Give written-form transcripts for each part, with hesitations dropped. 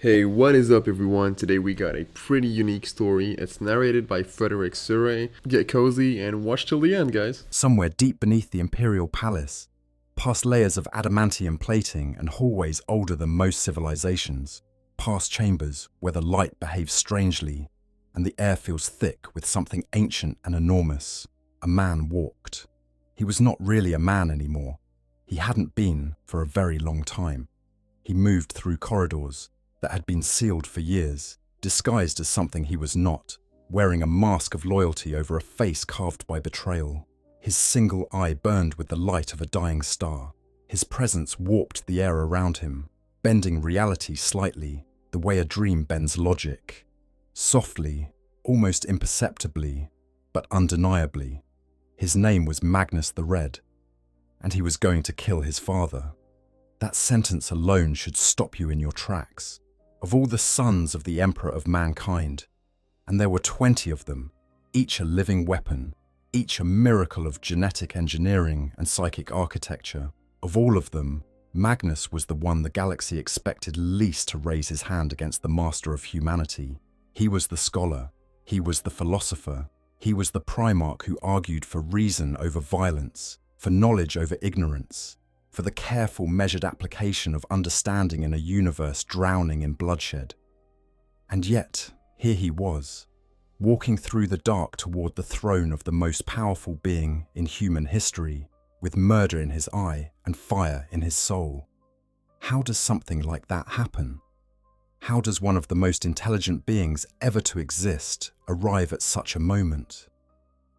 Hey, what is up, everyone? Today we got a pretty unique story. It's narrated by Frederick Surrey. Get cozy and watch till the end, guys. Somewhere deep beneath the Imperial Palace, past layers of adamantium plating and hallways older than most civilizations, past chambers where the light behaves strangely and the air feels thick with something ancient and enormous, a man walked. He was not really a man anymore. He hadn't been for a very long time. He moved through corridors that had been sealed for years, disguised as something he was not, wearing a mask of loyalty over a face carved by betrayal. His single eye burned with the light of a dying star. His presence warped the air around him, bending reality slightly, the way a dream bends logic. Softly, almost imperceptibly, but undeniably. His name was Magnus the Red, and he was going to kill his father. That sentence alone should stop you in your tracks. Of all the sons of the Emperor of mankind, and there were 20 of them, each a living weapon, each a miracle of genetic engineering and psychic architecture. Of all of them, Magnus was the one the galaxy expected least to raise his hand against the master of humanity. He was the scholar, he was the philosopher, he was the Primarch who argued for reason over violence, for knowledge over ignorance, for the careful, measured application of understanding in a universe drowning in bloodshed. And yet, here he was, walking through the dark toward the throne of the most powerful being in human history, with murder in his eye and fire in his soul. How does something like that happen? How does one of the most intelligent beings ever to exist arrive at such a moment?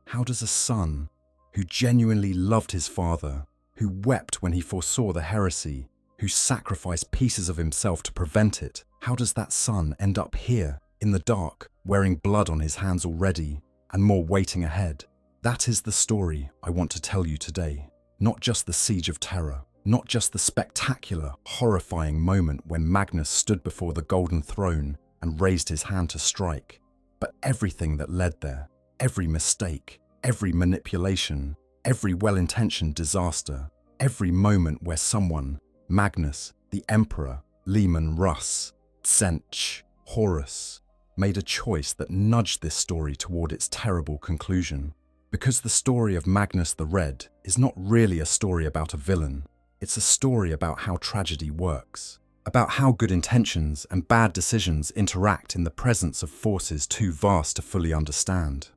How does a son who genuinely loved his father, who wept when he foresaw the heresy, who sacrificed pieces of himself to prevent it, how does that son end up here, in the dark, wearing blood on his hands already, and more waiting ahead? That is the story I want to tell you today. Not just the Siege of Terror, not just the spectacular, horrifying moment when Magnus stood before the Golden Throne and raised his hand to strike, but everything that led there, every mistake, every manipulation, every well-intentioned disaster, every moment where someone, Magnus, the Emperor, Lehman Russ, Tsench, Horus, made a choice that nudged this story toward its terrible conclusion. Because the story of Magnus the Red is not really a story about a villain, it's a story about how tragedy works, about how good intentions and bad decisions interact in the presence of forces too vast to fully understand,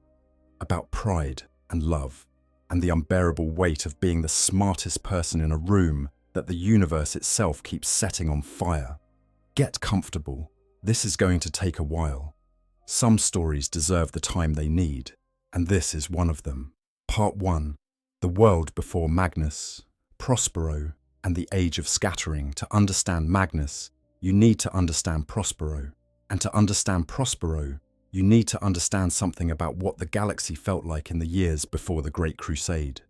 about pride and love, and the unbearable weight of being the smartest person in a room that the universe itself keeps setting on fire. Get comfortable. This is going to take a while. Some stories deserve the time they need, and this is one of them. Part 1. The World Before Magnus, Prospero, and the Age of Scattering. To understand Magnus, you need to understand Prospero. And to understand Prospero, you need to understand something about what the galaxy felt like in the years before the Great Crusade.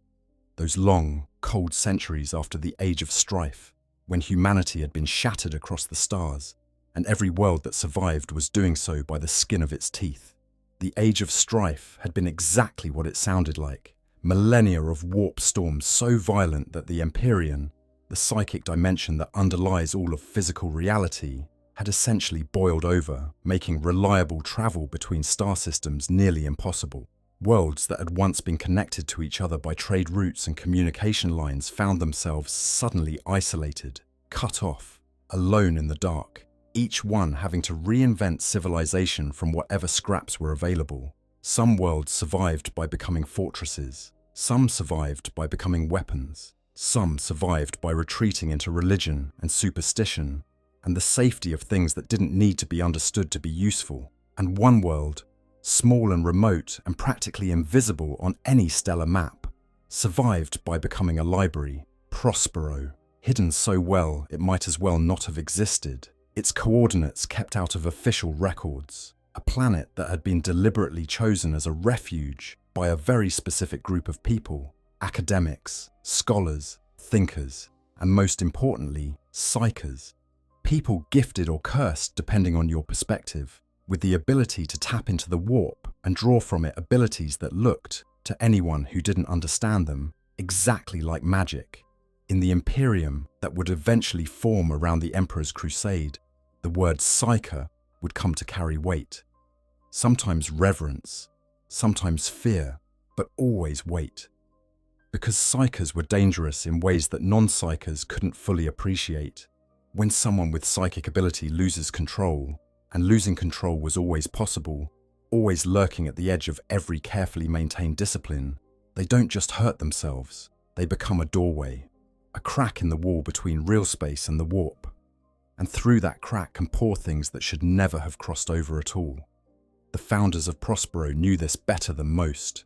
Those long, cold centuries after the Age of Strife, when humanity had been shattered across the stars, and every world that survived was doing so by the skin of its teeth. The Age of Strife had been exactly what it sounded like. Millennia of warp storms so violent that the Imperium, the psychic dimension that underlies all of physical reality, had essentially boiled over, making reliable travel between star systems nearly impossible. Worlds that had once been connected to each other by trade routes and communication lines found themselves suddenly isolated, cut off, alone in the dark, each one having to reinvent civilization from whatever scraps were available. Some worlds survived by becoming fortresses, some survived by becoming weapons, some survived by retreating into religion and superstition, and the safety of things that didn't need to be understood to be useful. And one world, small and remote and practically invisible on any stellar map, survived by becoming a library, Prospero, hidden so well it might as well not have existed, its coordinates kept out of official records, a planet that had been deliberately chosen as a refuge by a very specific group of people, academics, scholars, thinkers, and most importantly, psychers. People gifted or cursed depending on your perspective, with the ability to tap into the warp and draw from it abilities that looked, to anyone who didn't understand them, exactly like magic. In the Imperium that would eventually form around the Emperor's crusade, the word psyche would come to carry weight. Sometimes reverence, sometimes fear, but always weight. Because psychers were dangerous in ways that non-psychers couldn't fully appreciate. When someone with psychic ability loses control, and losing control was always possible, always lurking at the edge of every carefully maintained discipline, they don't just hurt themselves, they become a doorway, a crack in the wall between real space and the warp. And through that crack can pour things that should never have crossed over at all. The founders of Prospero knew this better than most.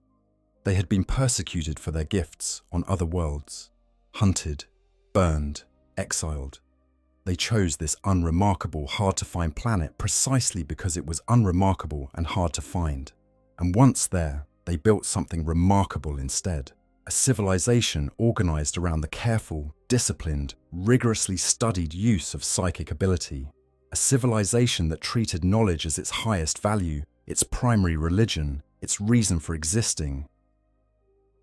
They had been persecuted for their gifts on other worlds, hunted, burned, exiled. They chose this unremarkable, hard-to-find planet precisely because it was unremarkable and hard to find. And once there, they built something remarkable instead. A civilization organized around the careful, disciplined, rigorously studied use of psychic ability. A civilization that treated knowledge as its highest value, its primary religion, its reason for existing.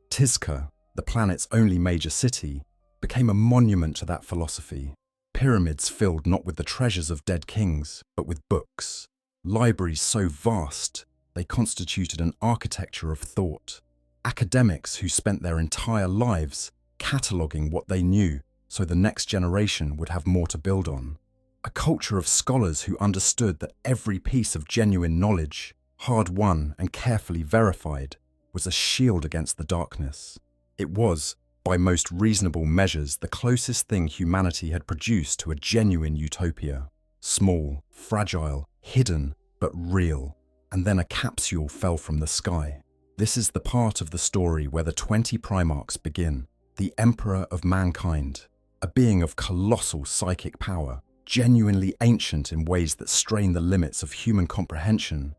Tizca, the planet's only major city, became a monument to that philosophy. Pyramids filled not with the treasures of dead kings, but with books. Libraries so vast, they constituted an architecture of thought. Academics who spent their entire lives cataloguing what they knew so the next generation would have more to build on. A culture of scholars who understood that every piece of genuine knowledge, hard-won and carefully verified, was a shield against the darkness. It was, by most reasonable measures, the closest thing humanity had produced to a genuine utopia. Small, fragile, hidden, but real. And then a capsule fell from the sky. This is the part of the story where the 20 Primarchs begin. The Emperor of Mankind, a being of colossal psychic power, genuinely ancient in ways that strain the limits of human comprehension,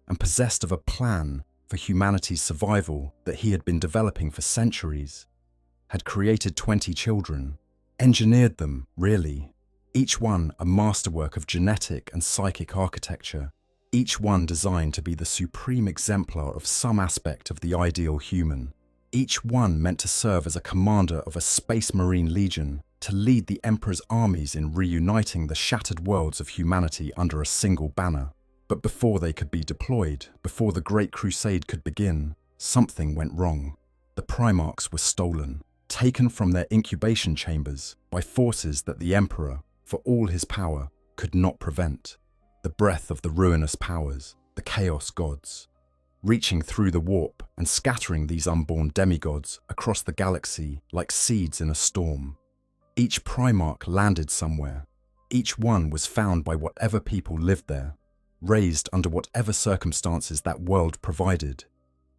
and possessed of a plan for humanity's survival that he had been developing for centuries, had created 20 children, engineered them, really, each one a masterwork of genetic and psychic architecture, each one designed to be the supreme exemplar of some aspect of the ideal human, each one meant to serve as a commander of a space marine legion to lead the Emperor's armies in reuniting the shattered worlds of humanity under a single banner. But before they could be deployed, before the Great Crusade could begin, something went wrong. The Primarchs were stolen, taken from their incubation chambers by forces that the Emperor, for all his power, could not prevent. The breath of the ruinous powers, the Chaos Gods, reaching through the warp and scattering these unborn demigods across the galaxy like seeds in a storm. Each Primarch landed somewhere. Each one was found by whatever people lived there, raised under whatever circumstances that world provided,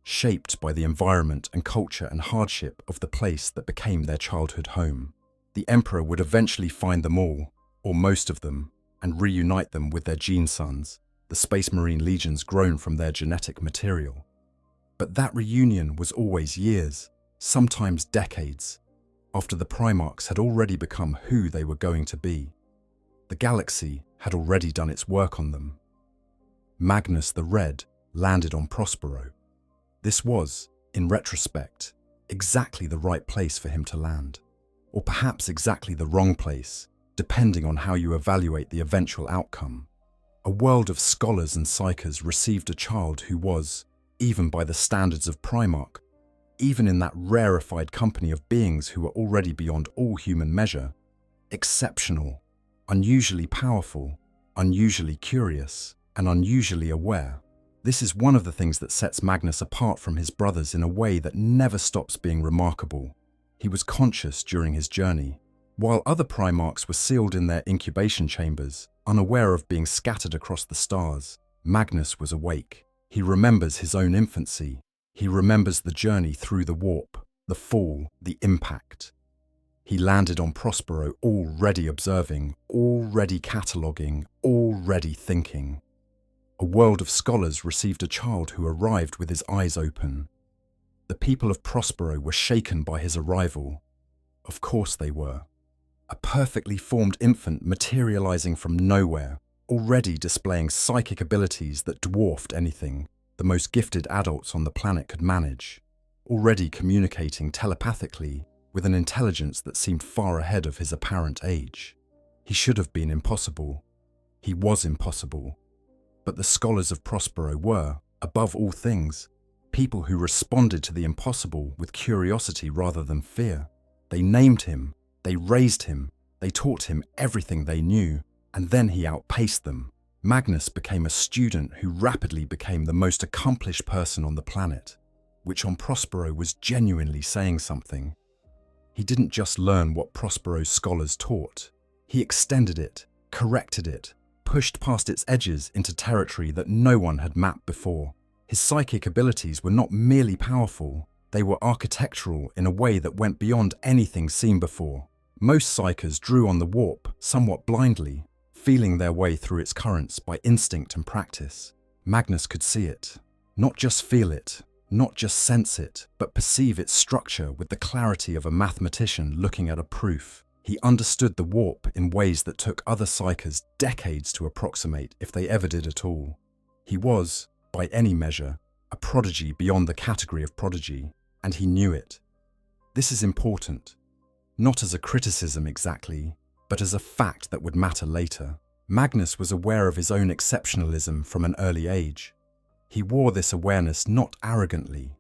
shaped by the environment and culture and hardship of the place that became their childhood home. The Emperor would eventually find them all, or most of them, and reunite them with their gene sons, the Space Marine legions grown from their genetic material. But that reunion was always years, sometimes decades, after the Primarchs had already become who they were going to be. The galaxy had already done its work on them. Magnus the Red landed on Prospero. This was, in retrospect, exactly the right place for him to land, or perhaps exactly the wrong place, depending on how you evaluate the eventual outcome. A world of scholars and psychers received a child who was, even by the standards of Primarch, even in that rarefied company of beings who were already beyond all human measure, exceptional, unusually powerful, unusually curious, and unusually aware. This is one of the things that sets Magnus apart from his brothers in a way that never stops being remarkable. He was conscious during his journey. While other Primarchs were sealed in their incubation chambers, unaware of being scattered across the stars, Magnus was awake. He remembers his own infancy. He remembers the journey through the warp, the fall, the impact. He landed on Prospero already observing, already cataloguing, already thinking. A world of scholars received a child who arrived with his eyes open. The people of Prospero were shaken by his arrival. Of course they were. A perfectly formed infant materializing from nowhere, already displaying psychic abilities that dwarfed anything the most gifted adults on the planet could manage, already communicating telepathically with an intelligence that seemed far ahead of his apparent age. He should have been impossible. He was impossible. But the scholars of Prospero were, above all things, people who responded to the impossible with curiosity rather than fear. They named him, they raised him, they taught him everything they knew, and then he outpaced them. Magnus became a student who rapidly became the most accomplished person on the planet, which on Prospero was genuinely saying something. He didn't just learn what Prospero's scholars taught. He extended it, corrected it, pushed past its edges into territory that no one had mapped before. His psychic abilities were not merely powerful, they were architectural in a way that went beyond anything seen before. Most psychers drew on the warp somewhat blindly, feeling their way through its currents by instinct and practice. Magnus could see it, not just feel it, not just sense it, but perceive its structure with the clarity of a mathematician looking at a proof. He understood the warp in ways that took other psychers decades to approximate if they ever did at all. He was, by any measure, a prodigy beyond the category of prodigy, and he knew it. This is important, not as a criticism exactly, but as a fact that would matter later. Magnus was aware of his own exceptionalism from an early age. He wore this awareness not arrogantly,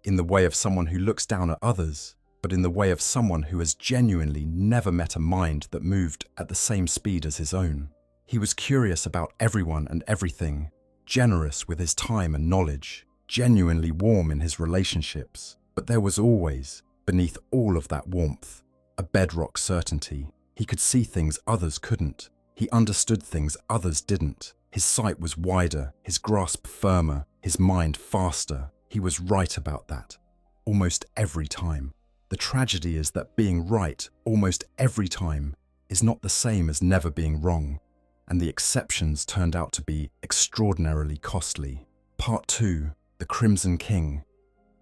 in the way of someone who looks down at others, but in the way of someone who has genuinely never met a mind that moved at the same speed as his own. He was curious about everyone and everything, generous with his time and knowledge, genuinely warm in his relationships. But there was always, beneath all of that warmth, a bedrock certainty. He could see things others couldn't. He understood things others didn't. His sight was wider, his grasp firmer, his mind faster. He was right about that, almost every time. The tragedy is that being right almost every time is not the same as never being wrong, and the exceptions turned out to be extraordinarily costly. Part 2. The Crimson King.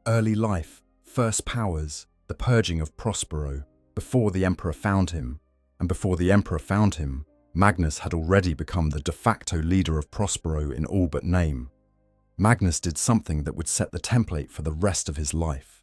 Early life, first powers, the purging of Prospero, before the Emperor found him. And before the Emperor found him, Magnus had already become the de facto leader of Prospero in all but name. Magnus did something that would set the template for the rest of his life.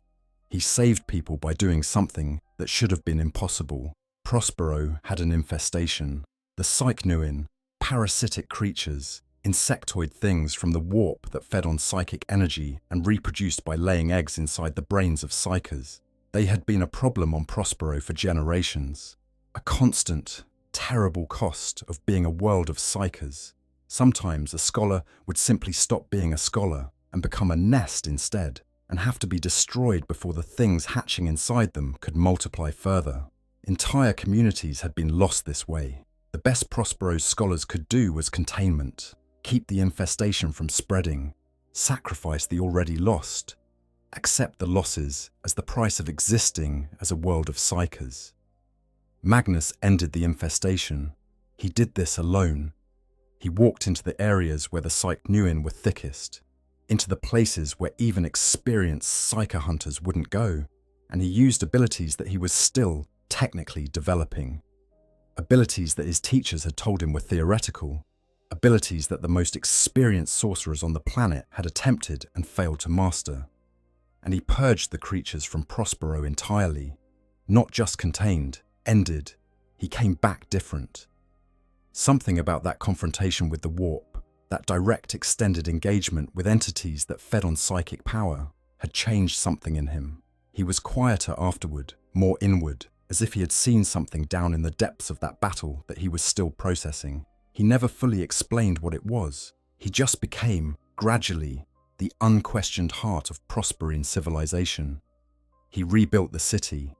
He saved people by doing something that should have been impossible. Prospero had an infestation. The Psychnuin, parasitic creatures, insectoid things from the warp that fed on psychic energy and reproduced by laying eggs inside the brains of psychers. They had been a problem on Prospero for generations. A constant, terrible cost of being a world of psychers. Sometimes a scholar would simply stop being a scholar and become a nest instead, and have to be destroyed before the things hatching inside them could multiply further. Entire communities had been lost this way. The best Prospero's scholars could do was containment, keep the infestation from spreading, sacrifice the already lost, accept the losses as the price of existing as a world of psychers. Magnus ended the infestation. He did this alone. He walked into the areas where the Psychnuin were thickest, into the places where even experienced psyker hunters wouldn't go, and he used abilities that he was still technically developing. Abilities that his teachers had told him were theoretical, abilities that the most experienced sorcerers on the planet had attempted and failed to master. And he purged the creatures from Prospero entirely, not just contained, ended. He came back different. Something about that confrontation with the warp, that direct extended engagement with entities that fed on psychic power, had changed something in him. He was quieter afterward, more inward, as if he had seen something down in the depths of that battle that he was still processing. He never fully explained what it was. He just became, gradually, the unquestioned heart of Prosperine civilization. He rebuilt the city.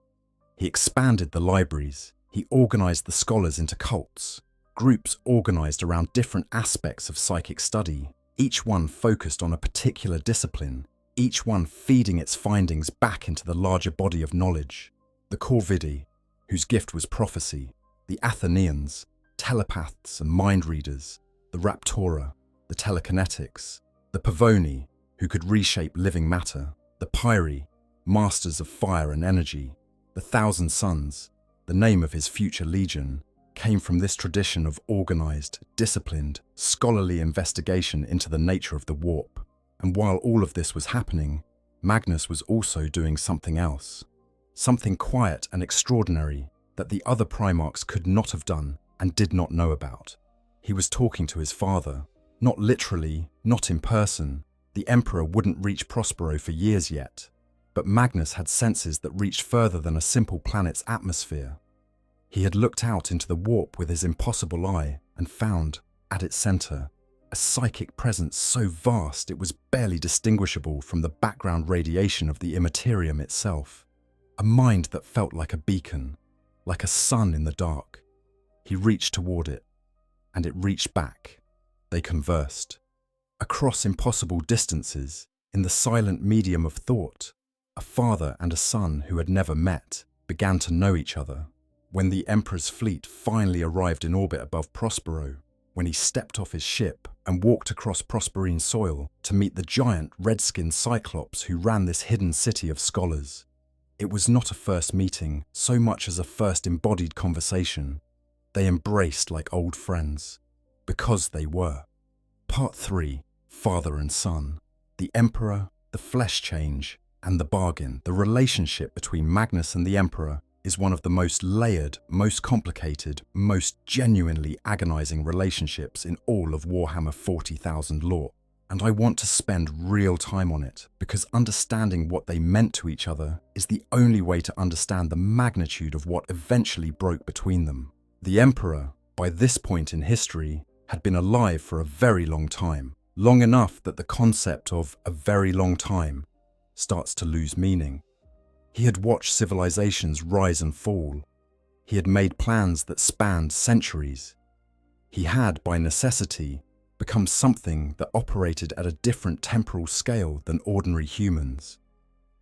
He expanded the libraries. He organized the scholars into cults. Groups organized around different aspects of psychic study, each one focused on a particular discipline, each one feeding its findings back into the larger body of knowledge. The Corvidi, whose gift was prophecy, the Athenians, telepaths and mind readers, the Raptora, the telekinetics, the Pavoni, who could reshape living matter, the Pyri, masters of fire and energy, the Thousand Sons, the name of his future legion, came from this tradition of organized, disciplined, scholarly investigation into the nature of the warp. And while all of this was happening, Magnus was also doing something else. Something quiet and extraordinary that the other Primarchs could not have done and did not know about. He was talking to his father. Not literally, not in person. The Emperor wouldn't reach Prospero for years yet. But Magnus had senses that reached further than a simple planet's atmosphere. He had looked out into the warp with his impossible eye and found, at its center, a psychic presence so vast it was barely distinguishable from the background radiation of the Imperium itself. A mind that felt like a beacon, like a sun in the dark. He reached toward it, and it reached back. They conversed. Across impossible distances, in the silent medium of thought, a father and a son who had never met began to know each other. When the Emperor's fleet finally arrived in orbit above Prospero, when he stepped off his ship and walked across Prosperine soil to meet the giant red-skinned Cyclops who ran this hidden city of scholars. It was not a first meeting so much as a first embodied conversation. They embraced like old friends, because they were. Part 3, Father and Son. The Emperor, the flesh change, and the bargain. The relationship between Magnus and the Emperor is one of the most layered, most complicated, most genuinely agonizing relationships in all of Warhammer 40,000 lore. And I want to spend real time on it, because understanding what they meant to each other is the only way to understand the magnitude of what eventually broke between them. The Emperor, by this point in history, had been alive for a very long time, long enough that the concept of a very long time starts to lose meaning. He had watched civilizations rise and fall. He had made plans that spanned centuries. He had, by necessity, become something that operated at a different temporal scale than ordinary humans,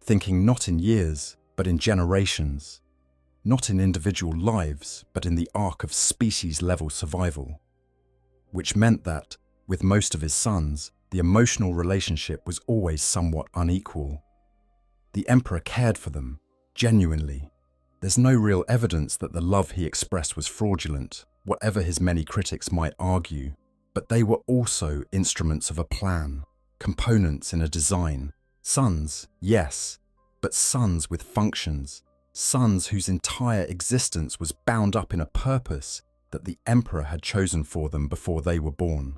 thinking not in years, but in generations, not in individual lives, but in the arc of species-level survival, which meant that, with most of his sons, the emotional relationship was always somewhat unequal. The Emperor cared for them, genuinely. There's no real evidence that the love he expressed was fraudulent, whatever his many critics might argue. But they were also instruments of a plan, components in a design. Sons, yes, but sons with functions. Sons whose entire existence was bound up in a purpose that the Emperor had chosen for them before they were born.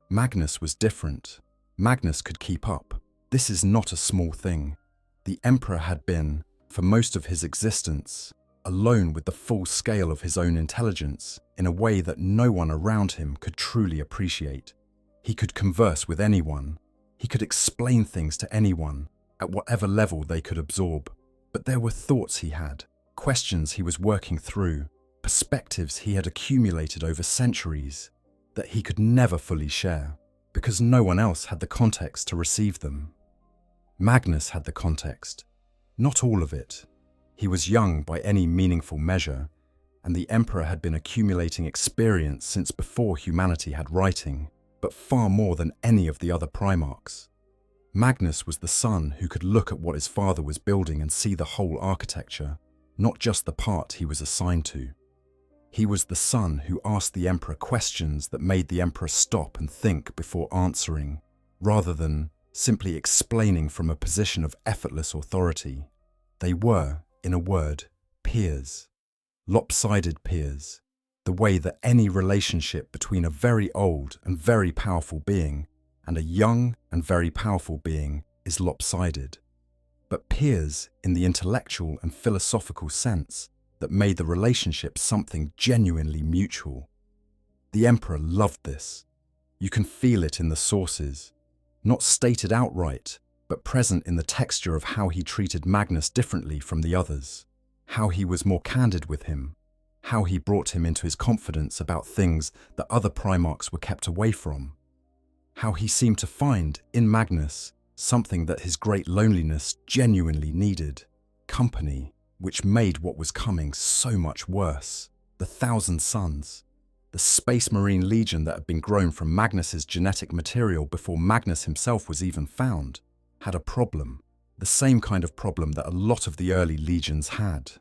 Magnus was different. Magnus could keep up. This is not a small thing. The Emperor had been, for most of his existence, alone with the full scale of his own intelligence in a way that no one around him could truly appreciate. He could converse with anyone. He could explain things to anyone, at whatever level they could absorb. But there were thoughts he had, questions he was working through, perspectives he had accumulated over centuries that he could never fully share, because no one else had the context to receive them. Magnus had the context, not all of it. He was young by any meaningful measure, and the Emperor had been accumulating experience since before humanity had writing, but far more than any of the other Primarchs. Magnus was the son who could look at what his father was building and see the whole architecture, not just the part he was assigned to. He was the son who asked the Emperor questions that made the Emperor stop and think before answering, rather than simply explaining from a position of effortless authority. They were, in a word, peers. Lopsided peers. The way that any relationship between a very old and very powerful being and a young and very powerful being is lopsided. But peers in the intellectual and philosophical sense that made the relationship something genuinely mutual. The Emperor loved this. You can feel it in the sources. Not stated outright, but present in the texture of how he treated Magnus differently from the others, how he was more candid with him, how he brought him into his confidence about things that other Primarchs were kept away from, how he seemed to find, in Magnus, something that his great loneliness genuinely needed, company, which made what was coming so much worse. The 1,000 Suns. The Space Marine Legion that had been grown from Magnus's genetic material before Magnus himself was even found, had a problem. The same kind of problem that a lot of the early legions had.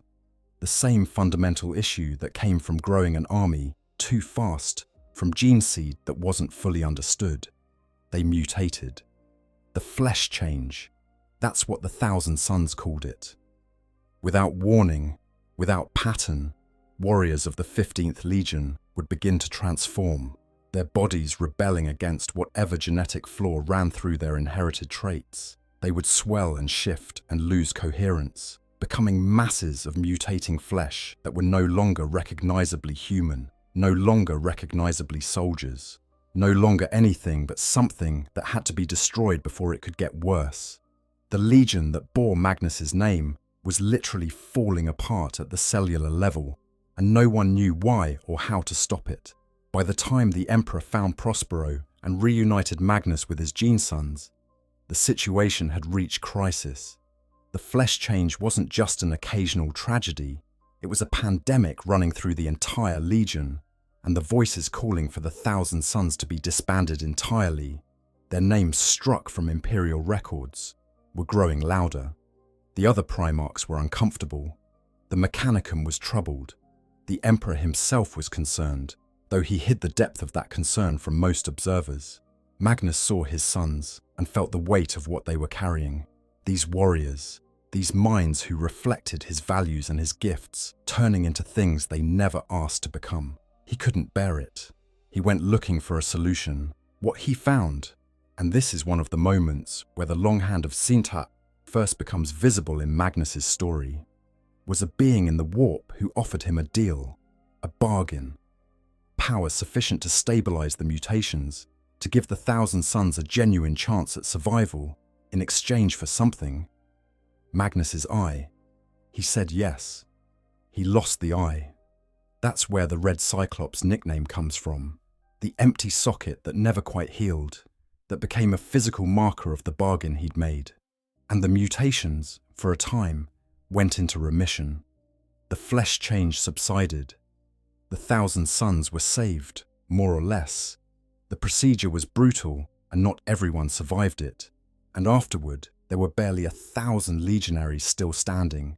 The same fundamental issue that came from growing an army too fast, from gene seed that wasn't fully understood. They mutated. The flesh change. That's what the 1,000 Suns called it. Without warning, without pattern, warriors of the 15th Legion would begin to transform. their bodies rebelling against whatever genetic flaw ran through their inherited traits. They would swell and shift and lose coherence, becoming masses of mutating flesh that were no longer recognizably human, no longer recognizably soldiers, no longer anything but something that had to be destroyed before it could get worse. The legion that bore Magnus's name was literally falling apart at the cellular level, and no one knew why or how to stop it. By the time the Emperor found Prospero and reunited Magnus with his gene sons, the situation had reached crisis. The flesh change wasn't just an occasional tragedy, it was a pandemic running through the entire legion, and the voices calling for the Thousand Sons to be disbanded entirely, their names struck from Imperial records, were growing louder. The other Primarchs were uncomfortable. The Mechanicum was troubled. The Emperor himself was concerned, though he hid the depth of that concern from most observers. Magnus saw his sons and felt the weight of what they were carrying. These warriors, these minds who reflected his values and his gifts, turning into things they never asked to become. He couldn't bear it. He went looking for a solution. What he found, and this is one of the moments where the long hand of Sintat first becomes visible in Magnus's story, was a being in the warp who offered him a deal, a bargain. Power sufficient to stabilize the mutations, to give the Thousand Sons a genuine chance at survival in exchange for something. Magnus's eye. He said yes. He lost the eye. That's where the Red Cyclops nickname comes from. The empty socket that never quite healed, that became a physical marker of the bargain he'd made. And the mutations, for a time, went into remission. The flesh change subsided. The Thousand Sons were saved, more or less. The procedure was brutal, and not everyone survived it. And afterward, there were barely 1,000 legionaries still standing,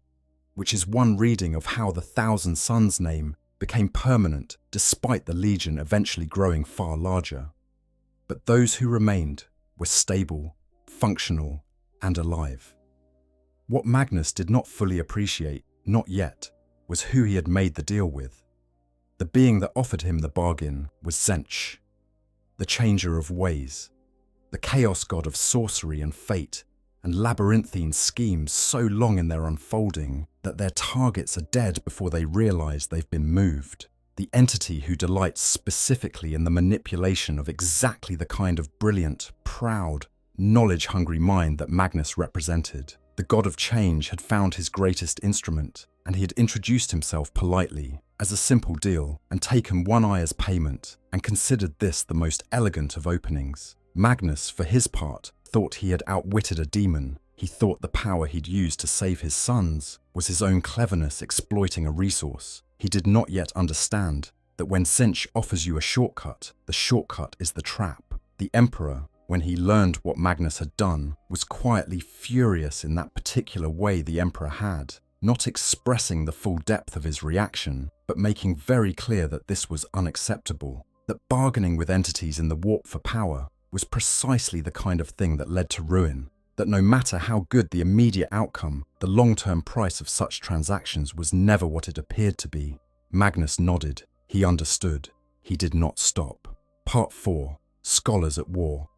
which is one reading of how the Thousand Sons name became permanent despite the legion eventually growing far larger. But those who remained were stable, functional, and alive. What Magnus did not fully appreciate, not yet, was who he had made the deal with. The being that offered him the bargain was Tzeentch, the changer of ways, the chaos god of sorcery and fate, and labyrinthine schemes so long in their unfolding that their targets are dead before they realize they've been moved. The entity who delights specifically in the manipulation of exactly the kind of brilliant, proud, knowledge-hungry mind that Magnus represented. The god of change had found his greatest instrument, and he had introduced himself politely, as a simple deal, and taken one eye as payment, and considered this the most elegant of openings. Magnus, for his part, thought he had outwitted a demon. He thought the power he'd used to save his sons was his own cleverness exploiting a resource. He did not yet understand that when Tzeentch offers you a shortcut, the shortcut is the trap. The Emperor, when he learned what Magnus had done, was quietly furious in that particular way the Emperor had, not expressing the full depth of his reaction, but making very clear that this was unacceptable, that bargaining with entities in the warp for power was precisely the kind of thing that led to ruin, that no matter how good the immediate outcome, the long-term price of such transactions was never what it appeared to be. Magnus nodded. He understood. He did not stop. Part 4. Scholars at War.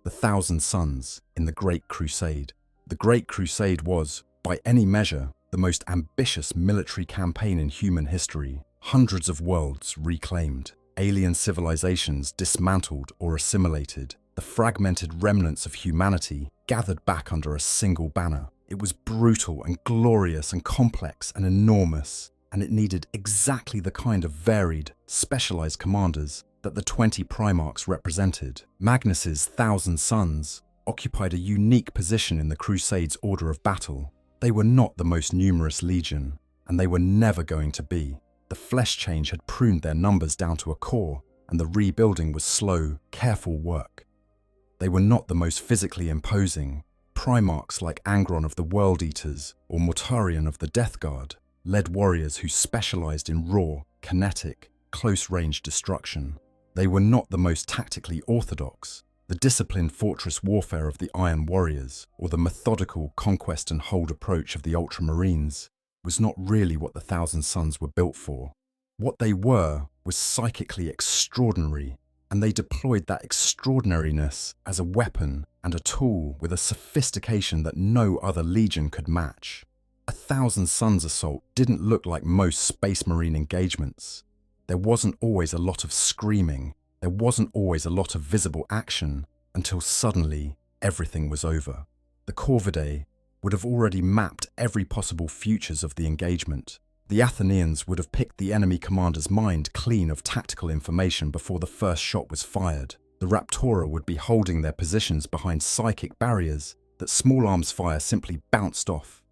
The Thousand Sons in the Great Crusade. The Great Crusade was, by any measure, the most ambitious military campaign in human history. Hundreds of worlds reclaimed, alien civilizations dismantled or assimilated, the fragmented remnants of humanity gathered back under a single banner. It was brutal and glorious and complex and enormous, and it needed exactly the kind of varied, specialized commanders that the 20 Primarchs represented. Magnus's Thousand Sons occupied a unique position in the Crusade's order of battle. They were not the most numerous legion, and they were never going to be. The flesh change had pruned their numbers down to a core, and the rebuilding was slow, careful work. They were not the most physically imposing. Primarchs like Angron of the World Eaters or Mortarion of the Death Guard led warriors who specialized in raw, kinetic, close-range destruction. They were not the most tactically orthodox. The disciplined fortress warfare of the Iron Warriors or the methodical conquest and hold approach of the Ultramarines was not really what the Thousand Sons were built for. What they were was psychically extraordinary and they deployed that extraordinariness as a weapon and a tool with a sophistication that no other legion could match. 1,000 Suns assault didn't look like most Space Marine engagements. There wasn't always a lot of screaming, there wasn't always a lot of visible action, until suddenly everything was over. The Corvidae would have already mapped every possible futures of the engagement. The Athenians would have picked the enemy commander's mind clean of tactical information before the first shot was fired. The Raptora would be holding their positions behind psychic barriers that small arms fire simply bounced off.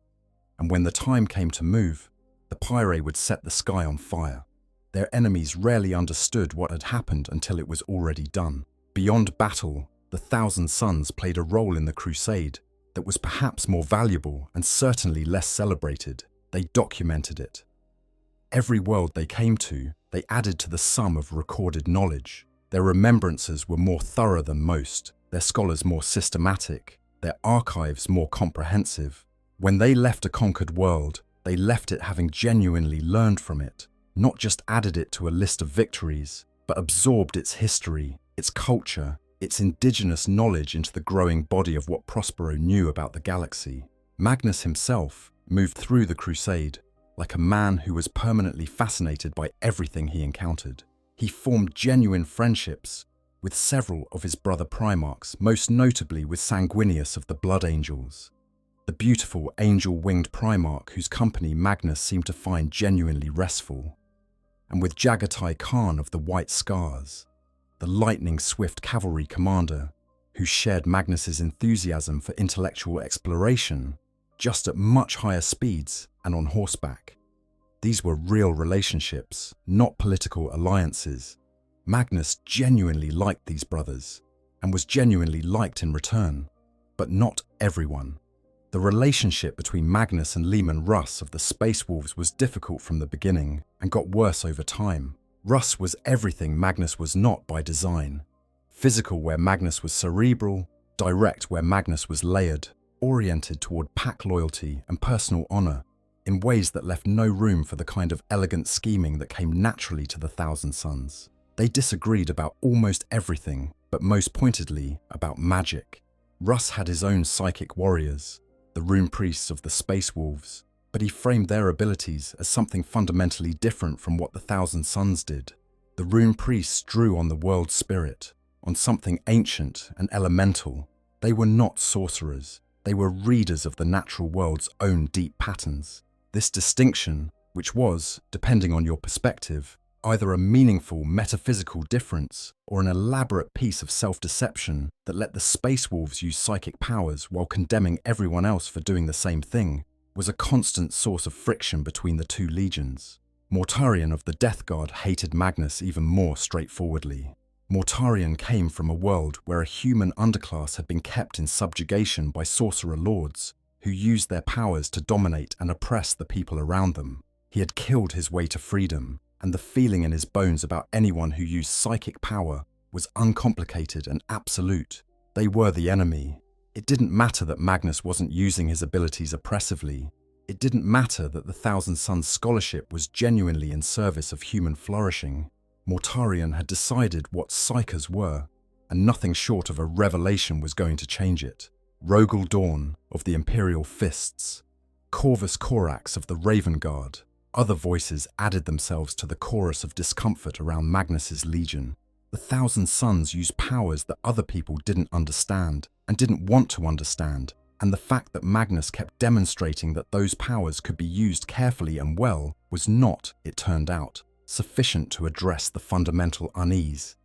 And when the time came to move, the Pyre would set the sky on fire. Their enemies rarely understood what had happened until it was already done. Beyond battle, the 1,000 Suns played a role in the crusade that was perhaps more valuable and certainly less celebrated. They documented it. Every world they came to, they added to the sum of recorded knowledge. Their remembrances were more thorough than most, their scholars more systematic, their archives more comprehensive. When they left a conquered world, they left it having genuinely learned from it, not just added it to a list of victories, but absorbed its history, its culture, its indigenous knowledge into the growing body of what Prospero knew about the galaxy. Magnus himself moved through the crusade like a man who was permanently fascinated by everything he encountered. He formed genuine friendships with several of his brother Primarchs, most notably with Sanguinius of the Blood Angels, the beautiful angel-winged Primarch whose company Magnus seemed to find genuinely restful, and with Jagatai Khan of the White Scars, the lightning-swift cavalry commander who shared Magnus's enthusiasm for intellectual exploration, just at much higher speeds and on horseback. These were real relationships, not political alliances. Magnus genuinely liked these brothers, and was genuinely liked in return, but not everyone. The relationship between Magnus and Leman Russ of the Space Wolves was difficult from the beginning, and got worse over time. Russ was everything Magnus was not by design. Physical where Magnus was cerebral, direct where Magnus was layered, oriented toward pack loyalty and personal honor, in ways that left no room for the kind of elegant scheming that came naturally to the 1,000 Suns. They disagreed about almost everything, but most pointedly about magic. Russ had his own psychic warriors, the rune priests of the Space Wolves, but he framed their abilities as something fundamentally different from what the 1,000 Suns did. The rune priests drew on the world spirit, on something ancient and elemental. They were not sorcerers. They were readers of the natural world's own deep patterns. This distinction, which was, depending on your perspective, either a meaningful metaphysical difference or an elaborate piece of self-deception that let the Space Wolves use psychic powers while condemning everyone else for doing the same thing, was a constant source of friction between the two legions. Mortarion of the Death Guard hated Magnus even more straightforwardly. Mortarion came from a world where a human underclass had been kept in subjugation by sorcerer lords, who used their powers to dominate and oppress the people around them. He had killed his way to freedom, and the feeling in his bones about anyone who used psychic power was uncomplicated and absolute. They were the enemy. It didn't matter that Magnus wasn't using his abilities oppressively. It didn't matter that the 1,000 Suns scholarship was genuinely in service of human flourishing. Mortarion had decided what psychers were, and nothing short of a revelation was going to change it. Rogel Dawn of the Imperial Fists, Corvus Corax of the Raven Guard. Other voices added themselves to the chorus of discomfort around Magnus's legion. The 1,000 Suns used powers that other people didn't understand and didn't want to understand, and the fact that Magnus kept demonstrating that those powers could be used carefully and well was not, it turned out, sufficient to address the fundamental unease.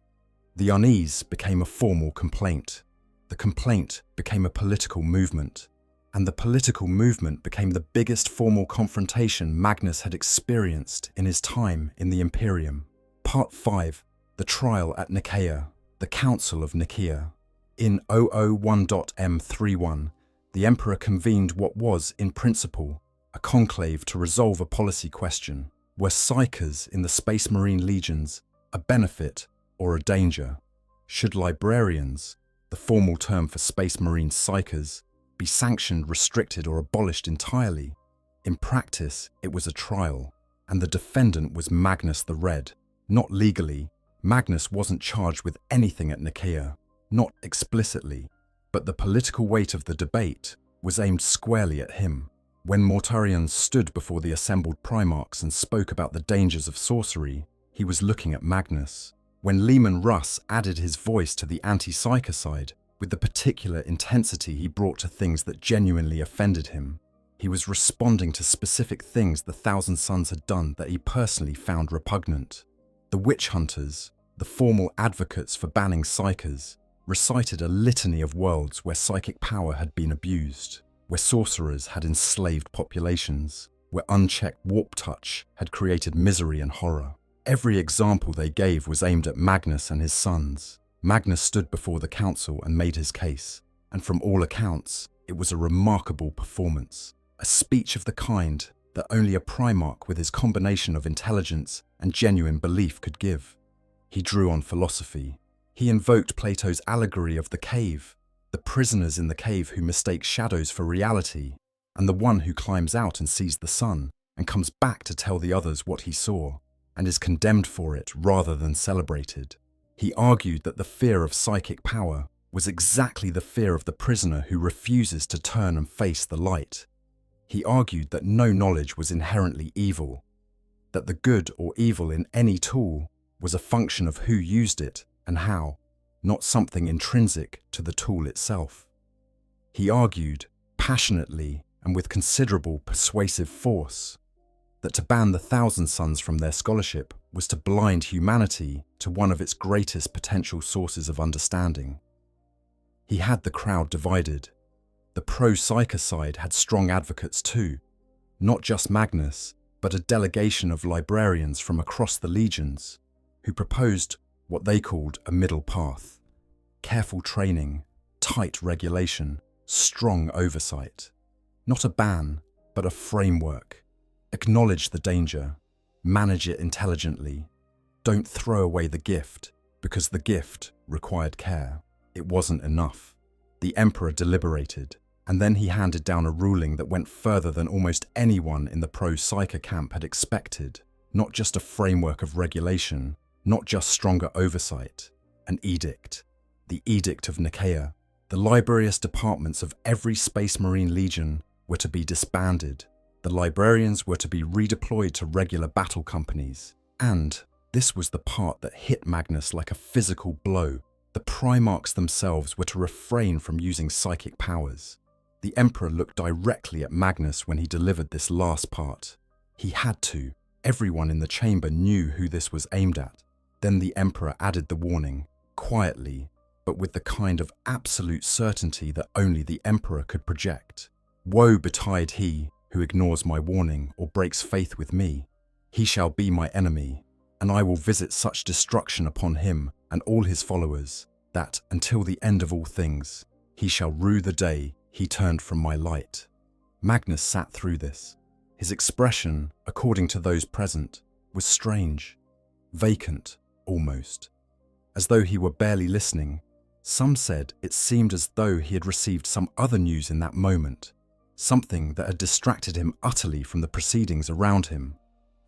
The unease became a formal complaint. The complaint became a political movement, and the political movement became the biggest formal confrontation Magnus had experienced in his time in the Imperium. Part 5. The Trial at Nicaea, the Council of Nicaea. In 001.M31, the Emperor convened what was, in principle, a conclave to resolve a policy question. Were psychers in the Space Marine legions a benefit or a danger? Should librarians, the formal term for Space Marine psychers, be sanctioned, restricted, or abolished entirely? In practice, it was a trial, and the defendant was Magnus the Red. Not legally, Magnus wasn't charged with anything at Nicaea, not explicitly, but the political weight of the debate was aimed squarely at him. When Mortarion stood before the assembled Primarchs and spoke about the dangers of sorcery, he was looking at Magnus. When Leman Russ added his voice to the anti-Psyker side, with the particular intensity he brought to things that genuinely offended him, he was responding to specific things the Thousand Sons had done that he personally found repugnant. The witch hunters, the formal advocates for banning psychers, recited a litany of worlds where psychic power had been abused, where sorcerers had enslaved populations, where unchecked warp touch had created misery and horror. Every example they gave was aimed at Magnus and his sons. Magnus stood before the council and made his case, and from all accounts, it was a remarkable performance, a speech of the kind that only a Primarch with his combination of intelligence and genuine belief could give. He drew on philosophy. He invoked Plato's allegory of the cave, the prisoners in the cave who mistake shadows for reality, and the one who climbs out and sees the sun and comes back to tell the others what he saw, and is condemned for it rather than celebrated. He argued that the fear of psychic power was exactly the fear of the prisoner who refuses to turn and face the light. He argued that no knowledge was inherently evil, that the good or evil in any tool was a function of who used it and how, not something intrinsic to the tool itself. He argued, passionately and with considerable persuasive force, that to ban the Thousand Sons from their scholarship was to blind humanity to one of its greatest potential sources of understanding. He had the crowd divided. The pro-Psyker side had strong advocates too, not just Magnus, but a delegation of librarians from across the legions, who proposed what they called a middle path: careful training, tight regulation, strong oversight. Not a ban, but a framework. Acknowledge the danger, manage it intelligently. Don't throw away the gift, because the gift required care. It wasn't enough. The Emperor deliberated, and then he handed down a ruling that went further than almost anyone in the pro-Psyker camp had expected. Not just a framework of regulation, not just stronger oversight, an edict. The Edict of Nicaea. The librarious departments of every Space Marine Legion were to be disbanded. The librarians were to be redeployed to regular battle companies. And this was the part that hit Magnus like a physical blow. The Primarchs themselves were to refrain from using psychic powers. The Emperor looked directly at Magnus when he delivered this last part. He had to. Everyone in the chamber knew who this was aimed at. Then the Emperor added the warning, quietly, but with the kind of absolute certainty that only the Emperor could project. Woe betide he who ignores my warning or breaks faith with me. He shall be my enemy, and I will visit such destruction upon him and all his followers, that, until the end of all things, he shall rue the day he turned from my light. Magnus sat through this. His expression, according to those present, was strange, vacant, almost, as though he were barely listening. Some said it seemed as though he had received some other news in that moment, something that had distracted him utterly from the proceedings around him.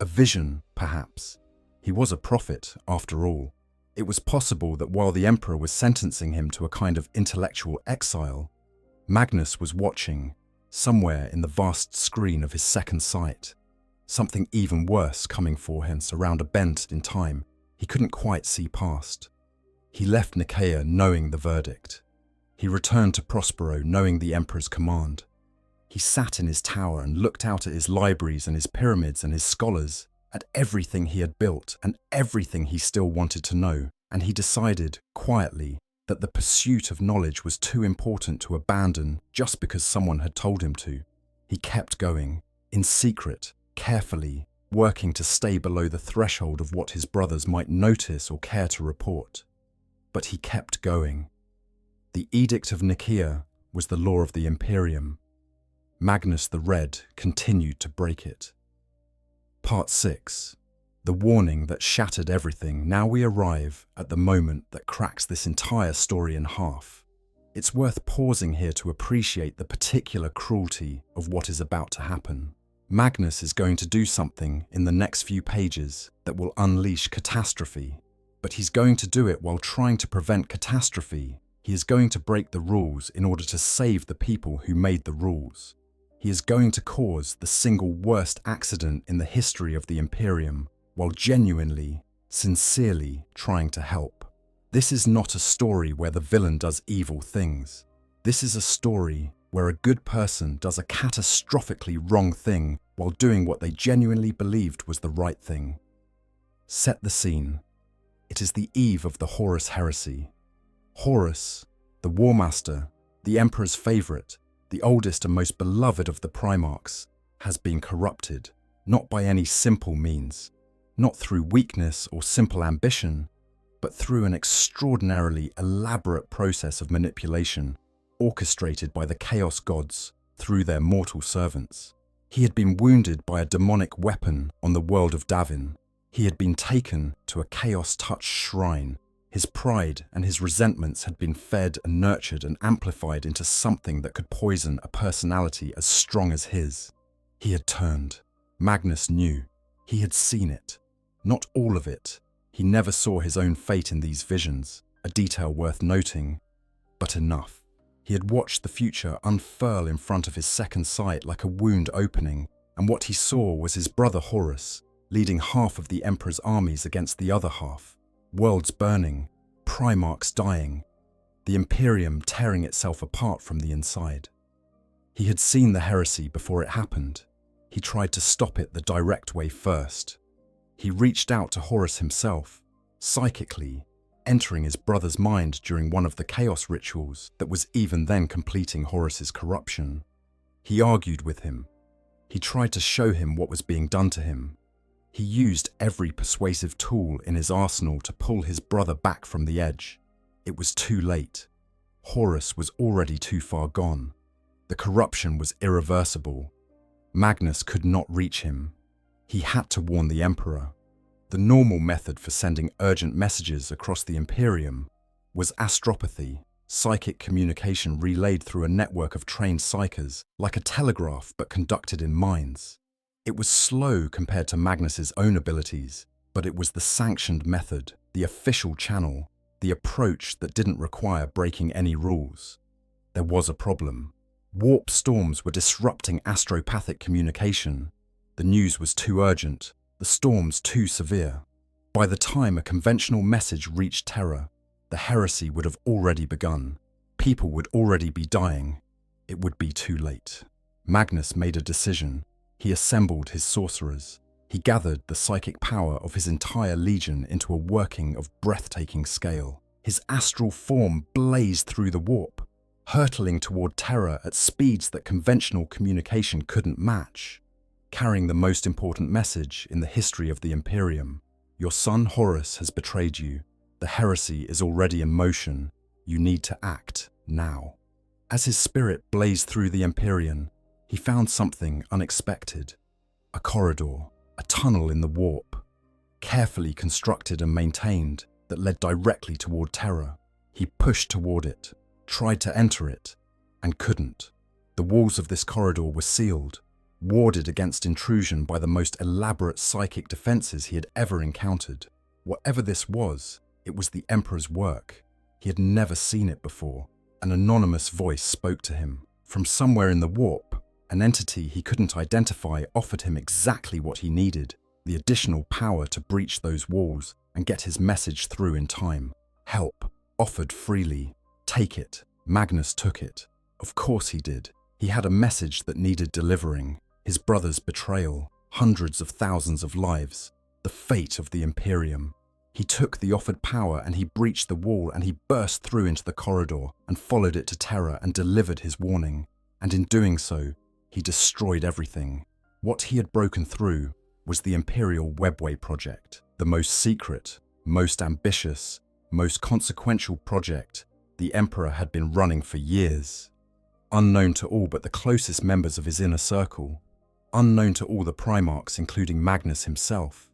A vision, perhaps. He was a prophet, after all. It was possible that while the Emperor was sentencing him to a kind of intellectual exile, Magnus was watching, somewhere in the vast screen of his second sight, something even worse coming for him around a bend in time he couldn't quite see past. He left Nicaea knowing the verdict. He returned to Prospero knowing the Emperor's command. He sat in his tower and looked out at his libraries and his pyramids and his scholars, at everything he had built and everything he still wanted to know, and he decided, quietly, that the pursuit of knowledge was too important to abandon just because someone had told him to. He kept going, in secret, carefully, working to stay below the threshold of what his brothers might notice or care to report. But he kept going. The Edict of Nicaea was the law of the Imperium. Magnus the Red continued to break it. Part 6. The warning that shattered everything. Now we arrive at the moment that cracks this entire story in half. It's worth pausing here to appreciate the particular cruelty of what is about to happen. Magnus is going to do something in the next few pages that will unleash catastrophe. But he's going to do it while trying to prevent catastrophe. He is going to break the rules in order to save the people who made the rules. He is going to cause the single worst accident in the history of the Imperium, while genuinely, sincerely trying to help. This is not a story where the villain does evil things. This is a story where a good person does a catastrophically wrong thing while doing what they genuinely believed was the right thing. Set the scene. It is the eve of the Horus heresy. Horus, the War Master, the Emperor's favourite, the oldest and most beloved of the Primarchs, has been corrupted, not by any simple means, not through weakness or simple ambition, but through an extraordinarily elaborate process of manipulation orchestrated by the Chaos Gods through their mortal servants. He had been wounded by a demonic weapon on the world of Davin. He had been taken to a chaos-touched shrine. His pride and his resentments had been fed and nurtured and amplified into something that could poison a personality as strong as his. He had turned. Magnus knew. He had seen it. Not all of it. He never saw his own fate in these visions, a detail worth noting, but enough. He had watched the future unfurl in front of his second sight like a wound opening, and what he saw was his brother Horus, leading half of the Emperor's armies against the other half, worlds burning, Primarchs dying, the Imperium tearing itself apart from the inside. He had seen the heresy before it happened. He tried to stop it the direct way first. He reached out to Horus himself, psychically, entering his brother's mind during one of the chaos rituals that was even then completing Horus's corruption. He argued with him. He tried to show him what was being done to him. He used every persuasive tool in his arsenal to pull his brother back from the edge. It was too late. Horus was already too far gone. The corruption was irreversible. Magnus could not reach him. He had to warn the Emperor. The normal method for sending urgent messages across the Imperium was astropathy, psychic communication relayed through a network of trained psychers, like a telegraph but conducted in minds. It was slow compared to Magnus's own abilities, but it was the sanctioned method, the official channel, the approach that didn't require breaking any rules. There was a problem. Warp storms were disrupting astropathic communication. The news was too urgent, the storms too severe. By the time a conventional message reached Terra, the heresy would have already begun. People would already be dying. It would be too late. Magnus made a decision. He assembled his sorcerers. He gathered the psychic power of his entire legion into a working of breathtaking scale. His astral form blazed through the warp, hurtling toward Terra at speeds that conventional communication couldn't match, carrying the most important message in the history of the Imperium. Your son Horus has betrayed you. The heresy is already in motion. You need to act now. As his spirit blazed through the Imperium, he found something unexpected. A corridor, a tunnel in the warp, carefully constructed and maintained, that led directly toward Terra. He pushed toward it, tried to enter it, and couldn't. The walls of this corridor were sealed, warded against intrusion by the most elaborate psychic defenses he had ever encountered. Whatever this was, it was the Emperor's work. He had never seen it before. An anonymous voice spoke to him. From somewhere in the warp, an entity he couldn't identify offered him exactly what he needed, the additional power to breach those walls and get his message through in time. Help, offered freely. Take it. Magnus took it. Of course he did. He had a message that needed delivering. His brother's betrayal, hundreds of thousands of lives, the fate of the Imperium. He took the offered power and he breached the wall and he burst through into the corridor and followed it to Terra and delivered his warning. And in doing so, he destroyed everything. What he had broken through was the Imperial Webway project, the most secret, most ambitious, most consequential project the Emperor had been running for years. Unknown to all but the closest members of his inner circle, unknown to all the Primarchs, including Magnus himself,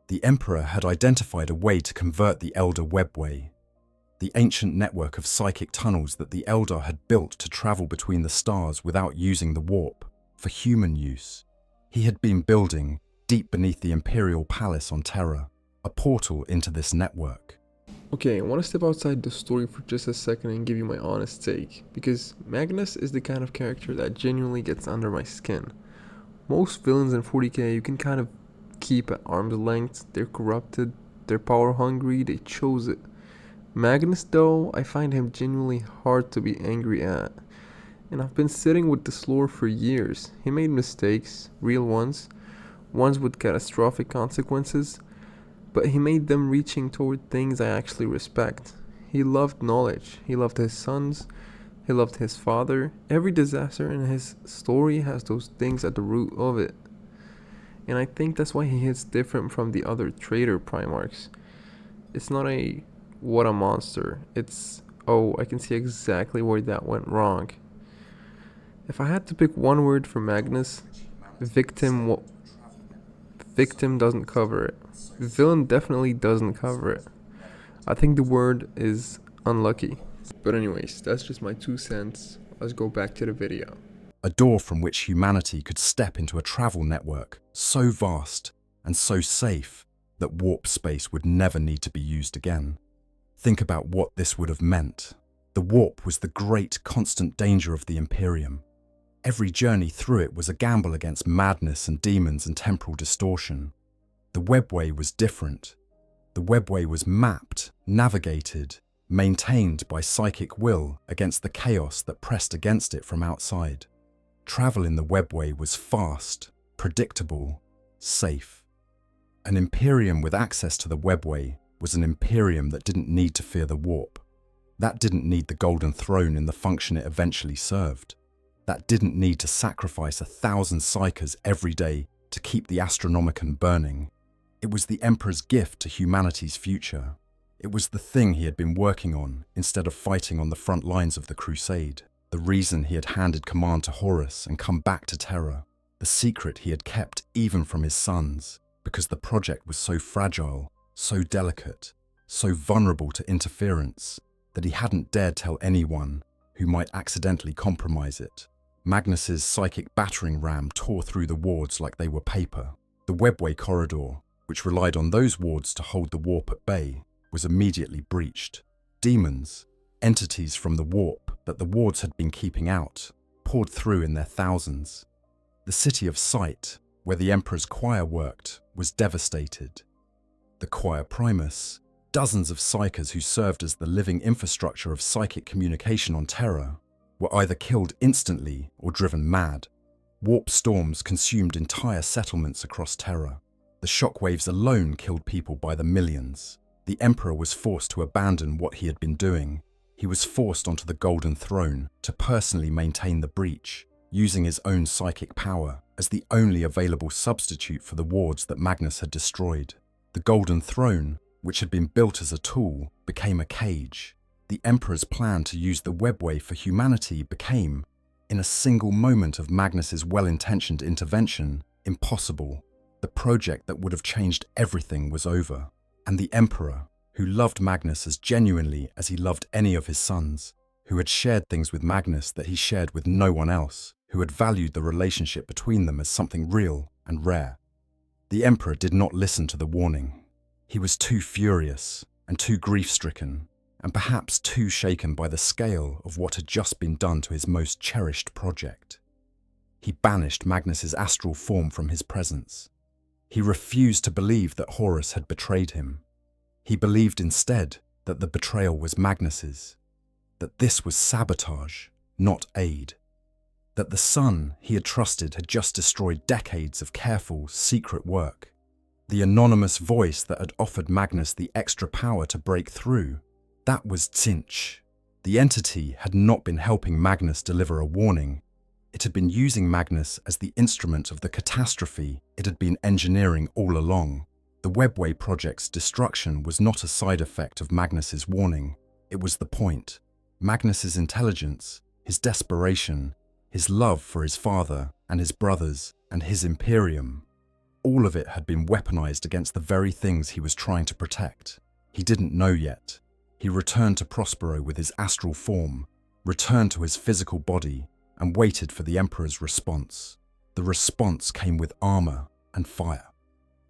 the Emperor had identified a way to convert the Elder Webway, the ancient network of psychic tunnels that the Elder had built to travel between the stars without using the warp, for human use. He had been building deep beneath the Imperial Palace on Terra, a portal into this network. Okay, I want to step outside the story for just a second and give you my honest take, because Magnus is the kind of character that genuinely gets under my skin. Most villains in 40k you can kind of keep at arm's length. They're corrupted, they're power hungry, they chose it. Magnus though, I find him genuinely hard to be angry at. And I've been sitting with this lore for years. He made mistakes, real ones with catastrophic consequences, but he made them reaching toward things I actually respect. He loved knowledge, he loved his sons, he loved his father. Every disaster in his story has those things at the root of it. And I think that's why he hits different from the other traitor Primarchs. It's not a what a monster, it's oh, I can see exactly where that went wrong. If I had to pick one word for Magnus, victim doesn't cover it. Villain definitely doesn't cover it. I think the word is unlucky. But anyways, that's just my 2 cents. Let's go back to the video. A door from which humanity could step into a travel network so vast and so safe that warp space would never need to be used again. Think about what this would have meant. The warp was the great constant danger of the Imperium. Every journey through it was a gamble against madness and demons and temporal distortion. The webway was different. The webway was mapped, navigated, maintained by psychic will against the chaos that pressed against it from outside. Travel in the webway was fast, predictable, safe. An Imperium with access to the webway was an Imperium that didn't need to fear the warp. That didn't need the golden throne in the function it eventually served. That didn't need to sacrifice 1,000 psykers every day to keep the Astronomicon burning. It was the Emperor's gift to humanity's future. It was the thing he had been working on instead of fighting on the front lines of the crusade. The reason he had handed command to Horus and come back to Terra. The secret he had kept even from his sons, because the project was so fragile, so delicate, so vulnerable to interference, that he hadn't dared tell anyone who might accidentally compromise it. Magnus's psychic battering ram tore through the wards like they were paper. The webway corridor, which relied on those wards to hold the warp at bay, was immediately breached. Demons, entities from the warp that the wards had been keeping out, poured through in their thousands. The city of Sight, where the Emperor's choir worked, was devastated. The choir primus, dozens of psykers who served as the living infrastructure of psychic communication on Terra, were either killed instantly or driven mad. Warp storms consumed entire settlements across Terra. The shockwaves alone killed people by the millions. The Emperor was forced to abandon what he had been doing. He was forced onto the Golden Throne to personally maintain the breach, using his own psychic power as the only available substitute for the wards that Magnus had destroyed. The Golden Throne, which had been built as a tool, became a cage. The Emperor's plan to use the webway for humanity became, in a single moment of Magnus's well-intentioned intervention, impossible. The project that would have changed everything was over, and the Emperor, who loved Magnus as genuinely as he loved any of his sons, who had shared things with Magnus that he shared with no one else, who had valued the relationship between them as something real and rare. The Emperor did not listen to the warning. He was too furious and too grief-stricken, and perhaps too shaken by the scale of what had just been done to his most cherished project. He banished Magnus's astral form from his presence. He refused to believe that Horus had betrayed him. He believed instead that the betrayal was Magnus's, that this was sabotage, not aid, that the son he had trusted had just destroyed decades of careful, secret work. The anonymous voice that had offered Magnus the extra power to break through, that was Tzinch. The entity had not been helping Magnus deliver a warning. It had been using Magnus as the instrument of the catastrophe it had been engineering all along. The Webway project's destruction was not a side effect of Magnus's warning. It was the point. Magnus's intelligence, his desperation, his love for his father and his brothers and his Imperium, all of it had been weaponized against the very things he was trying to protect. He didn't know yet. He returned to Prospero with his astral form, returned to his physical body, and waited for the Emperor's response. The response came with armor and fire.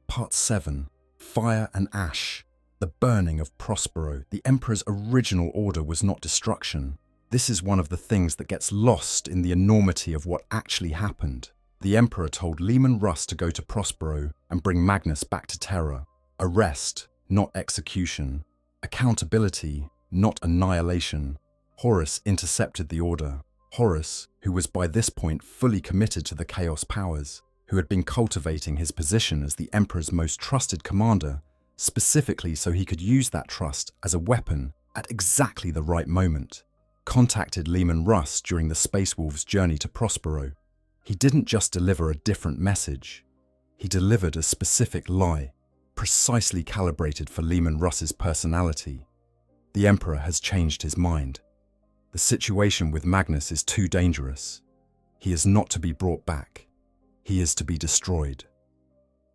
Part 7. Fire and ash. The burning of Prospero, the Emperor's original order, was not destruction. This is one of the things that gets lost in the enormity of what actually happened. The Emperor told Leman Russ to go to Prospero and bring Magnus back to Terra. Arrest, not execution. Accountability, not annihilation. Horus intercepted the order. Horus, who was by this point fully committed to the Chaos powers, who had been cultivating his position as the Emperor's most trusted commander, specifically so he could use that trust as a weapon at exactly the right moment, contacted Leman Russ during the Space Wolves' journey to Prospero. He didn't just deliver a different message. He delivered a specific lie, precisely calibrated for Leman Russ's personality. The Emperor has changed his mind. The situation with Magnus is too dangerous. He is not to be brought back. He is to be destroyed.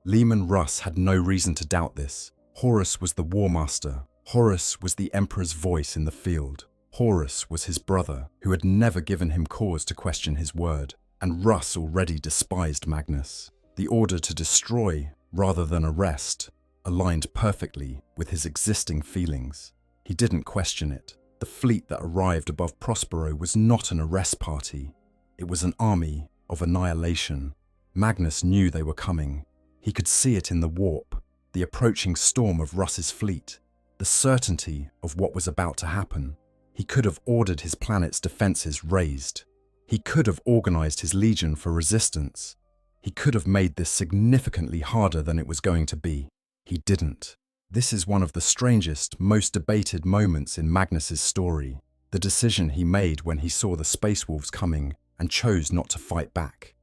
Leman Russ had no reason to doubt this. Horus was the War Master. Horus was the Emperor's voice in the field. Horus was his brother, who had never given him cause to question his word, and Russ already despised Magnus. The order to destroy, rather than arrest, aligned perfectly with his existing feelings. He didn't question it. The fleet that arrived above Prospero was not an arrest party. It was an army of annihilation. Magnus knew they were coming. He could see it in the warp, the approaching storm of Russ's fleet, the certainty of what was about to happen. He could have ordered his planet's defenses raised. He could have organized his legion for resistance. He could have made this significantly harder than it was going to be. He didn't. This is one of the strangest, most debated moments in Magnus's story. The decision he made when he saw the Space Wolves coming and chose not to fight back.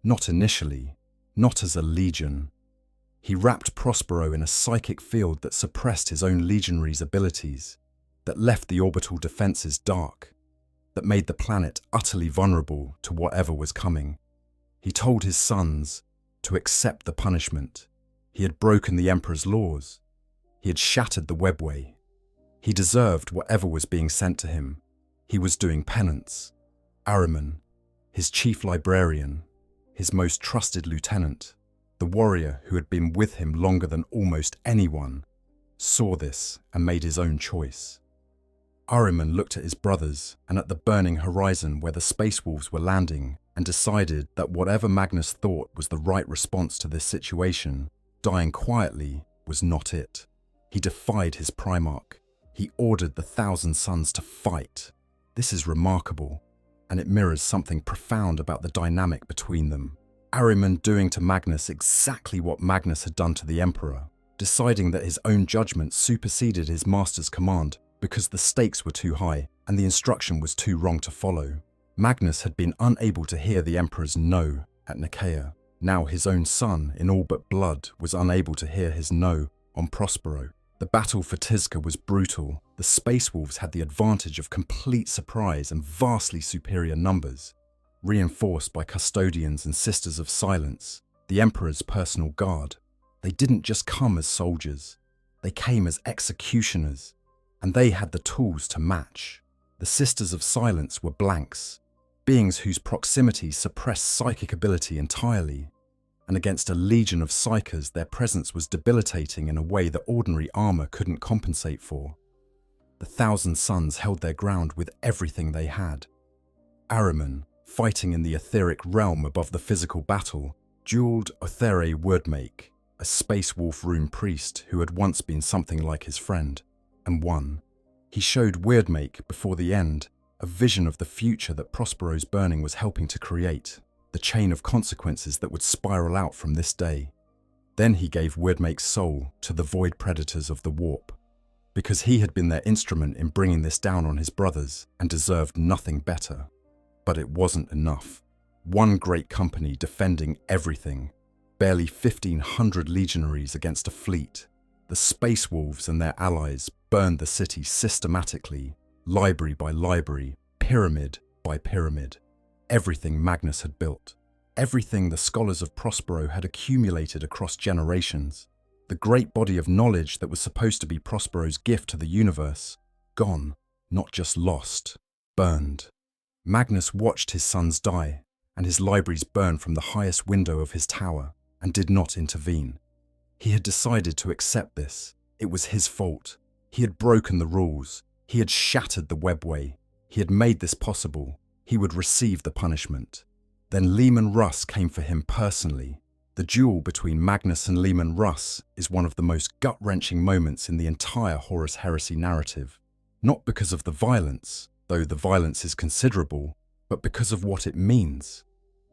Not initially, not as a legion. He wrapped Prospero in a psychic field that suppressed his own legionary's abilities, that left the orbital defenses dark, that made the planet utterly vulnerable to whatever was coming. He told his sons to accept the punishment. He had broken the Emperor's laws. He had shattered the webway. He deserved whatever was being sent to him. He was doing penance. Ahriman, his chief librarian, his most trusted lieutenant, the warrior who had been with him longer than almost anyone, saw this and made his own choice. Ahriman looked at his brothers and at the burning horizon where the Space Wolves were landing and decided that whatever Magnus thought was the right response to this situation, dying quietly, was not it. He defied his Primarch. He ordered the 1,000 Sons to fight. This is remarkable, and it mirrors something profound about the dynamic between them. Ahriman doing to Magnus exactly what Magnus had done to the Emperor, deciding that his own judgment superseded his master's command because the stakes were too high and the instruction was too wrong to follow. Magnus had been unable to hear the Emperor's no at Nicaea. Now his own son, in all but blood, was unable to hear his no on Prospero. The battle for Tizca was brutal. The Space Wolves had the advantage of complete surprise and vastly superior numbers, reinforced by custodians and Sisters of Silence, the Emperor's personal guard. They didn't just come as soldiers. They came as executioners, and they had the tools to match. The Sisters of Silence were blanks, beings whose proximity suppressed psychic ability entirely, and against a legion of psychers their presence was debilitating in a way that ordinary armor couldn't compensate for. The 1,000 Sons held their ground with everything they had. Ahriman, fighting in the etheric realm above the physical battle, dueled Othere Wordmake, a Space Wolf rune priest who had once been something like his friend, and won. He showed Weirdmake, before the end, a vision of the future that Prospero's burning was helping to create, the chain of consequences that would spiral out from this day. Then he gave Weirdmake's soul to the void predators of the warp, because he had been their instrument in bringing this down on his brothers and deserved nothing better. But it wasn't enough. One great company defending everything, barely 1,500 legionaries against a fleet. The Space Wolves and their allies burned the city systematically, library by library, pyramid by pyramid. Everything Magnus had built, everything the scholars of Prospero had accumulated across generations, the great body of knowledge that was supposed to be Prospero's gift to the universe, gone, not just lost, burned. Magnus watched his sons die and his libraries burn from the highest window of his tower and did not intervene. He had decided to accept this. It was his fault. He had broken the rules. He had shattered the webway. He had made this possible. He would receive the punishment. Then Leman Russ came for him personally. The duel between Magnus and Leman Russ is one of the most gut-wrenching moments in the entire Horus Heresy narrative. Not because of the violence, though the violence is considerable, but because of what it means.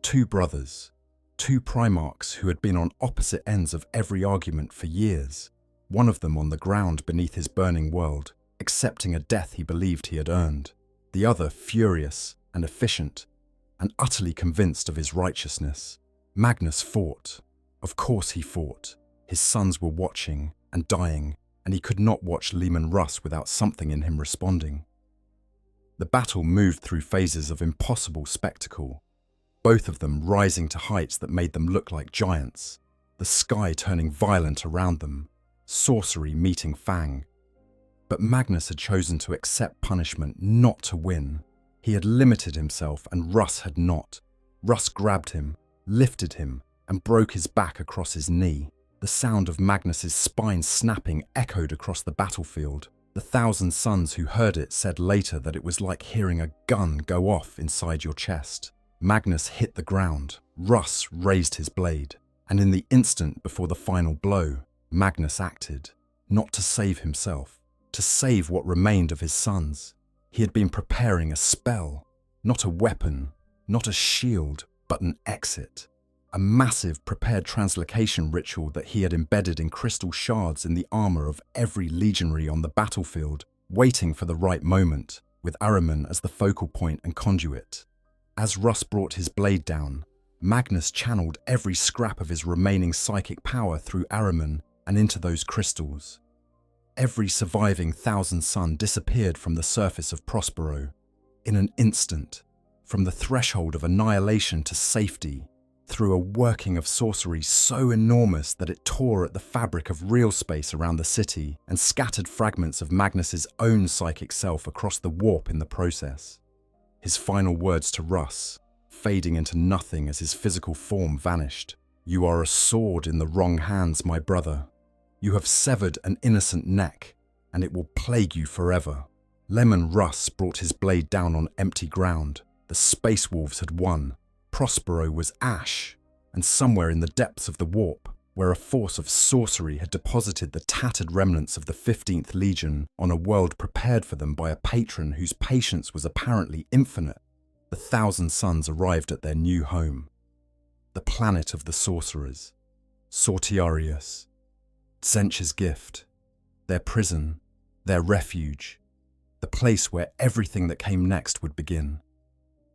Two brothers, two Primarchs who had been on opposite ends of every argument for years, one of them on the ground beneath his burning world, accepting a death he believed he had earned, the other furious and efficient, and utterly convinced of his righteousness. Magnus fought. Of course he fought. His sons were watching and dying, and he could not watch Leman Russ without something in him responding. The battle moved through phases of impossible spectacle, both of them rising to heights that made them look like giants, the sky turning violent around them, sorcery meeting fang. But Magnus had chosen to accept punishment, not to win. He had limited himself, and Russ had not. Russ grabbed him, lifted him, and broke his back across his knee. The sound of Magnus's spine snapping echoed across the battlefield. The 1,000 Suns who heard it said later that it was like hearing a gun go off inside your chest. Magnus hit the ground. Russ raised his blade. And in the instant before the final blow, Magnus acted. Not to save himself, to save what remained of his sons. He had been preparing a spell, not a weapon, not a shield, but an exit. A massive prepared translocation ritual that he had embedded in crystal shards in the armor of every legionary on the battlefield, waiting for the right moment, with Ahriman as the focal point and conduit. As Russ brought his blade down, Magnus channeled every scrap of his remaining psychic power through Ahriman and into those crystals. Every surviving 1,000 Sun disappeared from the surface of Prospero. In an instant, from the threshold of annihilation to safety, through a working of sorcery so enormous that it tore at the fabric of real space around the city and scattered fragments of Magnus's own psychic self across the warp in the process. His final words to Russ, fading into nothing as his physical form vanished. "You are a sword in the wrong hands, my brother. You have severed an innocent neck, and it will plague you forever." Leman Russ brought his blade down on empty ground. The Space Wolves had won. Prospero was ash, and somewhere in the depths of the warp, where a force of sorcery had deposited the tattered remnants of the 15th Legion on a world prepared for them by a patron whose patience was apparently infinite, the 1,000 Suns arrived at their new home. The planet of the sorcerers. Sortiarius. Tzeentch's gift. Their prison. Their refuge. The place where everything that came next would begin.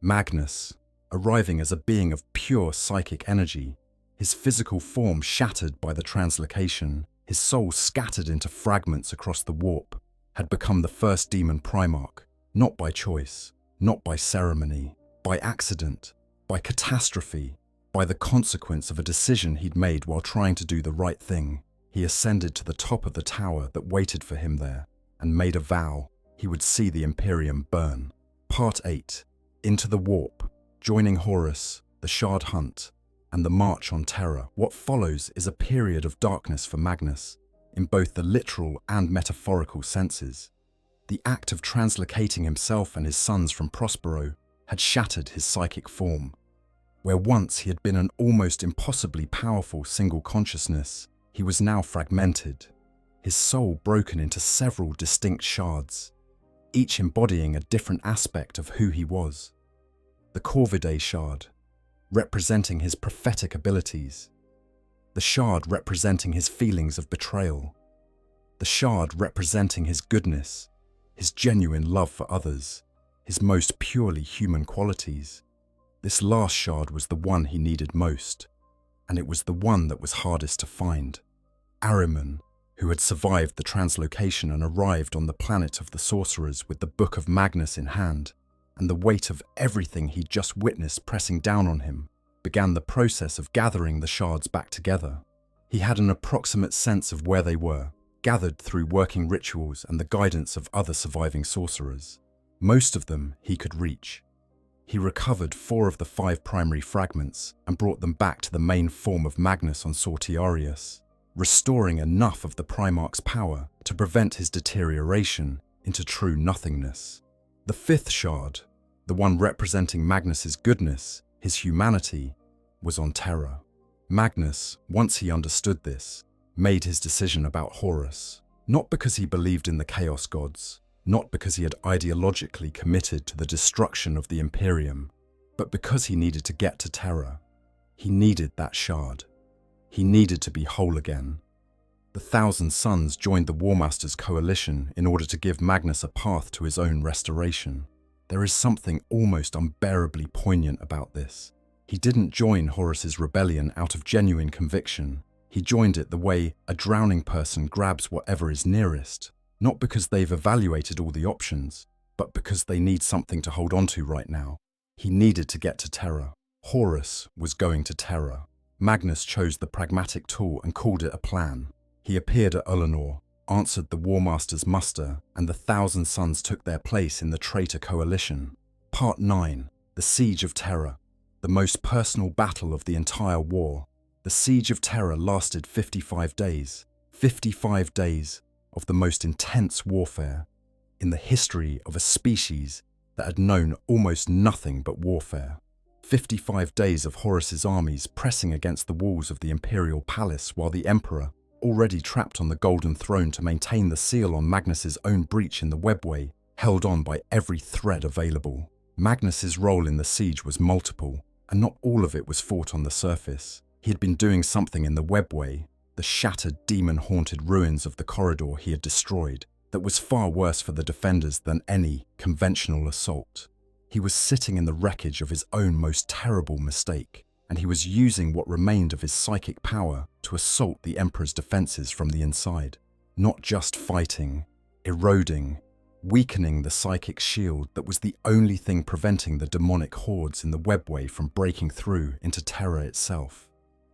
Magnus, arriving as a being of pure psychic energy, his physical form shattered by the translocation, his soul scattered into fragments across the warp, had become the first demon Primarch, not by choice, not by ceremony, by accident, by catastrophe, by the consequence of a decision he'd made while trying to do the right thing. He ascended to the top of the tower that waited for him there, and made a vow he would see the Imperium burn. Part 8. Into the Warp, joining Horus, the Shard Hunt, and the March on Terror. What follows is a period of darkness for Magnus, in both the literal and metaphorical senses. The act of translocating himself and his sons from Prospero had shattered his psychic form. Where once he had been an almost impossibly powerful single consciousness, he was now fragmented, his soul broken into several distinct shards, each embodying a different aspect of who he was. The Corvidae shard, representing his prophetic abilities. The shard representing his feelings of betrayal. The shard representing his goodness, his genuine love for others, his most purely human qualities. This last shard was the one he needed most, and it was the one that was hardest to find. Ahriman, who had survived the translocation and arrived on the planet of the sorcerers with the Book of Magnus in hand, and the weight of everything he'd just witnessed pressing down on him, began the process of gathering the shards back together. He had an approximate sense of where they were, gathered through working rituals and the guidance of other surviving sorcerers. Most of them he could reach. He recovered 4 of the 5 primary fragments and brought them back to the main form of Magnus on Sortiarius. restoring enough of the Primarch's power to prevent his deterioration into true nothingness. The fifth shard, the one representing Magnus's goodness, his humanity, was on Terra. Magnus, once he understood this, made his decision about Horus, not because he believed in the Chaos Gods, not because he had ideologically committed to the destruction of the Imperium, but because he needed to get to Terra. He needed that shard. He needed to be whole again. The Thousand Sons joined the Warmaster's coalition in order to give Magnus a path to his own restoration. There is something almost unbearably poignant about this. He didn't join Horus's rebellion out of genuine conviction. He joined it the way a drowning person grabs whatever is nearest, not because they've evaluated all the options, but because they need something to hold on to right now. He needed to get to Terra. Horus was going to Terra. Magnus chose the pragmatic tool and called it a plan. He appeared at Ulanor, answered the Warmaster's muster, and the Thousand Sons took their place in the traitor coalition. Part 9. The Siege of Terra. The most personal battle of the entire war. The Siege of Terra lasted 55 days. 55 days of the most intense warfare in the history of a species that had known almost nothing but warfare. 55 days of Horus's armies pressing against the walls of the Imperial Palace while the Emperor, already trapped on the Golden Throne to maintain the seal on Magnus's own breach in the webway, held on by every thread available. Magnus's role in the siege was multiple, and not all of it was fought on the surface. He had been doing something in the webway, the shattered demon-haunted ruins of the corridor he had destroyed, that was far worse for the defenders than any conventional assault. He was sitting in the wreckage of his own most terrible mistake, and he was using what remained of his psychic power to assault the Emperor's defenses from the inside. Not just fighting, eroding, weakening the psychic shield that was the only thing preventing the demonic hordes in the webway from breaking through into Terra itself.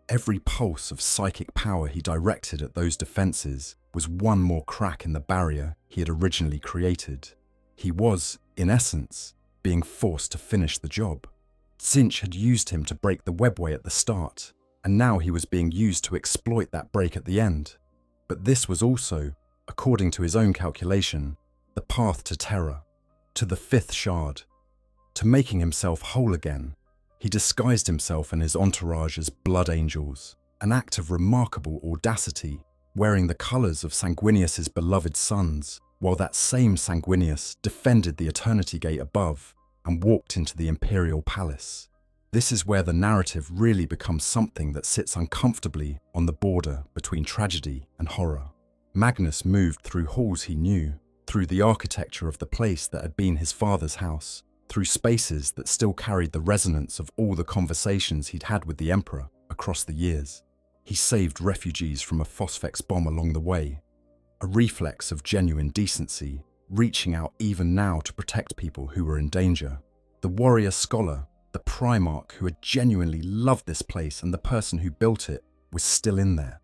Every pulse of psychic power he directed at those defenses was one more crack in the barrier he had originally created. He was, in essence, being forced to finish the job. Tzeentch had used him to break the webway at the start, and now he was being used to exploit that break at the end. But this was also, according to his own calculation, the path to Terra, to the fifth shard, to making himself whole again. He disguised himself and his entourage as blood angels, an act of remarkable audacity, wearing the colours of Sanguinius's beloved sons, while that same Sanguinius defended the Eternity Gate above and walked into the Imperial Palace. This is where the narrative really becomes something that sits uncomfortably on the border between tragedy and horror. Magnus moved through halls he knew, through the architecture of the place that had been his father's house, through spaces that still carried the resonance of all the conversations he'd had with the Emperor across the years. He saved refugees from a phosphex bomb along the way, a reflex of genuine decency, reaching out even now to protect people who were in danger. The warrior scholar, the Primarch who had genuinely loved this place and the person who built it, was still in there,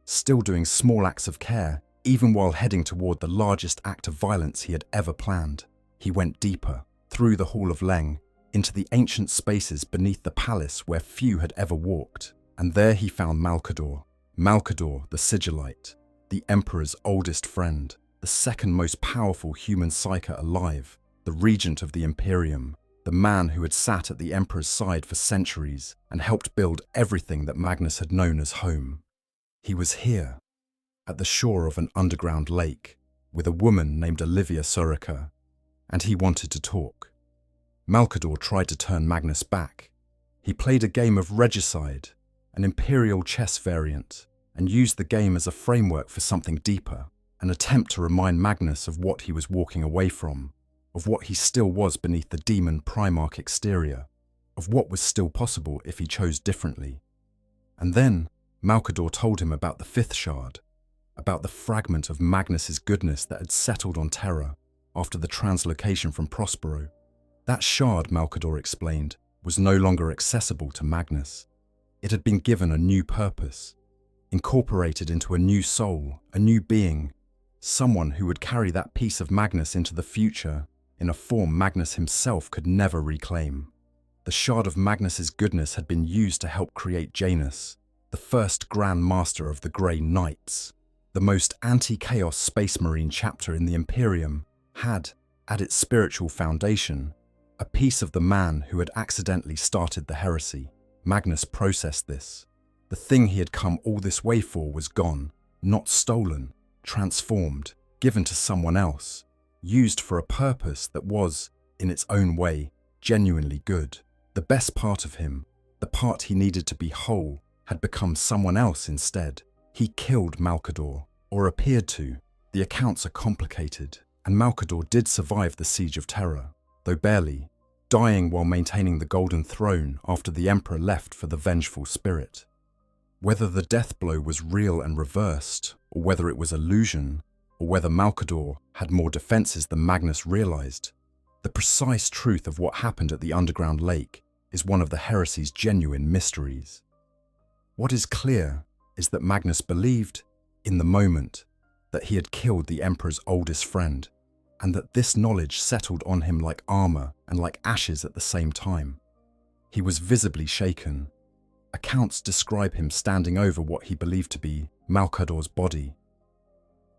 still doing small acts of care, even while heading toward the largest act of violence he had ever planned. He went deeper, through the Hall of Leng, into the ancient spaces beneath the palace where few had ever walked, and there he found Malcador the Sigillite, the Emperor's oldest friend, the second most powerful human psyker alive, the regent of the Imperium, the man who had sat at the Emperor's side for centuries and helped build everything that Magnus had known as home. He was here, at the shore of an underground lake, with a woman named Olivia Surica, and he wanted to talk. Malcador tried to turn Magnus back. He played a game of regicide, an imperial chess variant, and used the game as a framework for something deeper, an attempt to remind Magnus of what he was walking away from, of what he still was beneath the demon Primarch exterior, of what was still possible if he chose differently. And then Malcador told him about the fifth shard, about the fragment of Magnus's goodness that had settled on Terra after the translocation from Prospero. That shard, Malcador explained, was no longer accessible to Magnus. It had been given a new purpose, incorporated into a new soul, a new being, someone who would carry that piece of Magnus into the future in a form Magnus himself could never reclaim. The shard of Magnus's goodness had been used to help create Janus, the first Grand Master of the Grey Knights, the most anti-chaos space marine chapter in the Imperium, had, at its spiritual foundation, a piece of the man who had accidentally started the heresy. Magnus processed this. The thing he had come all this way for was gone, not stolen, transformed, given to someone else, used for a purpose that was, in its own way, genuinely good. The best part of him, the part he needed to be whole, had become someone else instead. He killed Malcador, or appeared to. The accounts are complicated, and Malcador did survive the Siege of Terror, though barely, dying while maintaining the Golden Throne after the Emperor left for the Vengeful Spirit. Whether the death blow was real and reversed, or whether it was illusion, or whether Malcador had more defenses than Magnus realized, the precise truth of what happened at the underground lake is one of the heresy's genuine mysteries. What is clear is that Magnus believed, in the moment, that he had killed the Emperor's oldest friend, and that this knowledge settled on him like armor and like ashes at the same time. He was visibly shaken. Accounts describe him standing over what he believed to be Malcador's body,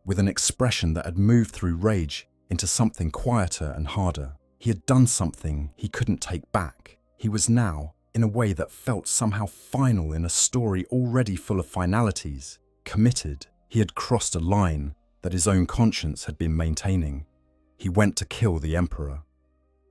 with an expression that had moved through rage into something quieter and harder. He had done something he couldn't take back. He was now, in a way that felt somehow final in a story already full of finalities, committed. He had crossed a line that his own conscience had been maintaining. He went to kill the Emperor.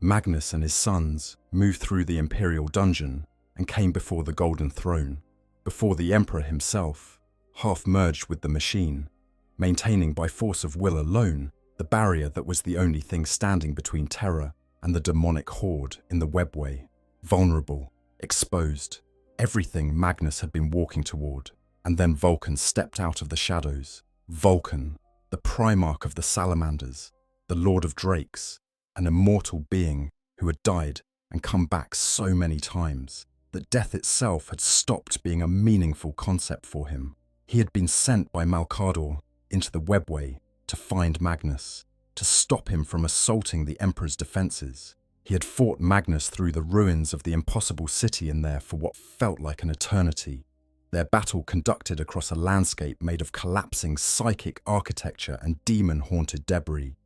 Magnus and his sons moved through the Imperial dungeon and came before the Golden Throne, before the Emperor himself, half merged with the machine, maintaining by force of will alone the barrier that was the only thing standing between Terror and the demonic horde in the webway. Vulnerable, exposed, everything Magnus had been walking toward. And then Vulcan stepped out of the shadows. Vulcan, the Primarch of the Salamanders, the Lord of Drakes, an immortal being who had died and come back so many times that death itself had stopped being a meaningful concept for him. He had been sent by Malcador into the webway to find Magnus, to stop him from assaulting the Emperor's defenses. He had fought Magnus through the ruins of the impossible city in there for what felt like an eternity. Their battle conducted across a landscape made of collapsing psychic architecture and demon-haunted debris.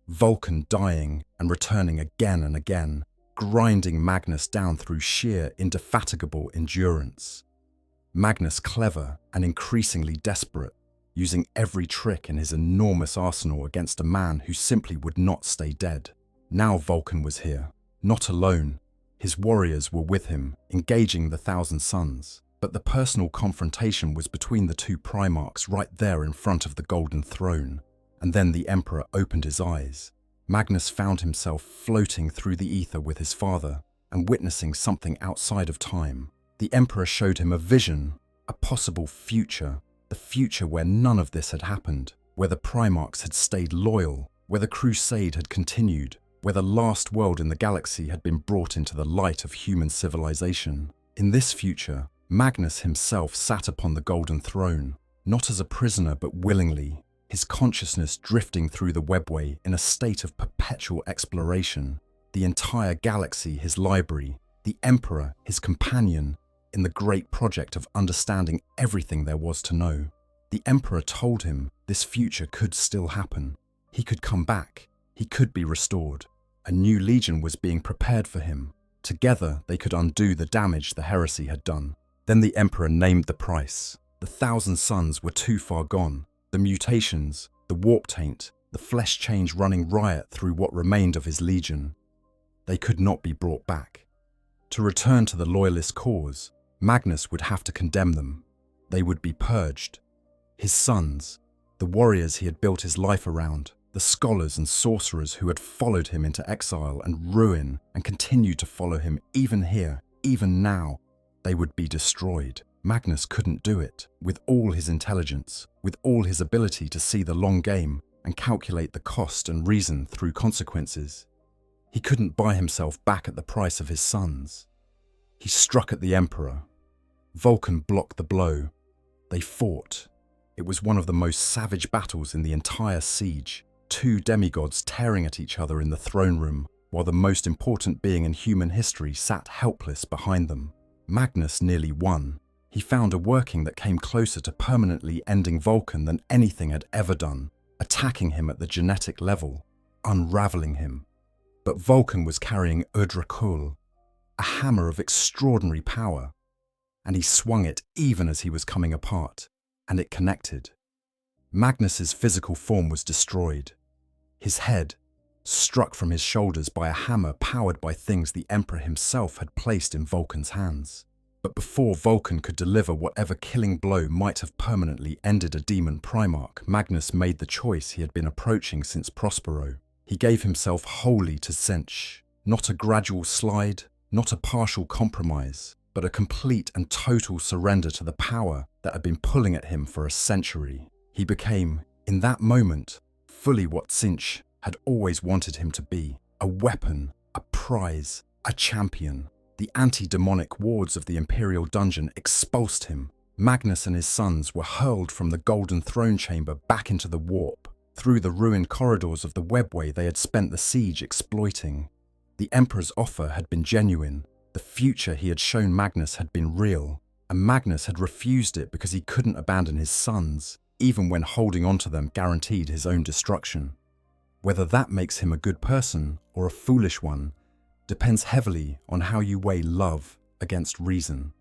Vulcan dying and returning again and again, grinding Magnus down through sheer, indefatigable endurance. Magnus clever and increasingly desperate, using every trick in his enormous arsenal against a man who simply would not stay dead. Now Vulcan was here, not alone. His warriors were with him, engaging the Thousand Suns. But the personal confrontation was between the two Primarchs right there in front of the Golden Throne. And then the Emperor opened his eyes. Magnus found himself floating through the ether with his father and witnessing something outside of time. The Emperor showed him a vision, a possible future, the future where none of this had happened, where the Primarchs had stayed loyal, where the crusade had continued, where the last world in the galaxy had been brought into the light of human civilization. In this future, Magnus himself sat upon the Golden Throne, not as a prisoner but willingly, his consciousness drifting through the webway in a state of perpetual exploration, the entire galaxy his library, the Emperor his companion, in the great project of understanding everything there was to know. The Emperor told him this future could still happen. He could come back, he could be restored. A new legion was being prepared for him. Together they could undo the damage the heresy had done. Then the Emperor named the price. The Thousand Suns were too far gone. The mutations, the warp taint, the flesh change running riot through what remained of his legion. They could not be brought back. To return to the loyalist cause, Magnus would have to condemn them. They would be purged. His sons, the warriors he had built his life around, the scholars and sorcerers who had followed him into exile and ruin and continued to follow him even here, even now, they would be destroyed. Magnus couldn't do it. With all his intelligence, with all his ability to see the long game and calculate the cost and reason through consequences, he couldn't buy himself back at the price of his sons. He struck at the Emperor. Vulcan blocked the blow. They fought. It was one of the most savage battles in the entire siege. Two demigods tearing at each other in the throne room, while the most important being in human history sat helpless behind them. Magnus nearly won. He found a working that came closer to permanently ending Vulcan than anything had ever done, attacking him at the genetic level, unraveling him. But Vulcan was carrying Udrakul, a hammer of extraordinary power, and he swung it even as he was coming apart, and it connected. Magnus's physical form was destroyed. His head, struck from his shoulders by a hammer powered by things the Emperor himself had placed in Vulcan's hands. But before Vulcan could deliver whatever killing blow might have permanently ended a demon Primarch, Magnus made the choice he had been approaching since Prospero. He gave himself wholly to Tzeentch, not a gradual slide, not a partial compromise, but a complete and total surrender to the power that had been pulling at him for a century. He became, in that moment, fully what Tzeentch had always wanted him to be: a weapon, a prize, a champion. The anti-demonic wards of the Imperial dungeon expulsed him. Magnus and his sons were hurled from the Golden Throne Chamber back into the warp, through the ruined corridors of the webway they had spent the siege exploiting. The Emperor's offer had been genuine. The future he had shown Magnus had been real, and Magnus had refused it because he couldn't abandon his sons, even when holding on to them guaranteed his own destruction. Whether that makes him a good person or a foolish one depends heavily on how you weigh love against reason.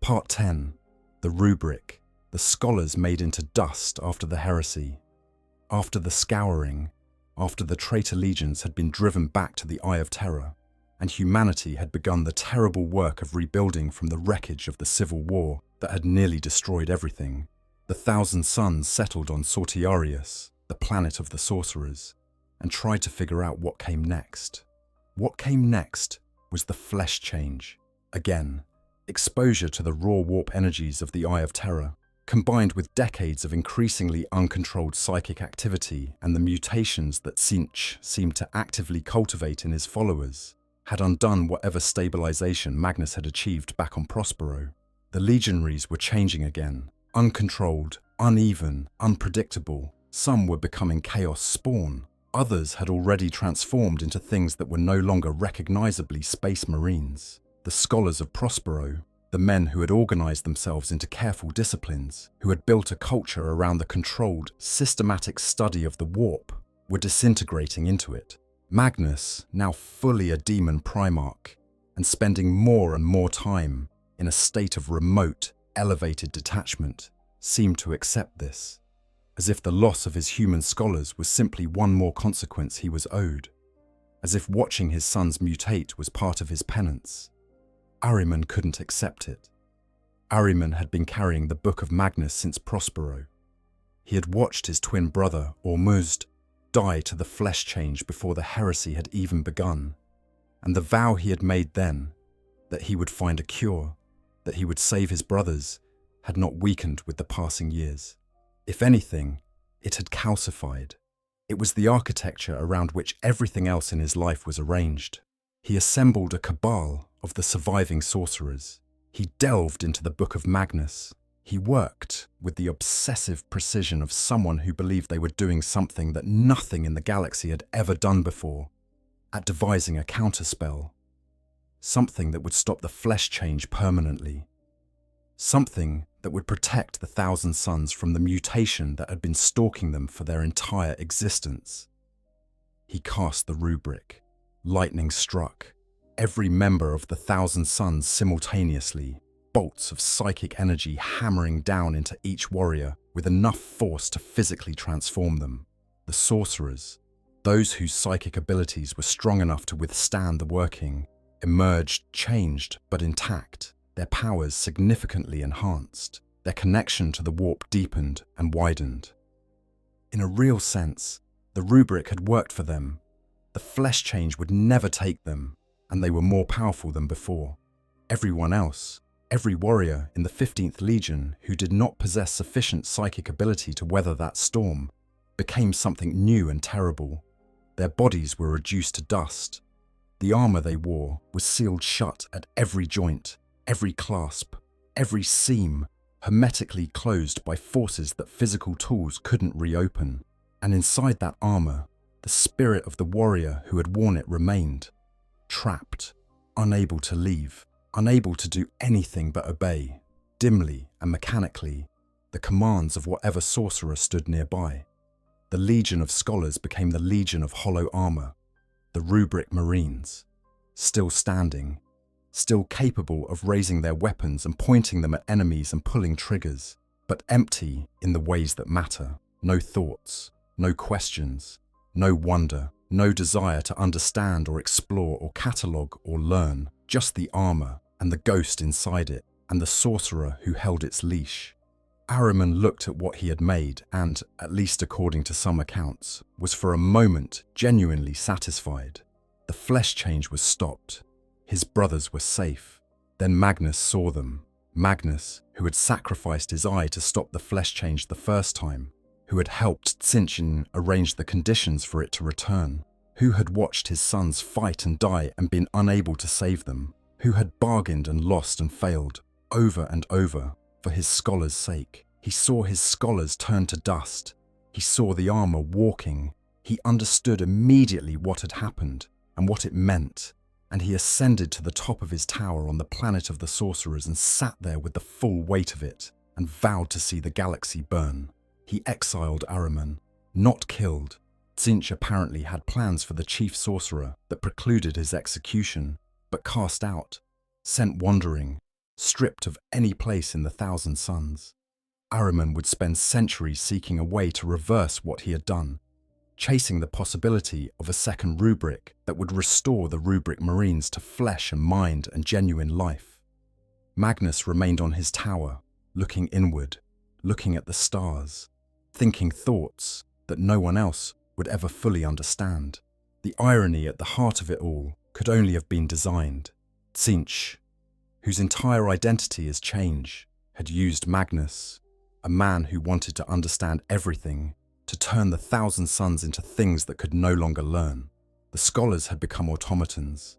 Part 10. The Rubric. The scholars made into dust after the heresy. After the scouring, after the traitor legions had been driven back to the Eye of Terror, and humanity had begun the terrible work of rebuilding from the wreckage of the Civil War that had nearly destroyed everything, the Thousand Sons settled on Sortiarius, the planet of the sorcerers, and tried to figure out what came next. What came next was the flesh change. Again, exposure to the raw warp energies of the Eye of Terror, combined with decades of increasingly uncontrolled psychic activity and the mutations that Tzeentch seemed to actively cultivate in his followers, had undone whatever stabilization Magnus had achieved back on Prospero. The legionaries were changing again, uncontrolled, uneven, unpredictable. Some were becoming chaos spawn. Others had already transformed into things that were no longer recognizably space marines. The scholars of Prospero, the men who had organized themselves into careful disciplines, who had built a culture around the controlled, systematic study of the warp, were disintegrating into it. Magnus, now fully a demon Primarch, and spending more and more time in a state of remote, elevated detachment, seemed to accept this, as if the loss of his human scholars was simply one more consequence he was owed, as if watching his sons mutate was part of his penance. Ahriman couldn't accept it. Ahriman had been carrying the Book of Magnus since Prospero. He had watched his twin brother, Ormuzd, die to the flesh change before the heresy had even begun, and the vow he had made then, that he would find a cure, that he would save his brothers, had not weakened with the passing years. If anything, it had calcified. It was the architecture around which everything else in his life was arranged. He assembled a cabal of the surviving sorcerers. He delved into the Book of Magnus. He worked with the obsessive precision of someone who believed they were doing something that nothing in the galaxy had ever done before, at devising a counterspell. Something that would stop the flesh change permanently. Something that would protect the Thousand Sons from the mutation that had been stalking them for their entire existence. He cast the rubric. Lightning struck. Every member of the Thousand Sons simultaneously, bolts of psychic energy hammering down into each warrior with enough force to physically transform them. The sorcerers, those whose psychic abilities were strong enough to withstand the working, emerged changed but intact, their powers significantly enhanced, their connection to the warp deepened and widened. In a real sense, the rubric had worked for them. The flesh change would never take them, and they were more powerful than before. Everyone else, every warrior in the 15th Legion who did not possess sufficient psychic ability to weather that storm, became something new and terrible. Their bodies were reduced to dust. The armor they wore was sealed shut at every joint, every clasp, every seam, hermetically closed by forces that physical tools couldn't reopen. And inside that armor, the spirit of the warrior who had worn it remained, trapped, unable to leave, unable to do anything but obey. dimly and mechanically, the commands of whatever sorcerer stood nearby. The legion of scholars became the legion of hollow armor, the rubric marines, still standing, still capable of raising their weapons and pointing them at enemies and pulling triggers, but empty in the ways that matter. No thoughts, no questions, no wonder, no desire to understand or explore or catalogue or learn, just the armor and the ghost inside it and the sorcerer who held its leash. Ahriman looked at what he had made and, at least according to some accounts, was for a moment genuinely satisfied. The flesh change was stopped. His brothers were safe. Then Magnus saw them. Magnus, who had sacrificed his eye to stop the flesh change the first time, who had helped Tsinchen arrange the conditions for it to return, who had watched his sons fight and die and been unable to save them, who had bargained and lost and failed, over and over, for his scholars' sake. He saw his scholars turn to dust. He saw the armor walking. He understood immediately what had happened and what it meant, and he ascended to the top of his tower on the planet of the sorcerers and sat there with the full weight of it and vowed to see the galaxy burn. He exiled Ahriman, not killed. Tzinch apparently had plans for the chief sorcerer that precluded his execution, but cast out, sent wandering, stripped of any place in the Thousand Suns. Ahriman would spend centuries seeking a way to reverse what he had done, chasing the possibility of a second rubric that would restore the rubric marines to flesh and mind and genuine life. Magnus remained on his tower, looking inward, looking at the stars, thinking thoughts that no one else would ever fully understand. The irony at the heart of it all could only have been designed. Tzinch, whose entire identity is change, had used Magnus, a man who wanted to understand everything, to turn the Thousand Suns into things that could no longer learn. The scholars had become automatons.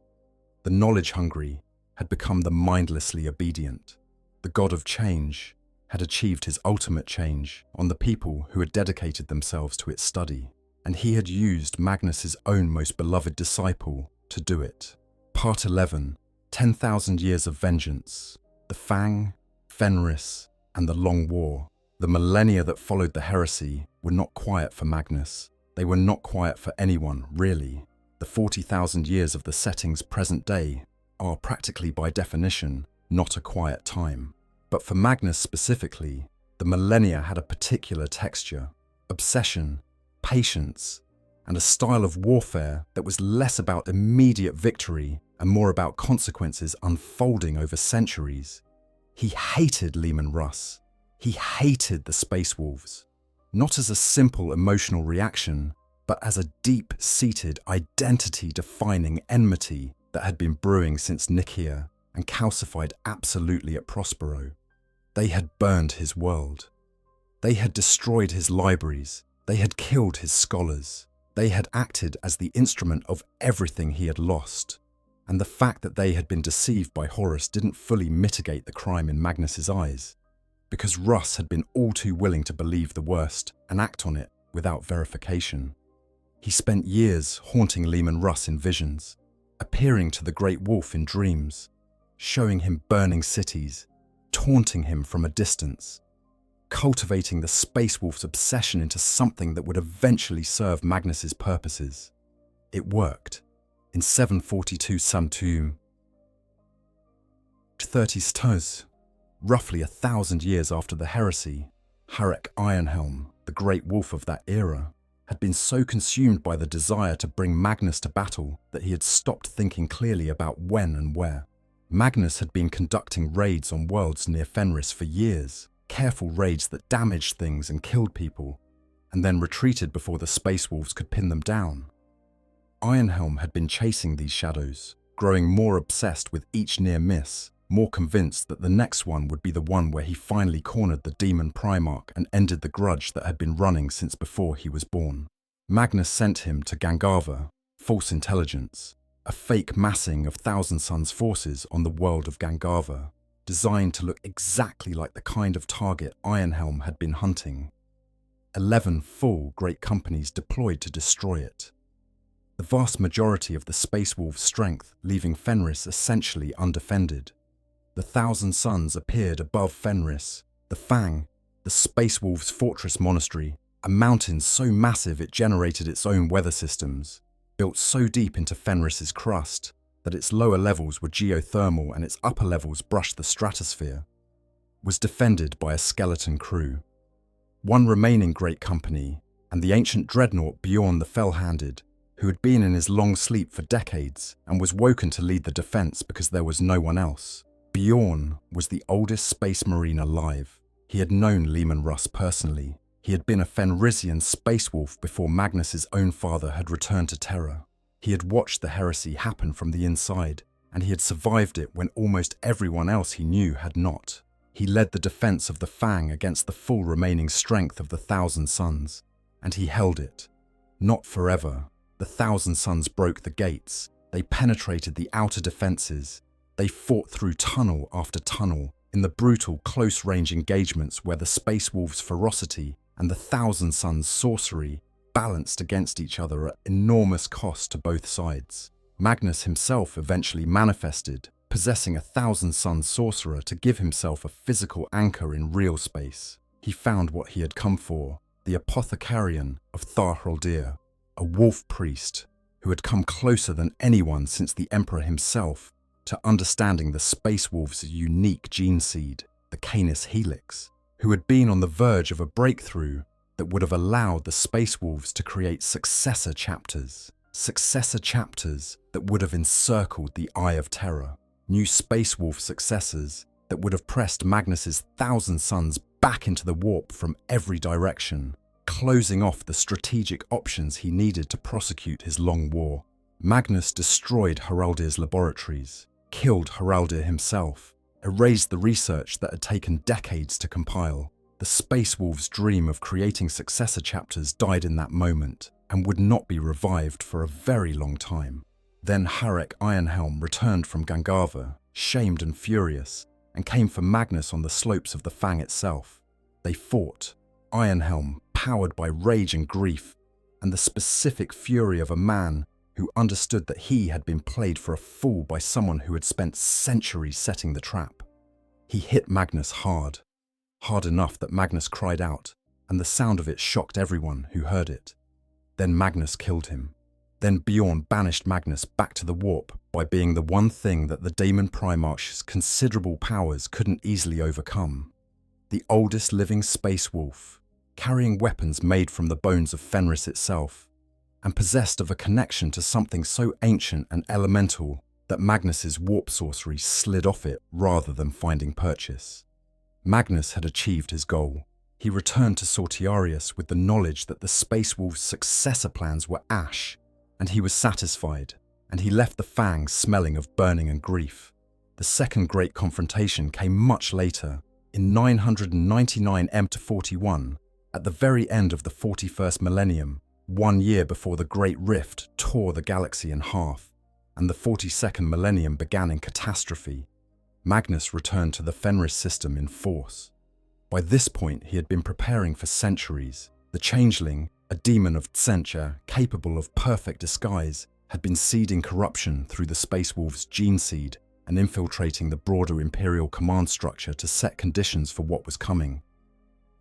The knowledge-hungry had become the mindlessly obedient. The god of change had achieved his ultimate change on the people who had dedicated themselves to its study, and he had used Magnus's own most beloved disciple to do it. Part 11, 10,000 Years of Vengeance, the Fang, Fenris, and the Long War. The millennia that followed the heresy were not quiet for Magnus. They were not quiet for anyone, really. The 40,000 years of the setting's present day are, practically by definition, not a quiet time. But for Magnus specifically, the millennia had a particular texture, obsession, patience, and a style of warfare that was less about immediate victory and more about consequences unfolding over centuries. He hated Leman Russ. He hated the Space Wolves, not as a simple emotional reaction, but as a deep-seated, identity-defining enmity that had been brewing since Nicaea and calcified absolutely at Prospero. They had burned his world. They had destroyed his libraries. They had killed his scholars. They had acted as the instrument of everything he had lost. And the fact that they had been deceived by Horus didn't fully mitigate the crime in Magnus's eyes, because Russ had been all too willing to believe the worst and act on it without verification. He spent years haunting Leman Russ in visions, appearing to the Great Wolf in dreams, showing him burning cities, taunting him from a distance, cultivating the Space Wolf's obsession into something that would eventually serve Magnus's purposes. It worked. In 742 Samtum, 30 Stuz, roughly 1,000 years after the heresy, Harek Ironhelm, the Great Wolf of that era, had been so consumed by the desire to bring Magnus to battle that he had stopped thinking clearly about when and where. Magnus had been conducting raids on worlds near Fenris for years, careful raids that damaged things and killed people, and then retreated before the Space Wolves could pin them down. Ironhelm had been chasing these shadows, growing more obsessed with each near miss, more convinced that the next one would be the one where he finally cornered the demon Primarch and ended the grudge that had been running since before he was born. Magnus sent him to Gangava, false intelligence, a fake massing of Thousand Suns forces on the world of Gangava, designed to look exactly like the kind of target Ironhelm had been hunting. 11 full great companies deployed to destroy it. The vast majority of the Space Wolves' strength leaving Fenris essentially undefended. The Thousand Suns appeared above Fenris, the Fang, the Space Wolves' fortress monastery, a mountain so massive it generated its own weather systems, built so deep into Fenris's crust that its lower levels were geothermal and its upper levels brushed the stratosphere, was defended by a skeleton crew. One remaining great company, and the ancient dreadnought Bjorn the Fell-Handed, who had been in his long sleep for decades and was woken to lead the defense because there was no one else. Bjorn was the oldest space marine alive. He had known Leman Russ personally. He had been a Fenrisian space wolf before Magnus's own father had returned to Terra. He had watched the heresy happen from the inside, and he had survived it when almost everyone else he knew had not. He led the defense of the Fang against the full remaining strength of the Thousand Suns, and he held it. Not forever. The Thousand Suns broke the gates. They penetrated the outer defenses. They fought through tunnel after tunnel in the brutal close-range engagements where the Space Wolves' ferocity and the Thousand Suns' sorcery balanced against each other at enormous cost to both sides. Magnus himself eventually manifested, possessing a Thousand Suns sorcerer to give himself a physical anchor in real space. He found what he had come for, the Apothecarian of Tharhaldir, a wolf priest who had come closer than anyone since the Emperor himself to understanding the Space Wolves' unique gene seed, the Canis Helix, who had been on the verge of a breakthrough that would have allowed the Space Wolves to create successor chapters that would have encircled the Eye of Terror, new Space Wolf successors that would have pressed Magnus's Thousand Suns back into the warp from every direction, closing off the strategic options he needed to prosecute his long war. Magnus destroyed Haraldir's laboratories, killed Haraldir himself, erased the research that had taken decades to compile. The Space Wolves' dream of creating successor chapters died in that moment and would not be revived for a very long time. Then Harek Ironhelm returned from Gangava, shamed and furious, and came for Magnus on the slopes of the Fang itself. They fought, Ironhelm powered by rage and grief, and the specific fury of a man who understood that he had been played for a fool by someone who had spent centuries setting the trap. He hit Magnus hard enough that Magnus cried out, and the sound of it shocked everyone who heard it. Then Magnus killed him. Then Bjorn banished Magnus back to the warp by being the one thing that the Daemon Primarch's considerable powers couldn't easily overcome. The oldest living space wolf, carrying weapons made from the bones of Fenris itself, and possessed of a connection to something so ancient and elemental that Magnus's warp sorcery slid off it rather than finding purchase. Magnus had achieved his goal. He returned to Sortiarius with the knowledge that the Space Wolves' successor plans were ash, and he was satisfied, and he left the Fang smelling of burning and grief. The second great confrontation came much later, in 999 M-41, at the very end of the 41st Millennium, 1 year before the Great Rift tore the galaxy in half, and the 42nd Millennium began in catastrophe. Magnus returned to the Fenris system in force. By this point, he had been preparing for centuries. The Changeling, a demon of Tsentia capable of perfect disguise, had been seeding corruption through the Space Wolves' gene seed and infiltrating the broader Imperial command structure to set conditions for what was coming.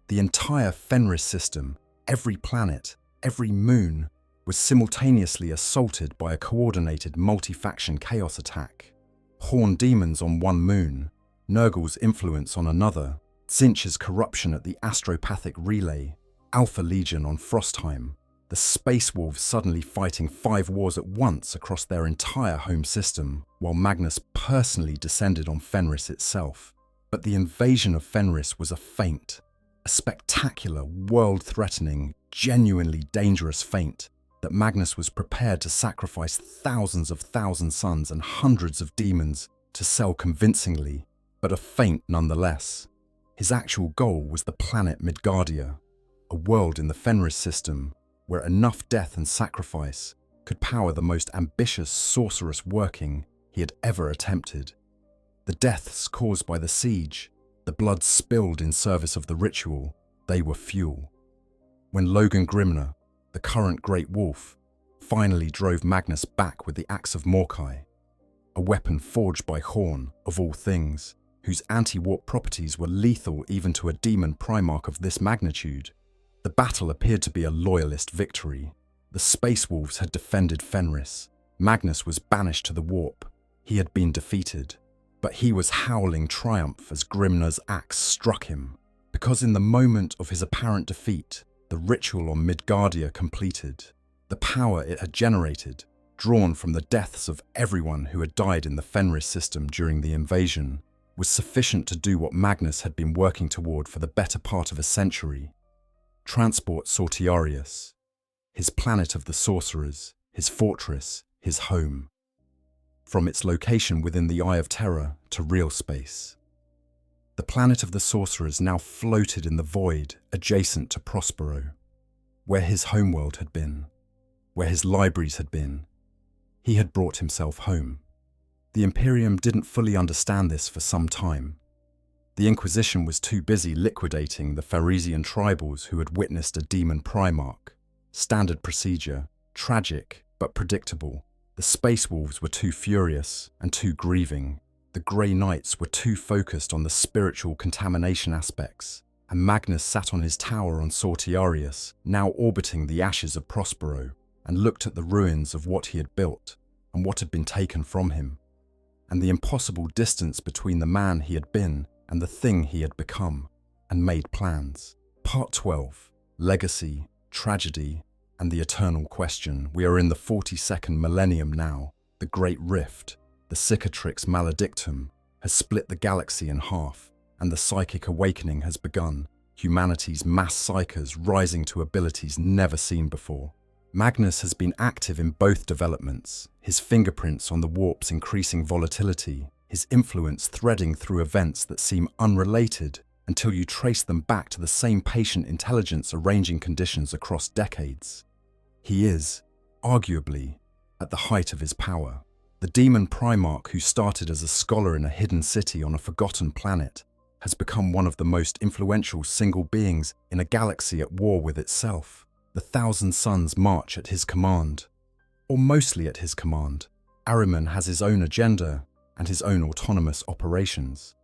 The entire Fenris system, every planet, every moon, was simultaneously assaulted by a coordinated multi-faction chaos attack. Horn demons on one moon, Nurgle's influence on another, Tzeentch's corruption at the astropathic relay, Alpha Legion on Frostheim, the Space Wolves suddenly fighting 5 wars at once across their entire home system, while Magnus personally descended on Fenris itself. But the invasion of Fenris was a feint, a spectacular, world-threatening, genuinely dangerous feint that Magnus was prepared to sacrifice thousands of Thousand Suns and hundreds of demons to sell convincingly, but a feint nonetheless. His actual goal was the planet Midgardia, a world in the Fenris system where enough death and sacrifice could power the most ambitious sorcerous working he had ever attempted. The deaths caused by the siege, the blood spilled in service of the ritual, they were fuel. When Logan Grimner, the current Great Wolf, finally drove Magnus back with the Axe of Morkai, a weapon forged by Horn, of all things, whose anti-warp properties were lethal even to a demon Primarch of this magnitude. The battle appeared to be a loyalist victory. The Space Wolves had defended Fenris. Magnus was banished to the warp. He had been defeated. But he was howling triumph as Grimnir's axe struck him, because in the moment of his apparent defeat, the ritual on Midgardia completed. The power it had generated, drawn from the deaths of everyone who had died in the Fenris system during the invasion, was sufficient to do what Magnus had been working toward for the better part of a century. Transport Sortiarius, his planet of the sorcerers, his fortress, his home, from its location within the Eye of Terror to real space. The planet of the sorcerers now floated in the void adjacent to Prospero, where his homeworld had been, where his libraries had been. He had brought himself home. The Imperium didn't fully understand this for some time. The Inquisition was too busy liquidating the Pharisian tribals who had witnessed a demon Primarch. Standard procedure, tragic but predictable. The Space Wolves were too furious and too grieving. The Grey Knights were too focused on the spiritual contamination aspects, and Magnus sat on his tower on Sortiarius, now orbiting the ashes of Prospero, and looked at the ruins of what he had built and what had been taken from him, and the impossible distance between the man he had been and the thing he had become, and made plans. Part 12. Legacy, Tragedy, and the Eternal Question. We are in the 42nd Millennium now. The Great Rift, the Cicatrix Maledictum, has split the galaxy in half, and the Psychic Awakening has begun, humanity's mass psychers rising to abilities never seen before. Magnus has been active in both developments, his fingerprints on the warp's increasing volatility, his influence threading through events that seem unrelated until you trace them back to the same patient intelligence arranging conditions across decades. He is, arguably, at the height of his power. The demon Primarch who started as a scholar in a hidden city on a forgotten planet has become one of the most influential single beings in a galaxy at war with itself. The Thousand Suns march at his command, or mostly at his command. Ahriman has his own agenda and his own autonomous operations,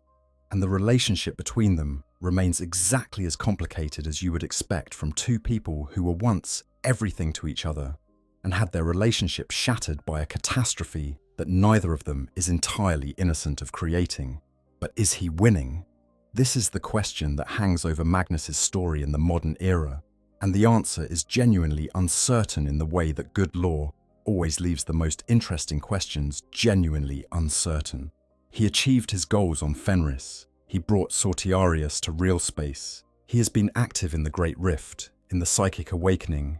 and the relationship between them remains exactly as complicated as you would expect from two people who were once everything to each other and had their relationship shattered by a catastrophe that neither of them is entirely innocent of creating. But is he winning? This is the question that hangs over Magnus's story in the modern era, and the answer is genuinely uncertain in the way that good lore always leaves the most interesting questions genuinely uncertain. He achieved his goals on Fenris. He brought Sortiarius to real space. He has been active in the Great Rift, in the Psychic Awakening,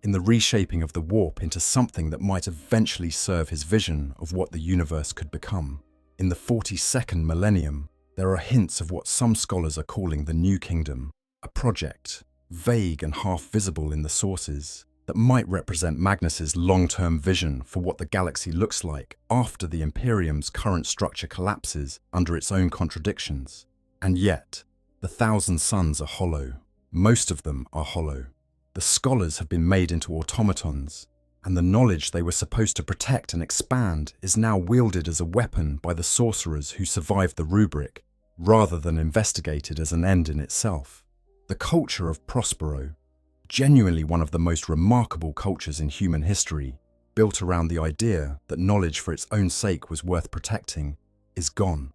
in the reshaping of the warp into something that might eventually serve his vision of what the universe could become. In the 42nd Millennium, there are hints of what some scholars are calling the New Kingdom, a project, vague and half-visible in the sources, that might represent Magnus's long-term vision for what the galaxy looks like after the Imperium's current structure collapses under its own contradictions. And yet, the Thousand Suns are hollow. Most of them are hollow. The scholars have been made into automatons, and the knowledge they were supposed to protect and expand is now wielded as a weapon by the sorcerers who survived the rubric, rather than investigated as an end in itself. The culture of Prospero, genuinely one of the most remarkable cultures in human history, built around the idea that knowledge for its own sake was worth protecting, is gone.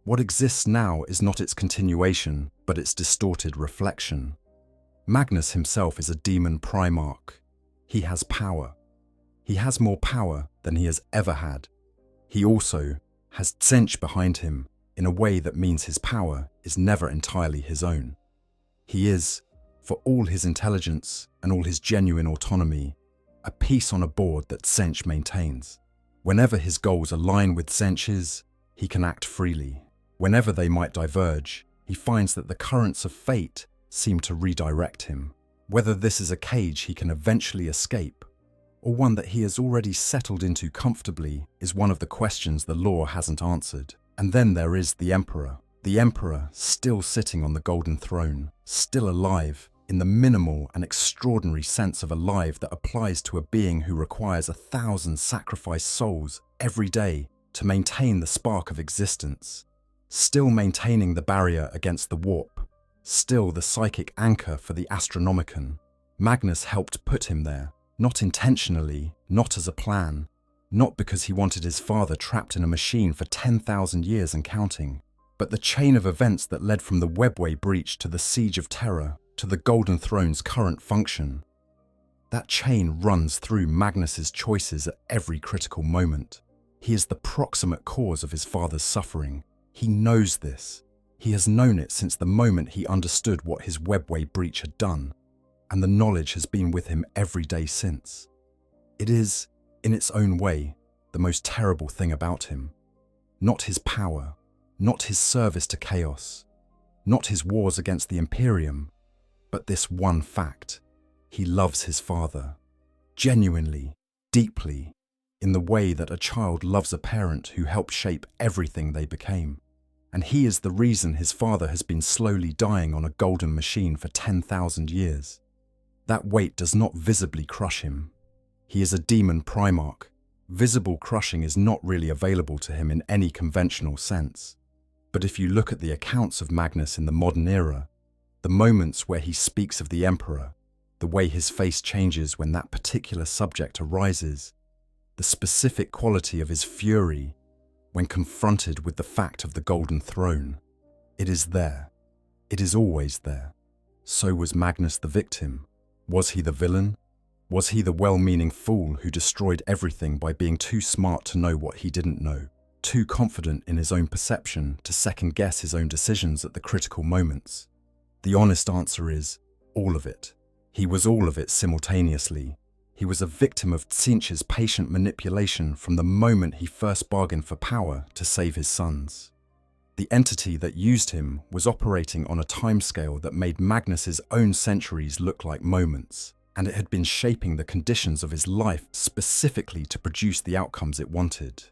What exists now is not its continuation, but its distorted reflection. Magnus himself is a demon Primarch. He has power. He has more power than he has ever had. He also has Tzeentch behind him in a way that means his power is never entirely his own. He is, for all his intelligence and all his genuine autonomy, a piece on a board that Tzeentch maintains. Whenever his goals align with Tzeentch's, he can act freely. Whenever they might diverge, he finds that the currents of fate seem to redirect him. Whether this is a cage he can eventually escape, or one that he has already settled into comfortably, is one of the questions the lore hasn't answered. And then there is the Emperor. The Emperor, still sitting on the Golden Throne, still alive, in the minimal and extraordinary sense of alive that applies to a being who requires 1,000 sacrificed souls every day to maintain the spark of existence. still maintaining the barrier against the warp, still the psychic anchor for the Astronomicon. Magnus helped put him there, not intentionally, not as a plan, not because he wanted his father trapped in a machine for 10,000 years and counting, but the chain of events that led from the webway breach to the Siege of Terror to the Golden Throne's current function. That chain runs through Magnus's choices at every critical moment. He is the proximate cause of his father's suffering. He knows this. He has known it since the moment he understood what his webway breach had done, and the knowledge has been with him every day since. It is, in its own way, the most terrible thing about him. Not his power, not his service to chaos, not his wars against the Imperium, but this one fact: he loves his father, genuinely, deeply, in the way that a child loves a parent who helped shape everything they became. And he is the reason his father has been slowly dying on a golden machine for 10,000 years. That weight does not visibly crush him. He is a demon Primarch. Visible crushing is not really available to him in any conventional sense. But if you look at the accounts of Magnus in the modern era, the moments where he speaks of the Emperor, the way his face changes when that particular subject arises, the specific quality of his fury when confronted with the fact of the Golden Throne, it is there. It is always there. So was Magnus the victim. Was he the villain? Was he the well-meaning fool who destroyed everything by being too smart to know what he didn't know, too confident in his own perception to second-guess his own decisions at the critical moments? The honest answer is all of it. He was all of it simultaneously. He was a victim of Tzeentch's patient manipulation from the moment he first bargained for power to save his sons. The entity that used him was operating on a timescale that made Magnus's own centuries look like moments, and it had been shaping the conditions of his life specifically to produce the outcomes it wanted.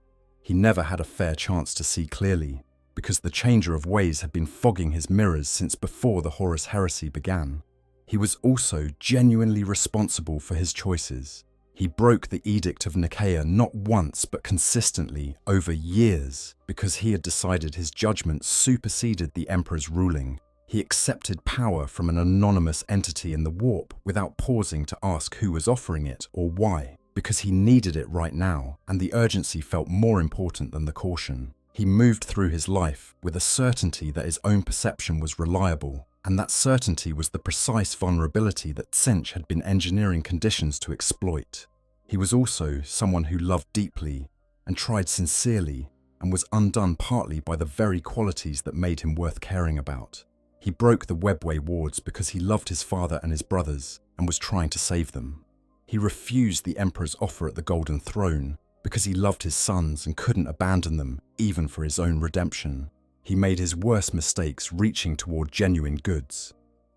He never had a fair chance to see clearly, because the Changer of Ways had been fogging his mirrors since before the Horus Heresy began. He was also genuinely responsible for his choices. He broke the Edict of Nicaea not once but consistently over years because he had decided his judgment superseded the Emperor's ruling. He accepted power from an anonymous entity in the warp without pausing to ask who was offering it or why, because he needed it right now and the urgency felt more important than the caution. He moved through his life with a certainty that his own perception was reliable, and that certainty was the precise vulnerability that Tzeentch had been engineering conditions to exploit. He was also someone who loved deeply and tried sincerely and was undone partly by the very qualities that made him worth caring about. He broke the webway wards because he loved his father and his brothers and was trying to save them. He refused the Emperor's offer at the Golden Throne because he loved his sons and couldn't abandon them even for his own redemption. He made his worst mistakes reaching toward genuine goods.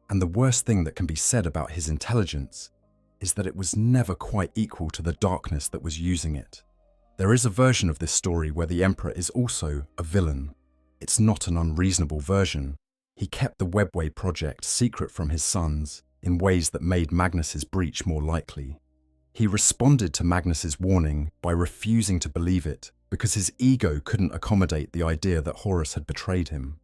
And the worst thing that can be said about his intelligence is that it was never quite equal to the darkness that was using it. There is a version of this story where the Emperor is also a villain. It's not an unreasonable version. He kept the Webway project secret from his sons in ways that made Magnus's breach more likely. He responded to Magnus's warning by refusing to believe it because his ego couldn't accommodate the idea that Horus had betrayed him.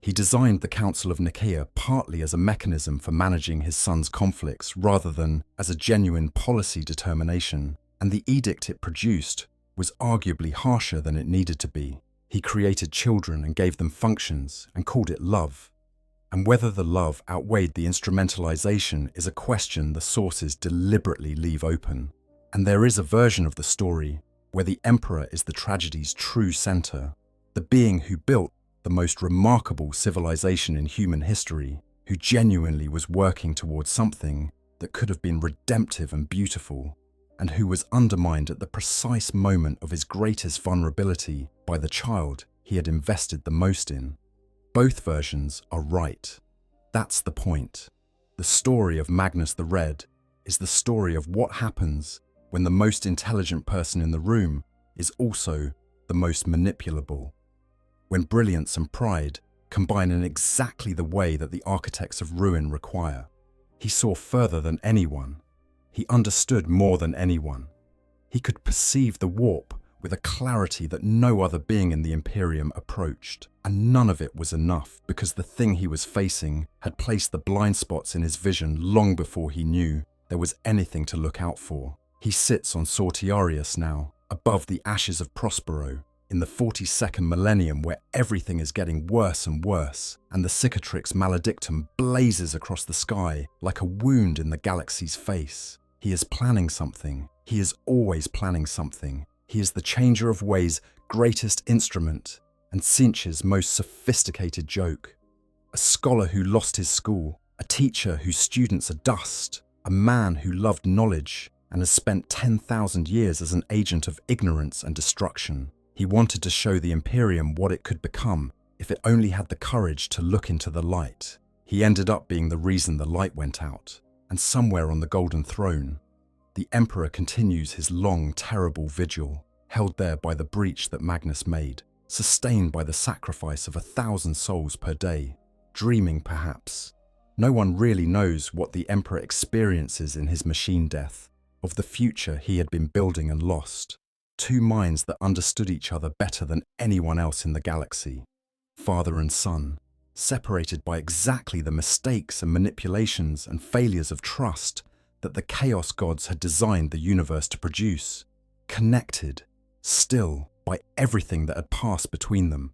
He designed the Council of Nicaea partly as a mechanism for managing his son's conflicts rather than as a genuine policy determination, and the edict it produced was arguably harsher than it needed to be. He created children and gave them functions and called it love. And whether the love outweighed the instrumentalization is a question the sources deliberately leave open. And there is a version of the story where the Emperor is the tragedy's true center, the being who built the most remarkable civilization in human history, who genuinely was working towards something that could have been redemptive and beautiful, and who was undermined at the precise moment of his greatest vulnerability by the child he had invested the most in. Both versions are right. That's the point. The story of Magnus the Red is the story of what happens when the most intelligent person in the room is also the most manipulable. When brilliance and pride combine in exactly the way that the architects of ruin require. He saw further than anyone. He understood more than anyone. He could perceive the warp with a clarity that no other being in the Imperium approached. And none of it was enough, because the thing he was facing had placed the blind spots in his vision long before he knew there was anything to look out for. He sits on Sortiarius now, above the ashes of Prospero, in the 42nd Millennium, where everything is getting worse and worse, and the Cicatrix Maledictum blazes across the sky like a wound in the galaxy's face. He is planning something. He is always planning something. He is the changer of Way's greatest instrument, and Cinch's most sophisticated joke. A scholar who lost his school, a teacher whose students are dust, a man who loved knowledge and has spent 10,000 years as an agent of ignorance and destruction. He wanted to show the Imperium what it could become if it only had the courage to look into the light. He ended up being the reason the light went out, and somewhere on the Golden Throne, the Emperor continues his long, terrible vigil, held there by the breach that Magnus made, sustained by the sacrifice of 1,000 souls per day, dreaming perhaps. No one really knows what the Emperor experiences in his machine death, of the future he had been building and lost. Two minds that understood each other better than anyone else in the galaxy. Father and son, separated by exactly the mistakes and manipulations and failures of trust that the Chaos Gods had designed the universe to produce. Connected, still, by everything that had passed between them,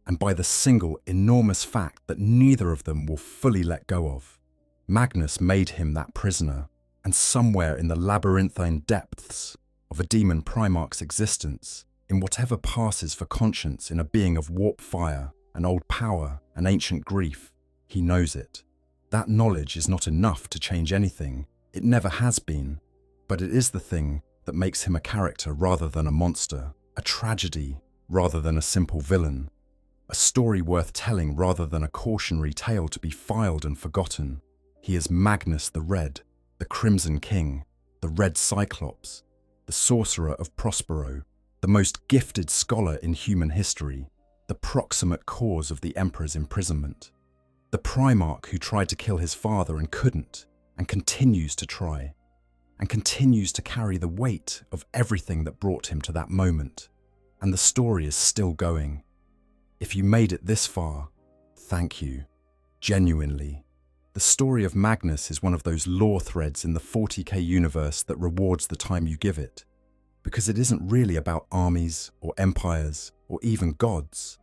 and by the single enormous fact that neither of them will fully let go of. Magnus made him that prisoner, and somewhere in the labyrinthine depths of a demon Primarch's existence, in whatever passes for conscience in a being of warp fire, and old power, and ancient grief, he knows it. That knowledge is not enough to change anything. It never has been, but it is the thing that makes him a character rather than a monster, a tragedy rather than a simple villain, a story worth telling rather than a cautionary tale to be filed and forgotten. He is Magnus the Red, the Crimson King, the Red Cyclops, the Sorcerer of Prospero, the most gifted scholar in human history, the proximate cause of the Emperor's imprisonment, the Primarch who tried to kill his father and couldn't, and continues to try, and continues to carry the weight of everything that brought him to that moment. And the story is still going. If you made it this far, thank you. Genuinely. The story of Magnus is one of those lore threads in the 40K universe that rewards the time you give it, because it isn't really about armies or empires or even gods.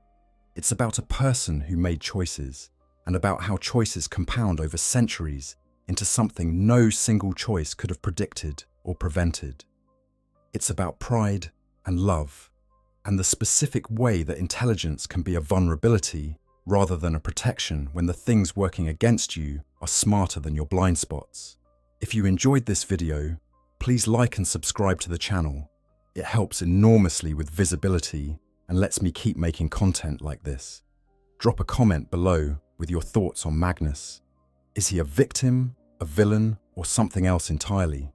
It's about a person who made choices, and about how choices compound over centuries into something no single choice could have predicted or prevented. It's about pride and love, and the specific way that intelligence can be a vulnerability rather than a protection when the things working against you are smarter than your blind spots. If you enjoyed this video, please like and subscribe to the channel. It helps enormously with visibility and lets me keep making content like this. Drop a comment below with your thoughts on Magnus. Is he a victim, a villain, or something else entirely?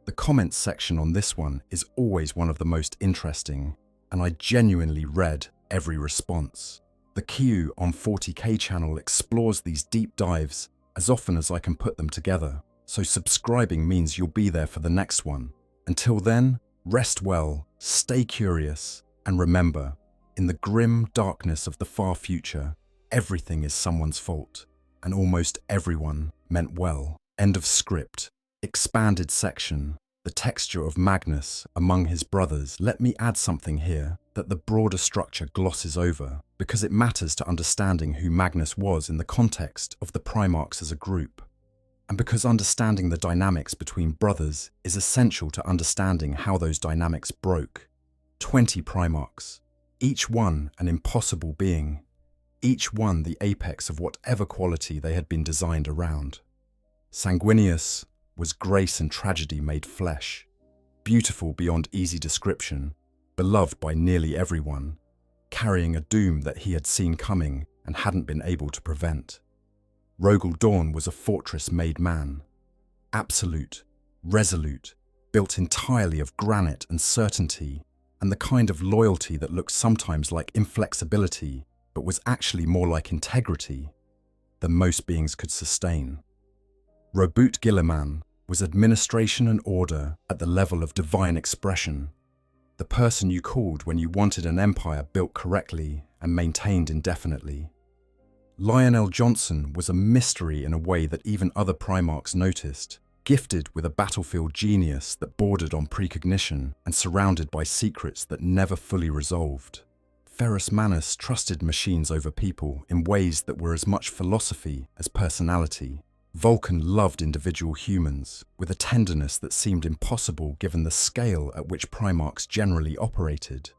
The comments section on this one is always one of the most interesting, and I genuinely read every response. The Q on 40K channel explores these deep dives as often as I can put them together, so subscribing means you'll be there for the next one. Until then, rest well, stay curious, and remember, in the grim darkness of the far future, everything is someone's fault, and almost everyone meant well. End of script. Expanded section. The texture of Magnus among his brothers. Let me add something here that the broader structure glosses over, because it matters to understanding who Magnus was in the context of the Primarchs as a group, and because understanding the dynamics between brothers is essential to understanding how those dynamics broke. 20 Primarchs, each one an impossible being, each one the apex of whatever quality they had been designed around. Sanguinius was grace and tragedy made flesh, beautiful beyond easy description, beloved by nearly everyone, carrying a doom that he had seen coming and hadn't been able to prevent. Rogel Dawn was a fortress made man, absolute, resolute, built entirely of granite and certainty, and the kind of loyalty that looked sometimes like inflexibility, but was actually more like integrity than most beings could sustain. Robut Gilliman was administration and order at the level of divine expression. The the person you called when you wanted an empire built correctly and maintained indefinitely. Lionel Johnson was a mystery in a way that even other Primarchs noticed, gifted with a battlefield genius that bordered on precognition and surrounded by secrets that never fully resolved. Ferrus Manus trusted machines over people in ways that were as much philosophy as personality. Vulcan loved individual humans, with a tenderness that seemed impossible given the scale at which Primarchs generally operated.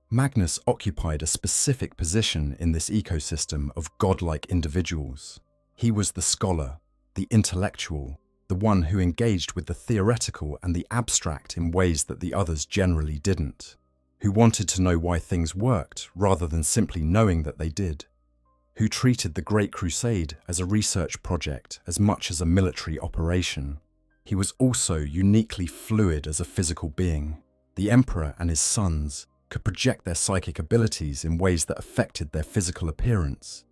Magnus occupied a specific position in this ecosystem of godlike individuals. He was the scholar, the intellectual, the one who engaged with the theoretical and the abstract in ways that the others generally didn't, who wanted to know why things worked rather than simply knowing that they did, who treated the Great Crusade as a research project as much as a military operation. He was also uniquely fluid as a physical being. The Emperor and his sons could project their psychic abilities in ways that affected their physical appearance.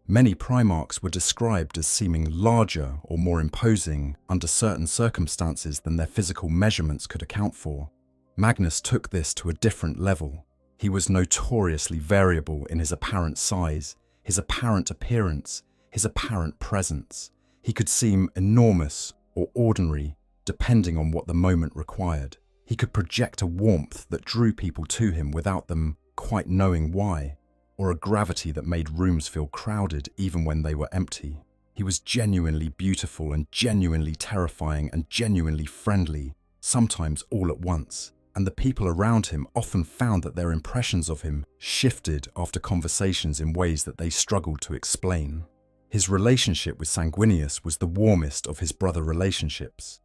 Many Primarchs were described as seeming larger or more imposing under certain circumstances than their physical measurements could account for. Magnus took this to a different level. He was notoriously variable in his apparent size, his apparent appearance, his apparent presence. He could seem enormous or ordinary, depending on what the moment required. He could project a warmth that drew people to him without them quite knowing why, or a gravity that made rooms feel crowded even when they were empty. He was genuinely beautiful and genuinely terrifying and genuinely friendly, sometimes all at once, and the people around him often found that their impressions of him shifted after conversations in ways that they struggled to explain. His relationship with Sanguinius was the warmest of his brother relationships.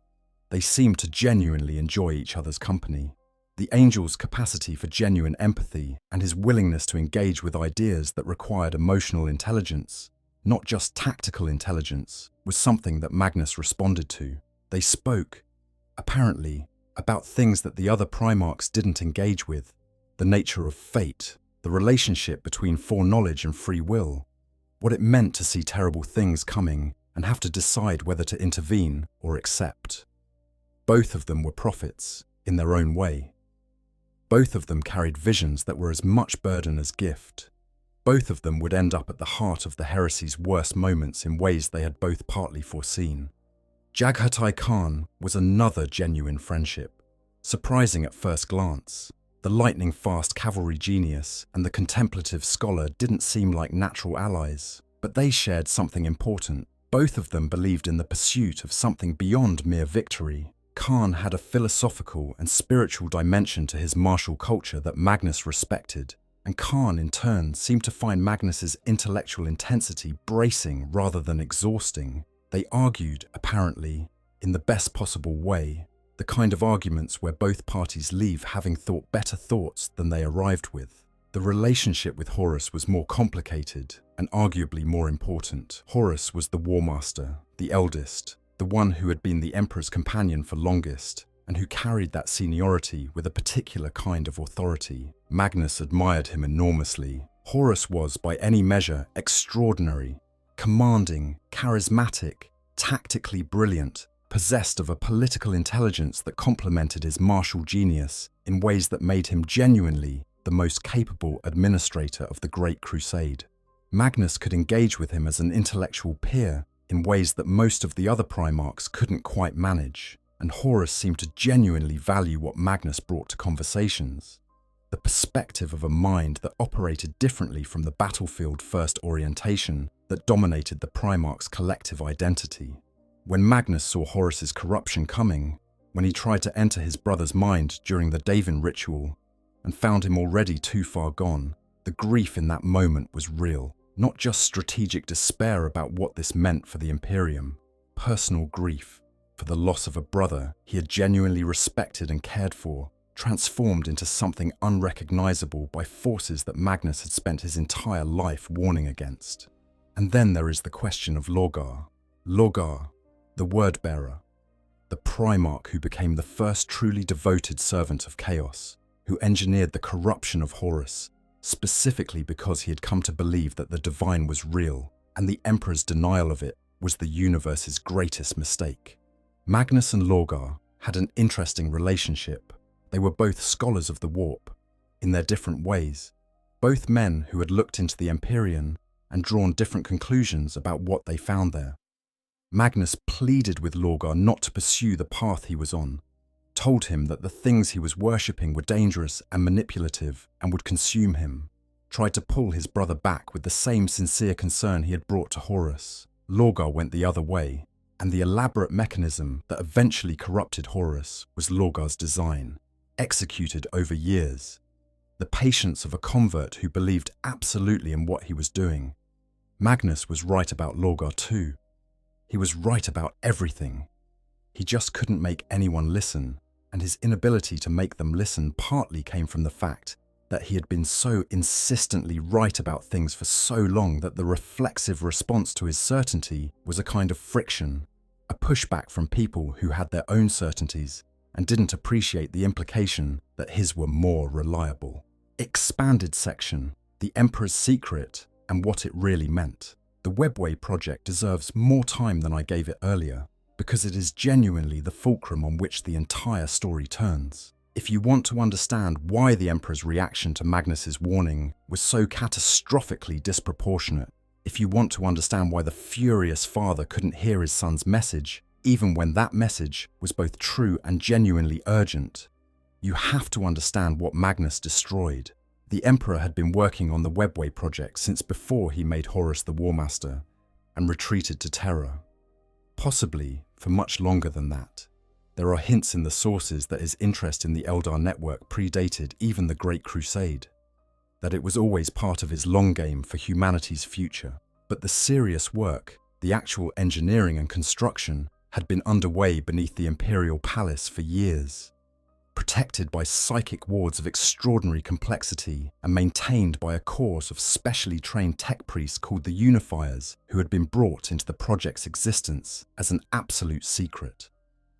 They seemed to genuinely enjoy each other's company. The Angel's capacity for genuine empathy and his willingness to engage with ideas that required emotional intelligence, not just tactical intelligence, was something that Magnus responded to. They spoke, apparently, about things that the other Primarchs didn't engage with: the nature of fate, the relationship between foreknowledge and free will, what it meant to see terrible things coming and have to decide whether to intervene or accept. Both of them were prophets, in their own way. Both of them carried visions that were as much burden as gift. Both of them would end up at the heart of the heresy's worst moments in ways they had both partly foreseen. Jaghatai Khan was another genuine friendship, surprising at first glance. The lightning-fast cavalry genius and the contemplative scholar didn't seem like natural allies, but they shared something important. Both of them believed in the pursuit of something beyond mere victory. Khan had a philosophical and spiritual dimension to his martial culture that Magnus respected, and Khan in turn seemed to find Magnus's intellectual intensity bracing rather than exhausting. They argued, apparently, in the best possible way, the kind of arguments where both parties leave having thought better thoughts than they arrived with. The relationship with Horus was more complicated and arguably more important. Horus was the War Master, the eldest, the one who had been the Emperor's companion for longest, and who carried that seniority with a particular kind of authority. Magnus admired him enormously. Horus was, by any measure, extraordinary, commanding, charismatic, tactically brilliant, possessed of a political intelligence that complemented his martial genius in ways that made him genuinely the most capable administrator of the Great Crusade. Magnus could engage with him as an intellectual peer in ways that most of the other Primarchs couldn't quite manage, and Horus seemed to genuinely value what Magnus brought to conversations: the perspective of a mind that operated differently from the battlefield-first orientation that dominated the Primarch's collective identity. When Magnus saw Horus's corruption coming, when he tried to enter his brother's mind during the Davin ritual, and found him already too far gone, the grief in that moment was real. Not just strategic despair about what this meant for the Imperium, personal grief for the loss of a brother he had genuinely respected and cared for, transformed into something unrecognizable by forces that Magnus had spent his entire life warning against. And then there is the question of Lorgar. Lorgar, the word-bearer, the Primarch who became the first truly devoted servant of chaos, who engineered the corruption of Horus, specifically because he had come to believe that the divine was real, and the Emperor's denial of it was the universe's greatest mistake. Magnus and Lorgar had an interesting relationship. They were both scholars of the warp, in their different ways, both men who had looked into the Imperium and drawn different conclusions about what they found there. Magnus pleaded with Lorgar not to pursue the path he was on, told him that the things he was worshipping were dangerous and manipulative and would consume him, tried to pull his brother back with the same sincere concern he had brought to Horus. Lorgar went the other way, and the elaborate mechanism that eventually corrupted Horus was Lorgar's design, executed over years. The patience of a convert who believed absolutely in what he was doing. Magnus was right about Lorgar too. He was right about everything. He just couldn't make anyone listen, and his inability to make them listen partly came from the fact that he had been so insistently right about things for so long that the reflexive response to his certainty was a kind of friction, a pushback from people who had their own certainties and didn't appreciate the implication that his were more reliable. Expanded section, The Emperor's Secret and what it really meant. The Webway project deserves more time than I gave it earlier, because it is genuinely the fulcrum on which the entire story turns. If you want to understand why the Emperor's reaction to Magnus's warning was so catastrophically disproportionate, if you want to understand why the furious father couldn't hear his son's message, even when that message was both true and genuinely urgent, you have to understand what Magnus destroyed. The Emperor had been working on the Webway project since before he made Horus the War Master and retreated to Terra. Possibly for much longer than that. There are hints in the sources that his interest in the Eldar network predated even the Great Crusade, that it was always part of his long game for humanity's future. But the serious work, the actual engineering and construction, had been underway beneath the Imperial Palace for years, protected by psychic wards of extraordinary complexity and maintained by a course of specially trained tech priests called the Unifiers, who had been brought into the project's existence as an absolute secret.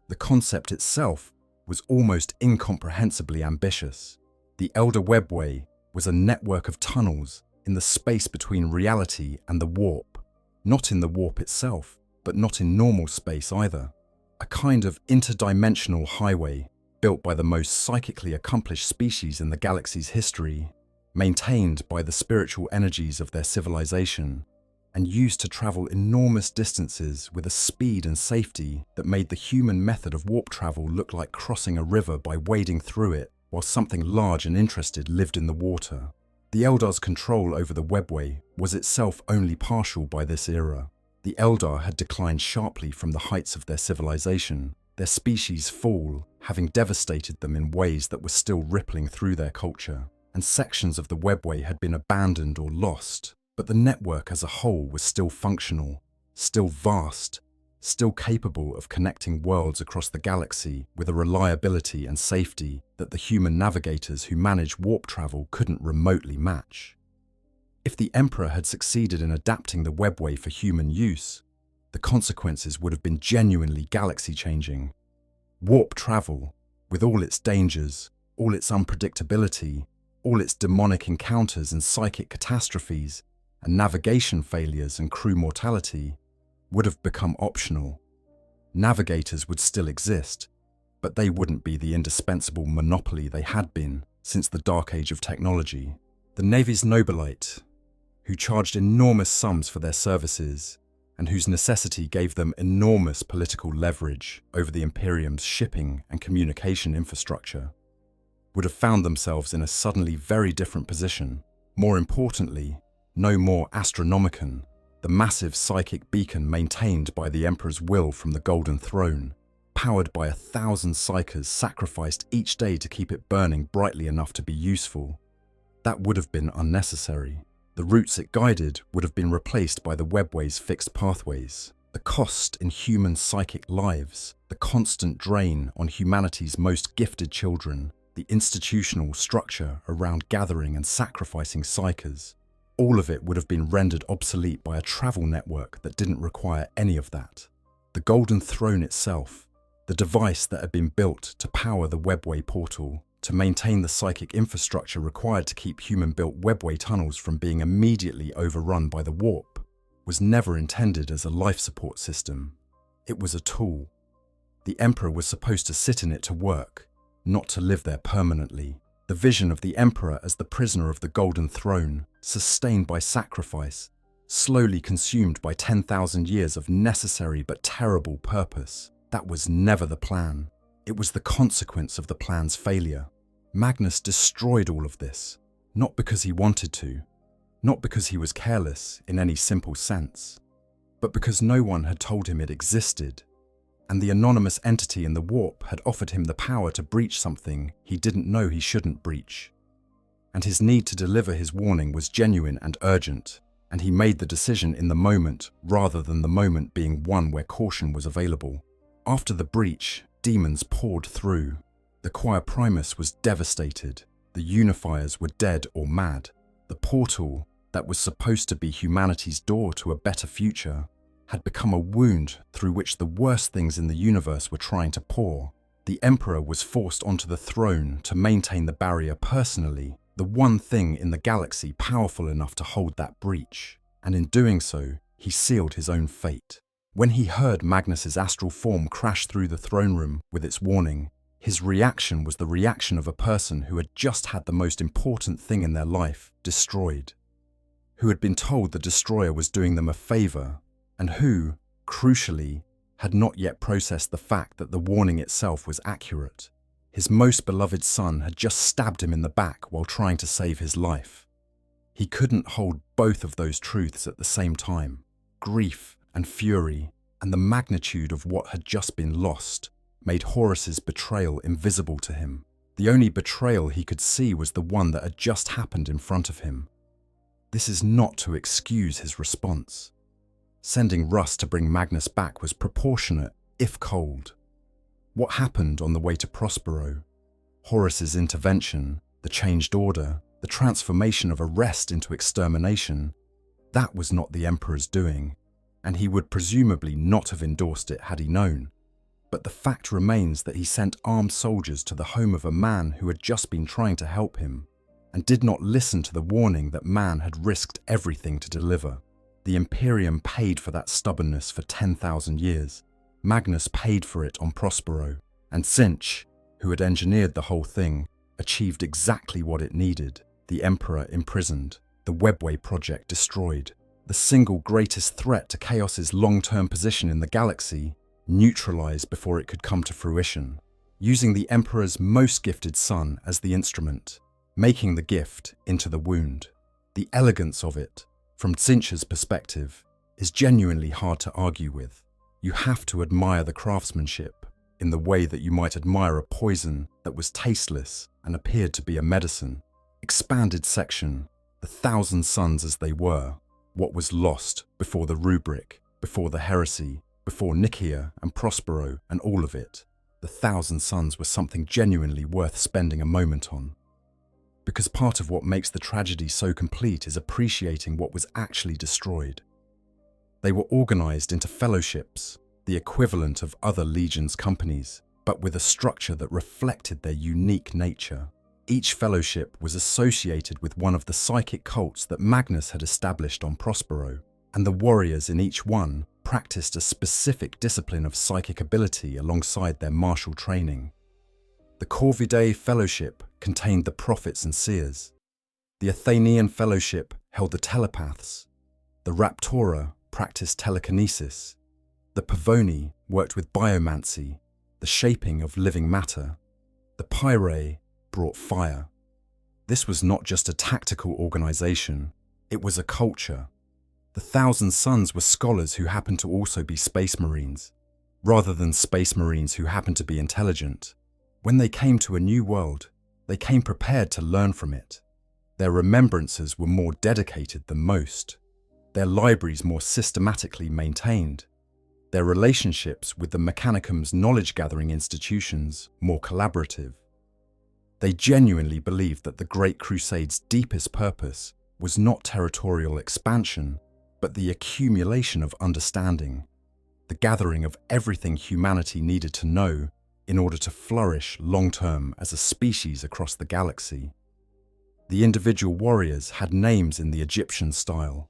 The concept itself was almost incomprehensibly ambitious. The Elder Webway was a network of tunnels in the space between reality and the warp, not in the warp itself, but not in normal space either. A kind of interdimensional highway built by the most psychically accomplished species in the galaxy's history, maintained by the spiritual energies of their civilization, and used to travel enormous distances with a speed and safety that made the human method of warp travel look like crossing a river by wading through it, while something large and interested lived in the water. The Eldar's control over the Webway was itself only partial by this era. The Eldar had declined sharply from the heights of their civilization, their species' fall having devastated them in ways that were still rippling through their culture, and sections of the Webway had been abandoned or lost, but the network as a whole was still functional, still vast, still capable of connecting worlds across the galaxy with a reliability and safety that the human navigators who managed warp travel couldn't remotely match. If the Emperor had succeeded in adapting the Webway for human use, the consequences would have been genuinely galaxy-changing. Warp travel, with all its dangers, all its unpredictability, all its demonic encounters and psychic catastrophes, and navigation failures and crew mortality, would have become optional. Navigators would still exist, but they wouldn't be the indispensable monopoly they had been since the Dark Age of technology. The Navy's Nobilite, who charged enormous sums for their services, and whose necessity gave them enormous political leverage over the Imperium's shipping and communication infrastructure, would have found themselves in a suddenly very different position. More importantly, no more Astronomicon, the massive psychic beacon maintained by the Emperor's will from the Golden Throne, powered by 1,000 psychers sacrificed each day to keep it burning brightly enough to be useful. That would have been unnecessary. The routes it guided would have been replaced by the Webway's fixed pathways. The cost in human psychic lives, the constant drain on humanity's most gifted children, the institutional structure around gathering and sacrificing psychers, all of it would have been rendered obsolete by a travel network that didn't require any of that. The Golden Throne itself, the device that had been built to power the Webway portal, to maintain the psychic infrastructure required to keep human-built Webway tunnels from being immediately overrun by the warp, was never intended as a life support system. It was a tool. The Emperor was supposed to sit in it to work, not to live there permanently. The vision of the emperor as the prisoner of the Golden Throne, sustained by sacrifice, slowly consumed by 10,000 years of necessary but terrible purpose. That was never the plan. It was the consequence of the plan's failure. Magnus destroyed all of this, not because he wanted to, not because he was careless in any simple sense, but because no one had told him it existed, and the anonymous entity in the warp had offered him the power to breach something he didn't know he shouldn't breach. And his need to deliver his warning was genuine and urgent, and he made the decision in the moment rather than the moment being one where caution was available. After the breach, demons poured through. The Choir Primus was devastated. The Unifiers were dead or mad. The portal, that was supposed to be humanity's door to a better future, had become a wound through which the worst things in the universe were trying to pour. The Emperor was forced onto the throne to maintain the barrier personally, the one thing in the galaxy powerful enough to hold that breach, and in doing so, he sealed his own fate. When he heard Magnus's astral form crash through the throne room with its warning, his reaction was the reaction of a person who had just had the most important thing in their life destroyed, who had been told the destroyer was doing them a favor, and who, crucially, had not yet processed the fact that the warning itself was accurate. His most beloved son had just stabbed him in the back while trying to save his life. He couldn't hold both of those truths at the same time. Grief and fury, and the magnitude of what had just been lost, made Horus's betrayal invisible to him. The only betrayal he could see was the one that had just happened in front of him. This is not to excuse his response. Sending Russ to bring Magnus back was proportionate, if cold. What happened on the way to Prospero? Horus's intervention, the changed order, the transformation of arrest into extermination, that was not the Emperor's doing, and he would presumably not have endorsed it had he known. But the fact remains that he sent armed soldiers to the home of a man who had just been trying to help him, and did not listen to the warning that man had risked everything to deliver. The Imperium paid for that stubbornness for 10,000 years. Magnus paid for it on Prospero, and Cinch, who had engineered the whole thing, achieved exactly what it needed. The Emperor imprisoned, the Webway project destroyed, the single greatest threat to Chaos's long-term position in the galaxy neutralized before it could come to fruition, using the Emperor's most gifted son as the instrument, making the gift into the wound. The elegance of it, from Cinch's perspective, is genuinely hard to argue with. You have to admire the craftsmanship in the way that you might admire a poison that was tasteless and appeared to be a medicine. Expanded section, the 1,000 suns as they were, what was lost before the rubric, before the heresy, before Nicaea and Prospero and all of it. The 1,000 suns were something genuinely worth spending a moment on. Because part of what makes the tragedy so complete is appreciating what was actually destroyed. They were organized into fellowships, the equivalent of other Legion's companies, but with a structure that reflected their unique nature. Each fellowship was associated with one of the psychic cults that Magnus had established on Prospero, and the warriors in each one practiced a specific discipline of psychic ability alongside their martial training. The Corvidae Fellowship contained the prophets and seers. The Athenian Fellowship held the telepaths. The Raptora practiced telekinesis. The Pavoni worked with biomancy, the shaping of living matter. The Pyrae brought fire. This was not just a tactical organization, it was a culture. The 1,000 Suns were scholars who happened to also be space marines, rather than space marines who happened to be intelligent. When they came to a new world, they came prepared to learn from it. Their remembrances were more dedicated than most, their libraries more systematically maintained, their relationships with the Mechanicum's knowledge-gathering institutions more collaborative. They genuinely believed that the Great Crusade's deepest purpose was not territorial expansion, but the accumulation of understanding, the gathering of everything humanity needed to know in order to flourish long-term as a species across the galaxy. The individual warriors had names in the Egyptian style,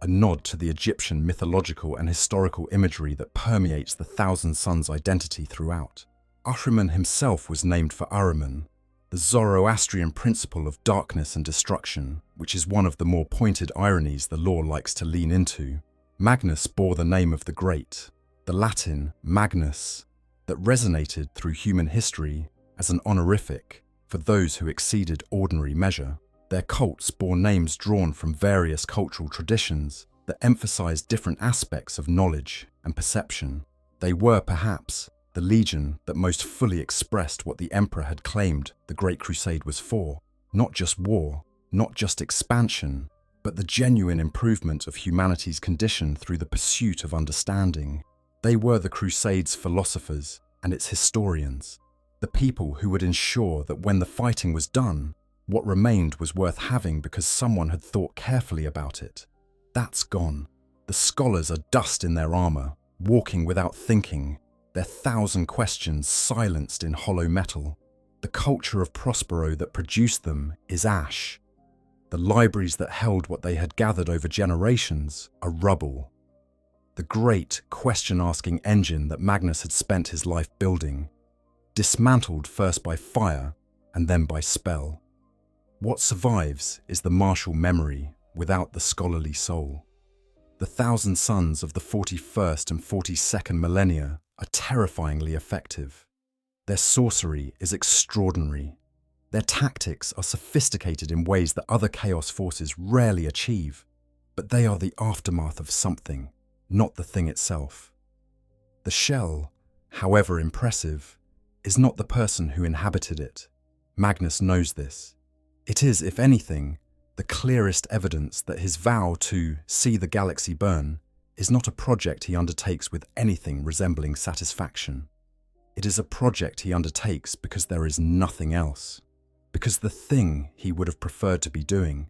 a nod to the Egyptian mythological and historical imagery that permeates the 1,000 Suns' identity throughout. Ahriman himself was named for Ahriman, the Zoroastrian principle of darkness and destruction, which is one of the more pointed ironies the lore likes to lean into. Magnus bore the name of the Great, the Latin Magnus, that resonated through human history as an honorific for those who exceeded ordinary measure. Their cults bore names drawn from various cultural traditions that emphasized different aspects of knowledge and perception. They were perhaps the legion that most fully expressed what the emperor had claimed the Great Crusade was for: not just war, not just expansion, but the genuine improvement of humanity's condition through the pursuit of understanding. They were the Crusade's philosophers and its historians, the people who would ensure that when the fighting was done, what remained was worth having because someone had thought carefully about it. That's gone. The scholars are dust in their armor, walking without thinking, their 1,000 questions silenced in hollow metal. The culture of Prospero that produced them is ash. The libraries that held what they had gathered over generations are rubble. The great question-asking engine that Magnus had spent his life building, dismantled first by fire and then by spell. What survives is the martial memory without the scholarly soul. The 1,000 sons of the 41st and 42nd millennia are terrifyingly effective. Their sorcery is extraordinary. Their tactics are sophisticated in ways that other chaos forces rarely achieve, but they are the aftermath of something, not the thing itself. The shell, however impressive, is not the person who inhabited it. Magnus knows this. It is, if anything, the clearest evidence that his vow to see the galaxy burn is not a project he undertakes with anything resembling satisfaction. It is a project he undertakes because there is nothing else. Because the thing he would have preferred to be doing,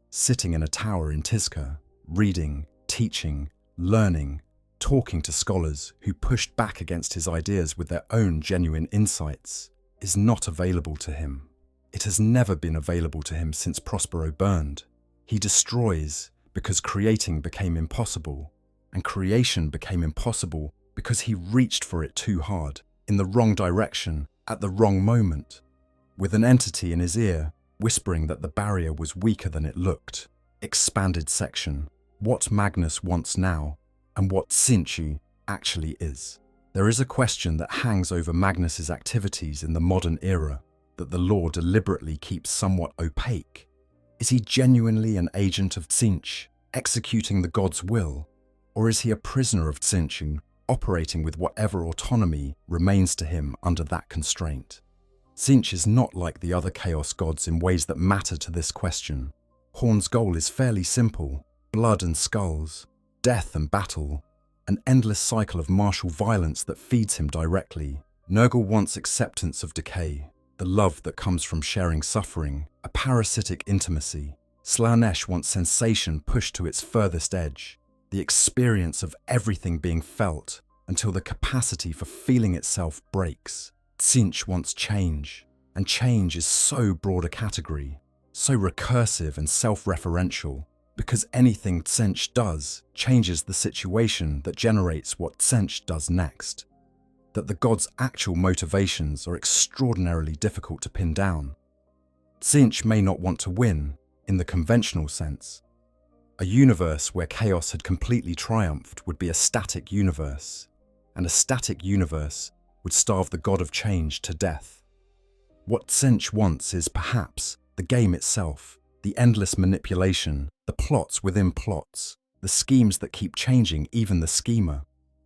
sitting in a tower in Tizca, reading, teaching, learning, talking to scholars who pushed back against his ideas with their own genuine insights, is not available to him. It has never been available to him since Prospero burned. He destroys because creating became impossible, and creation became impossible because he reached for it too hard, in the wrong direction, at the wrong moment, with an entity in his ear whispering that the barrier was weaker than it looked. Expanded section: what Magnus wants now, and what Tzeentch actually is. There is a question that hangs over Magnus's activities in the modern era that the lore deliberately keeps somewhat opaque. Is he genuinely an agent of Tzeentch, executing the god's will, or is he a prisoner of Tzeentch, operating with whatever autonomy remains to him under that constraint? Tzeentch is not like the other chaos gods in ways that matter to this question. Horn's goal is fairly simple: blood and skulls, death and battle, an endless cycle of martial violence that feeds him directly. Nurgle wants acceptance of decay, the love that comes from sharing suffering, a parasitic intimacy. Slaanesh wants sensation pushed to its furthest edge, the experience of everything being felt until the capacity for feeling itself breaks. Tzeentch wants change, and change is so broad a category, so recursive and self-referential, because anything Tzeentch does changes the situation that generates what Tzeentch does next. That the god's actual motivations are extraordinarily difficult to pin down. Tzeentch may not want to win, in the conventional sense. A universe where chaos had completely triumphed would be a static universe, and a static universe would starve the god of change to death. What Tzeentch wants is perhaps the game itself, the endless manipulation, the plots within plots, the schemes that keep changing even the schemer.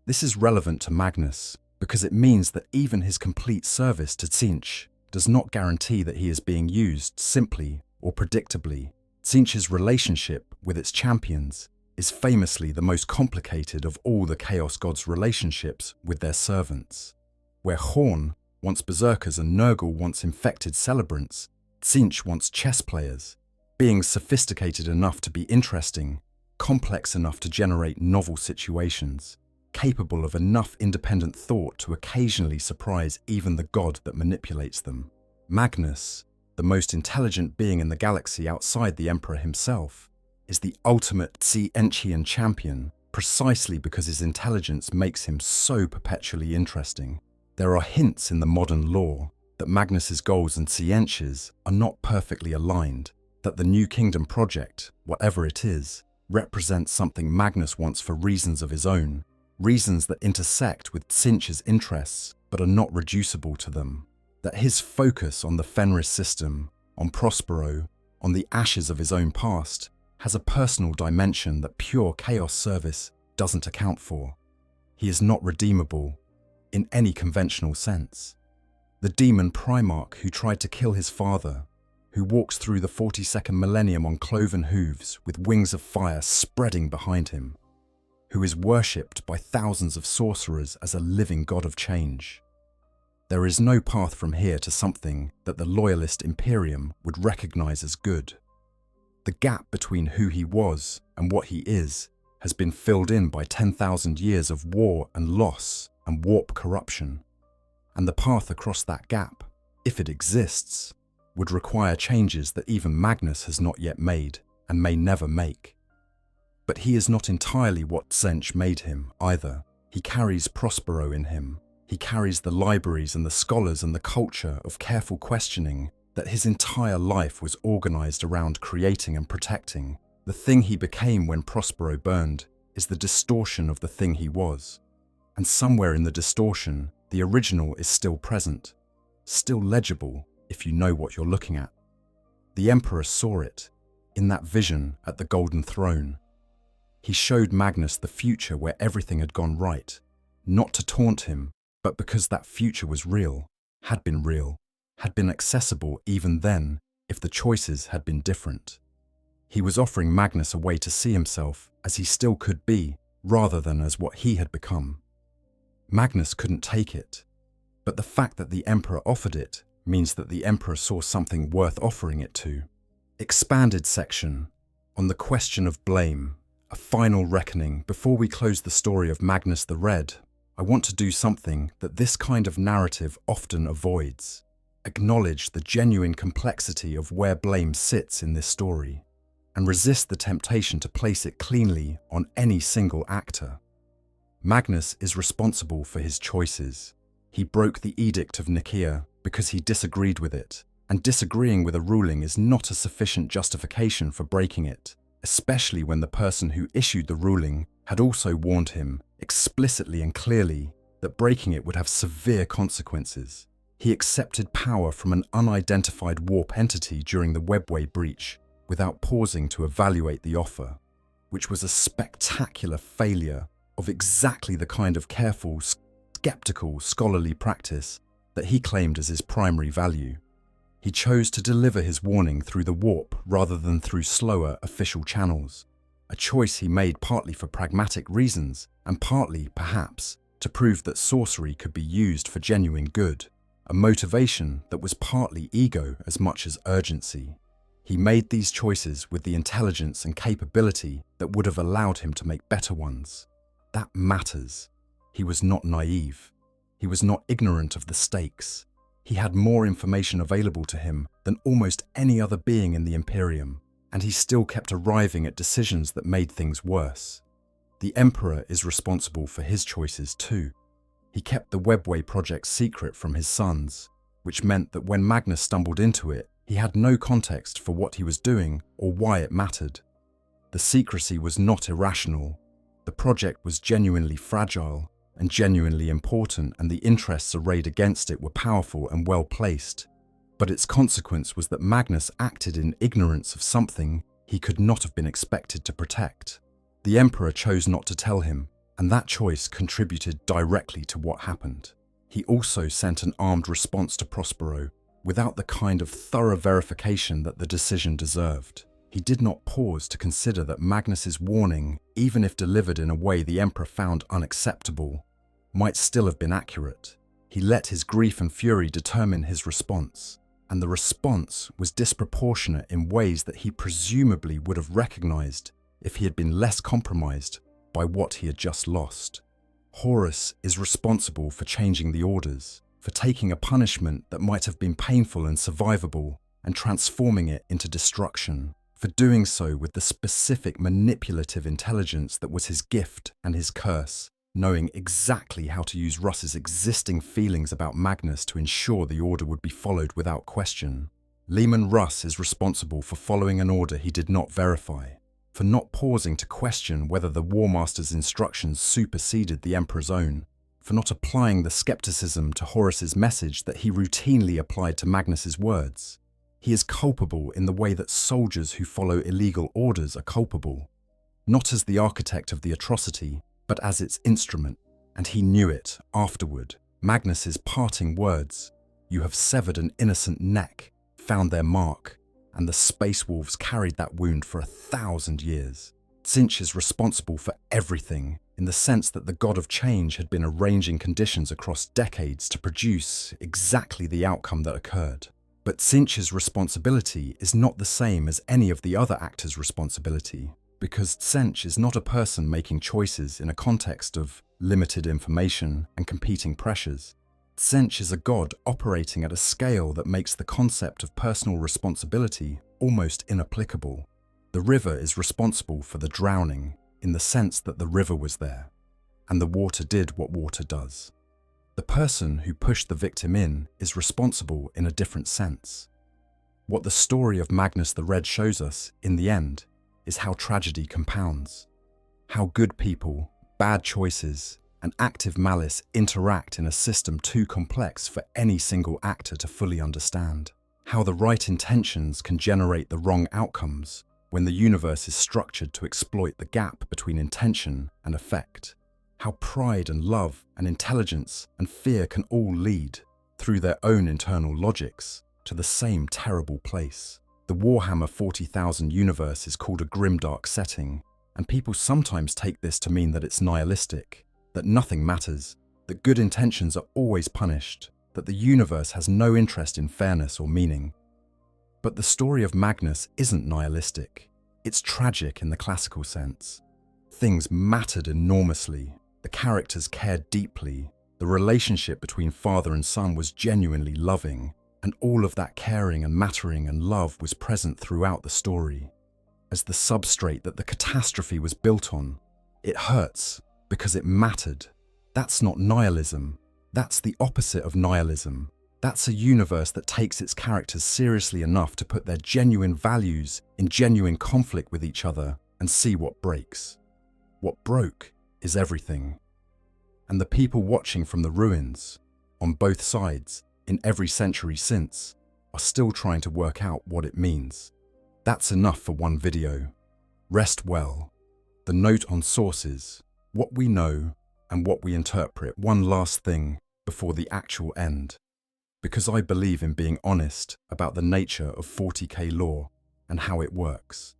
This is relevant to Magnus, because it means that even his complete service to Tzeentch does not guarantee that he is being used simply or predictably. Tzeentch's relationship with its champions is famously the most complicated of all the Chaos Gods' relationships with their servants. Where Horn wants berserkers and Nurgle wants infected celebrants, Tzeentch wants chess players, beings sophisticated enough to be interesting, complex enough to generate novel situations, capable of enough independent thought to occasionally surprise even the god that manipulates them. Magnus, the most intelligent being in the galaxy outside the Emperor himself, is the ultimate Tzeentchian champion precisely because his intelligence makes him so perpetually interesting. There are hints in the modern lore that Magnus's goals and sciences are not perfectly aligned, that the New Kingdom project, whatever it is, represents something Magnus wants for reasons of his own, reasons that intersect with Tzeentch's interests but are not reducible to them, that his focus on the Fenris system, on Prospero, on the ashes of his own past, has a personal dimension that pure chaos service doesn't account for. He is not redeemable in any conventional sense. The demon Primarch who tried to kill his father, who walks through the 42nd millennium on cloven hooves with wings of fire spreading behind him, who is worshipped by thousands of sorcerers as a living god of change. There is no path from here to something that the loyalist Imperium would recognize as good. The gap between who he was and what he is has been filled in by 10,000 years of war and loss and warp corruption. And the path across that gap, if it exists, would require changes that even Magnus has not yet made and may never make. But he is not entirely what Tzeentch made him either. He carries Prospero in him. He carries the libraries and the scholars and the culture of careful questioning that his entire life was organized around creating and protecting. The thing he became when Prospero burned is the distortion of the thing he was. And somewhere in the distortion, the original is still present, still legible if you know what you're looking at. The Emperor saw it, in that vision at the Golden Throne. He showed Magnus the future where everything had gone right, not to taunt him, but because that future was real, had been accessible even then if the choices had been different. He was offering Magnus a way to see himself as he still could be, rather than as what he had become. Magnus couldn't take it, but the fact that the Emperor offered it means that the Emperor saw something worth offering it to. Expanded section on the question of blame, a final reckoning. Before we close the story of Magnus the Red, I want to do something that this kind of narrative often avoids. Acknowledge the genuine complexity of where blame sits in this story, and resist the temptation to place it cleanly on any single actor. Magnus is responsible for his choices. He broke the Edict of Nicaea because he disagreed with it, and disagreeing with a ruling is not a sufficient justification for breaking it, especially when the person who issued the ruling had also warned him, explicitly and clearly, that breaking it would have severe consequences. He accepted power from an unidentified warp entity during the webway breach without pausing to evaluate the offer, which was a spectacular failure of exactly the kind of careful, skeptical, scholarly practice that he claimed as his primary value. He chose to deliver his warning through the warp rather than through slower official channels, a choice he made partly for pragmatic reasons and partly, perhaps, to prove that sorcery could be used for genuine good, a motivation that was partly ego as much as urgency. He made these choices with the intelligence and capability that would have allowed him to make better ones. That matters. He was not naive. He was not ignorant of the stakes. He had more information available to him than almost any other being in the Imperium, and he still kept arriving at decisions that made things worse. The Emperor is responsible for his choices too. He kept the Webway project secret from his sons, which meant that when Magnus stumbled into it, he had no context for what he was doing or why it mattered. The secrecy was not irrational. The project was genuinely fragile and genuinely important, and the interests arrayed against it were powerful and well placed. But its consequence was that Magnus acted in ignorance of something he could not have been expected to protect. The Emperor chose not to tell him, and that choice contributed directly to what happened. He also sent an armed response to Prospero, without the kind of thorough verification that the decision deserved. He did not pause to consider that Magnus's warning, even if delivered in a way the Emperor found unacceptable, might still have been accurate. He let his grief and fury determine his response, and the response was disproportionate in ways that he presumably would have recognized if he had been less compromised by what he had just lost. Horus is responsible for changing the orders, for taking a punishment that might have been painful and survivable and transforming it into destruction, for doing so with the specific manipulative intelligence that was his gift and his curse, knowing exactly how to use Russ's existing feelings about Magnus to ensure the order would be followed without question. Leman Russ is responsible for following an order he did not verify, for not pausing to question whether the War Master's instructions superseded the Emperor's own, for not applying the skepticism to Horus's message that he routinely applied to Magnus's words. He is culpable in the way that soldiers who follow illegal orders are culpable, not as the architect of the atrocity, but as its instrument, and he knew it afterward. Magnus's parting words, "You have severed an innocent neck," found their mark, and the Space Wolves carried that wound for 1,000 years. Tzeentch is responsible for everything, in the sense that the God of Change had been arranging conditions across decades to produce exactly the outcome that occurred. But Tzeentch's responsibility is not the same as any of the other actors' responsibility, because Tzeentch is not a person making choices in a context of limited information and competing pressures. Tzeentch is a god operating at a scale that makes the concept of personal responsibility almost inapplicable. The river is responsible for the drowning in the sense that the river was there, and the water did what water does. The person who pushed the victim in is responsible in a different sense. What the story of Magnus the Red shows us, in the end, is how tragedy compounds. How good people, bad choices, and active malice interact in a system too complex for any single actor to fully understand. How the right intentions can generate the wrong outcomes when the universe is structured to exploit the gap between intention and effect. How pride and love and intelligence and fear can all lead, through their own internal logics, to the same terrible place. The Warhammer 40,000 universe is called a grimdark setting, and people sometimes take this to mean that it's nihilistic, that nothing matters, that good intentions are always punished, that the universe has no interest in fairness or meaning. But the story of Magnus isn't nihilistic. It's tragic in the classical sense. Things mattered enormously. The characters cared deeply. The relationship between father and son was genuinely loving, and all of that caring and mattering and love was present throughout the story. As the substrate that the catastrophe was built on, it hurts because it mattered. That's not nihilism. That's the opposite of nihilism. That's a universe that takes its characters seriously enough to put their genuine values in genuine conflict with each other and see what breaks. What broke is everything. And the people watching from the ruins, on both sides, in every century since, are still trying to work out what it means. That's enough for one video. Rest well. The note on sources, what we know and what we interpret. One last thing before the actual end. Because I believe in being honest about the nature of 40K lore and how it works.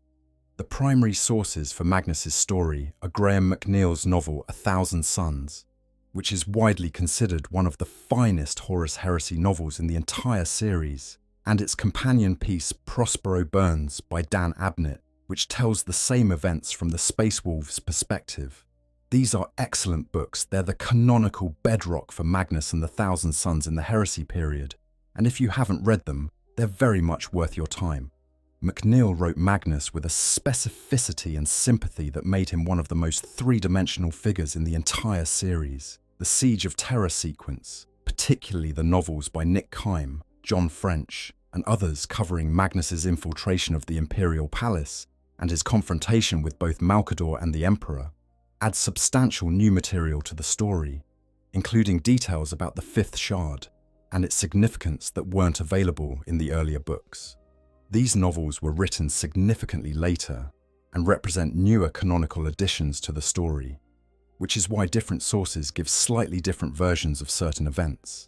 The primary sources for Magnus's story are Graham McNeill's novel 1,000 Suns, which is widely considered one of the finest Horus Heresy novels in the entire series, and its companion piece Prospero Burns by Dan Abnett, which tells the same events from the Space Wolves' perspective. These are excellent books. They're the canonical bedrock for Magnus and the 1,000 Suns in the Heresy period, and if you haven't read them, they're very much worth your time. McNeill wrote Magnus with a specificity and sympathy that made him one of the most three-dimensional figures in the entire series. The Siege of Terror sequence, particularly the novels by Nick Kime, John French, and others covering Magnus's infiltration of the Imperial Palace and his confrontation with both Malcador and the Emperor, adds substantial new material to the story, including details about the Fifth Shard and its significance that weren't available in the earlier books. These novels were written significantly later and represent newer canonical additions to the story, which is why different sources give slightly different versions of certain events.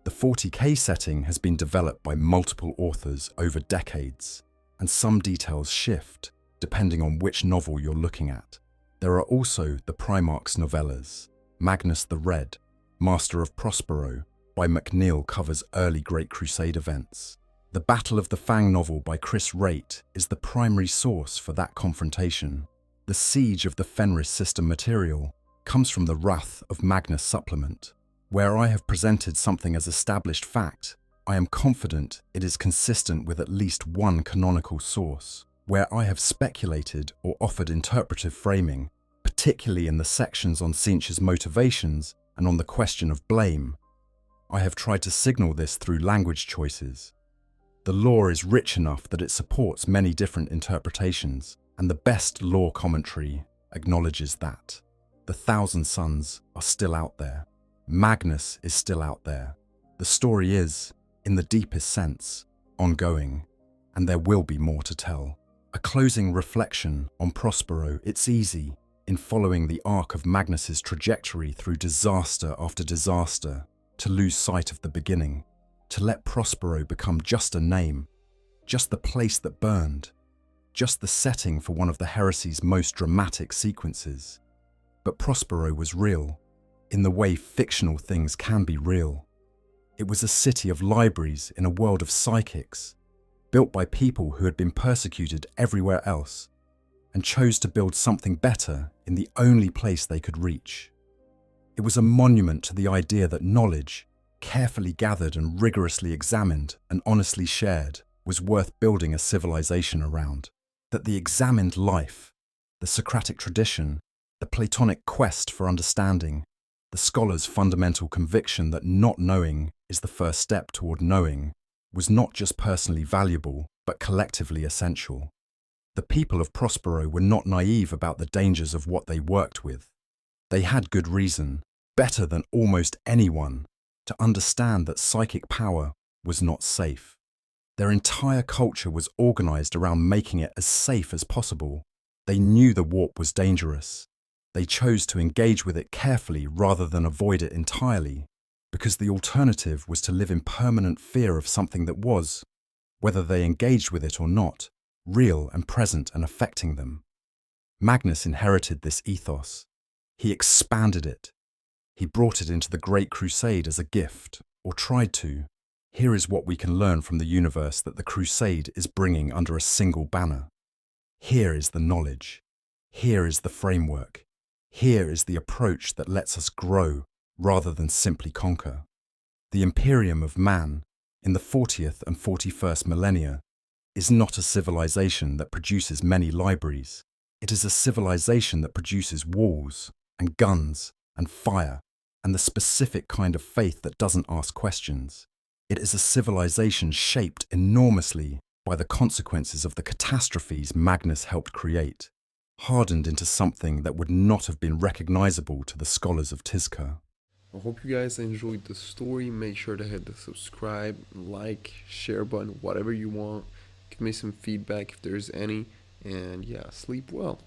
The 40K setting has been developed by multiple authors over decades, and some details shift depending on which novel you're looking at. There are also the Primarch's novellas. Magnus the Red, Master of Prospero, by McNeill covers early Great Crusade events. The Battle of the Fang novel by Chris Raitt is the primary source for that confrontation. The Siege of the Fenris system material comes from the Wrath of Magnus supplement. Where I have presented something as established fact, I am confident it is consistent with at least one canonical source. Where I have speculated or offered interpretive framing, particularly in the sections on Sinch's motivations and on the question of blame. I have tried to signal this through language choices. The lore is rich enough that it supports many different interpretations, and the best lore commentary acknowledges that. The Thousand Sons are still out there. Magnus is still out there. The story is, in the deepest sense, ongoing, and there will be more to tell. A closing reflection on Prospero. It's easy, in following the arc of Magnus's trajectory through disaster after disaster, to lose sight of the beginning, to let Prospero become just a name, just the place that burned, just the setting for one of the heresy's most dramatic sequences. But Prospero was real, in the way fictional things can be real. It was a city of libraries in a world of psychics, built by people who had been persecuted everywhere else, and chose to build something better in the only place they could reach. It was a monument to the idea that knowledge, carefully gathered and rigorously examined and honestly shared, was worth building a civilization around. That the examined life, the Socratic tradition, the Platonic quest for understanding, the scholar's fundamental conviction that not knowing is the first step toward knowing, was not just personally valuable, but collectively essential. The people of Prospero were not naive about the dangers of what they worked with. They had good reason, better than almost anyone, to understand that psychic power was not safe. Their entire culture was organized around making it as safe as possible. They knew the warp was dangerous. They chose to engage with it carefully rather than avoid it entirely, because the alternative was to live in permanent fear of something that was, whether they engaged with it or not, real and present and affecting them. Magnus inherited this ethos. He expanded it. He brought it into the Great Crusade as a gift, or tried to. Here is what we can learn from the universe that the Crusade is bringing under a single banner. Here is the knowledge. Here is the framework. Here is the approach that lets us grow rather than simply conquer. The Imperium of man, in the 40th and 41st millennia, is not a civilization that produces many libraries. It is a civilization that produces walls and guns and fire and the specific kind of faith that doesn't ask questions. It is a civilization shaped enormously by the consequences of the catastrophes Magnus helped create, hardened into something that would not have been recognizable to the scholars of Tizca. I hope you guys enjoyed the story. Make sure to hit the subscribe, like, share button, whatever you want. Give me some feedback if there's any. And yeah, sleep well.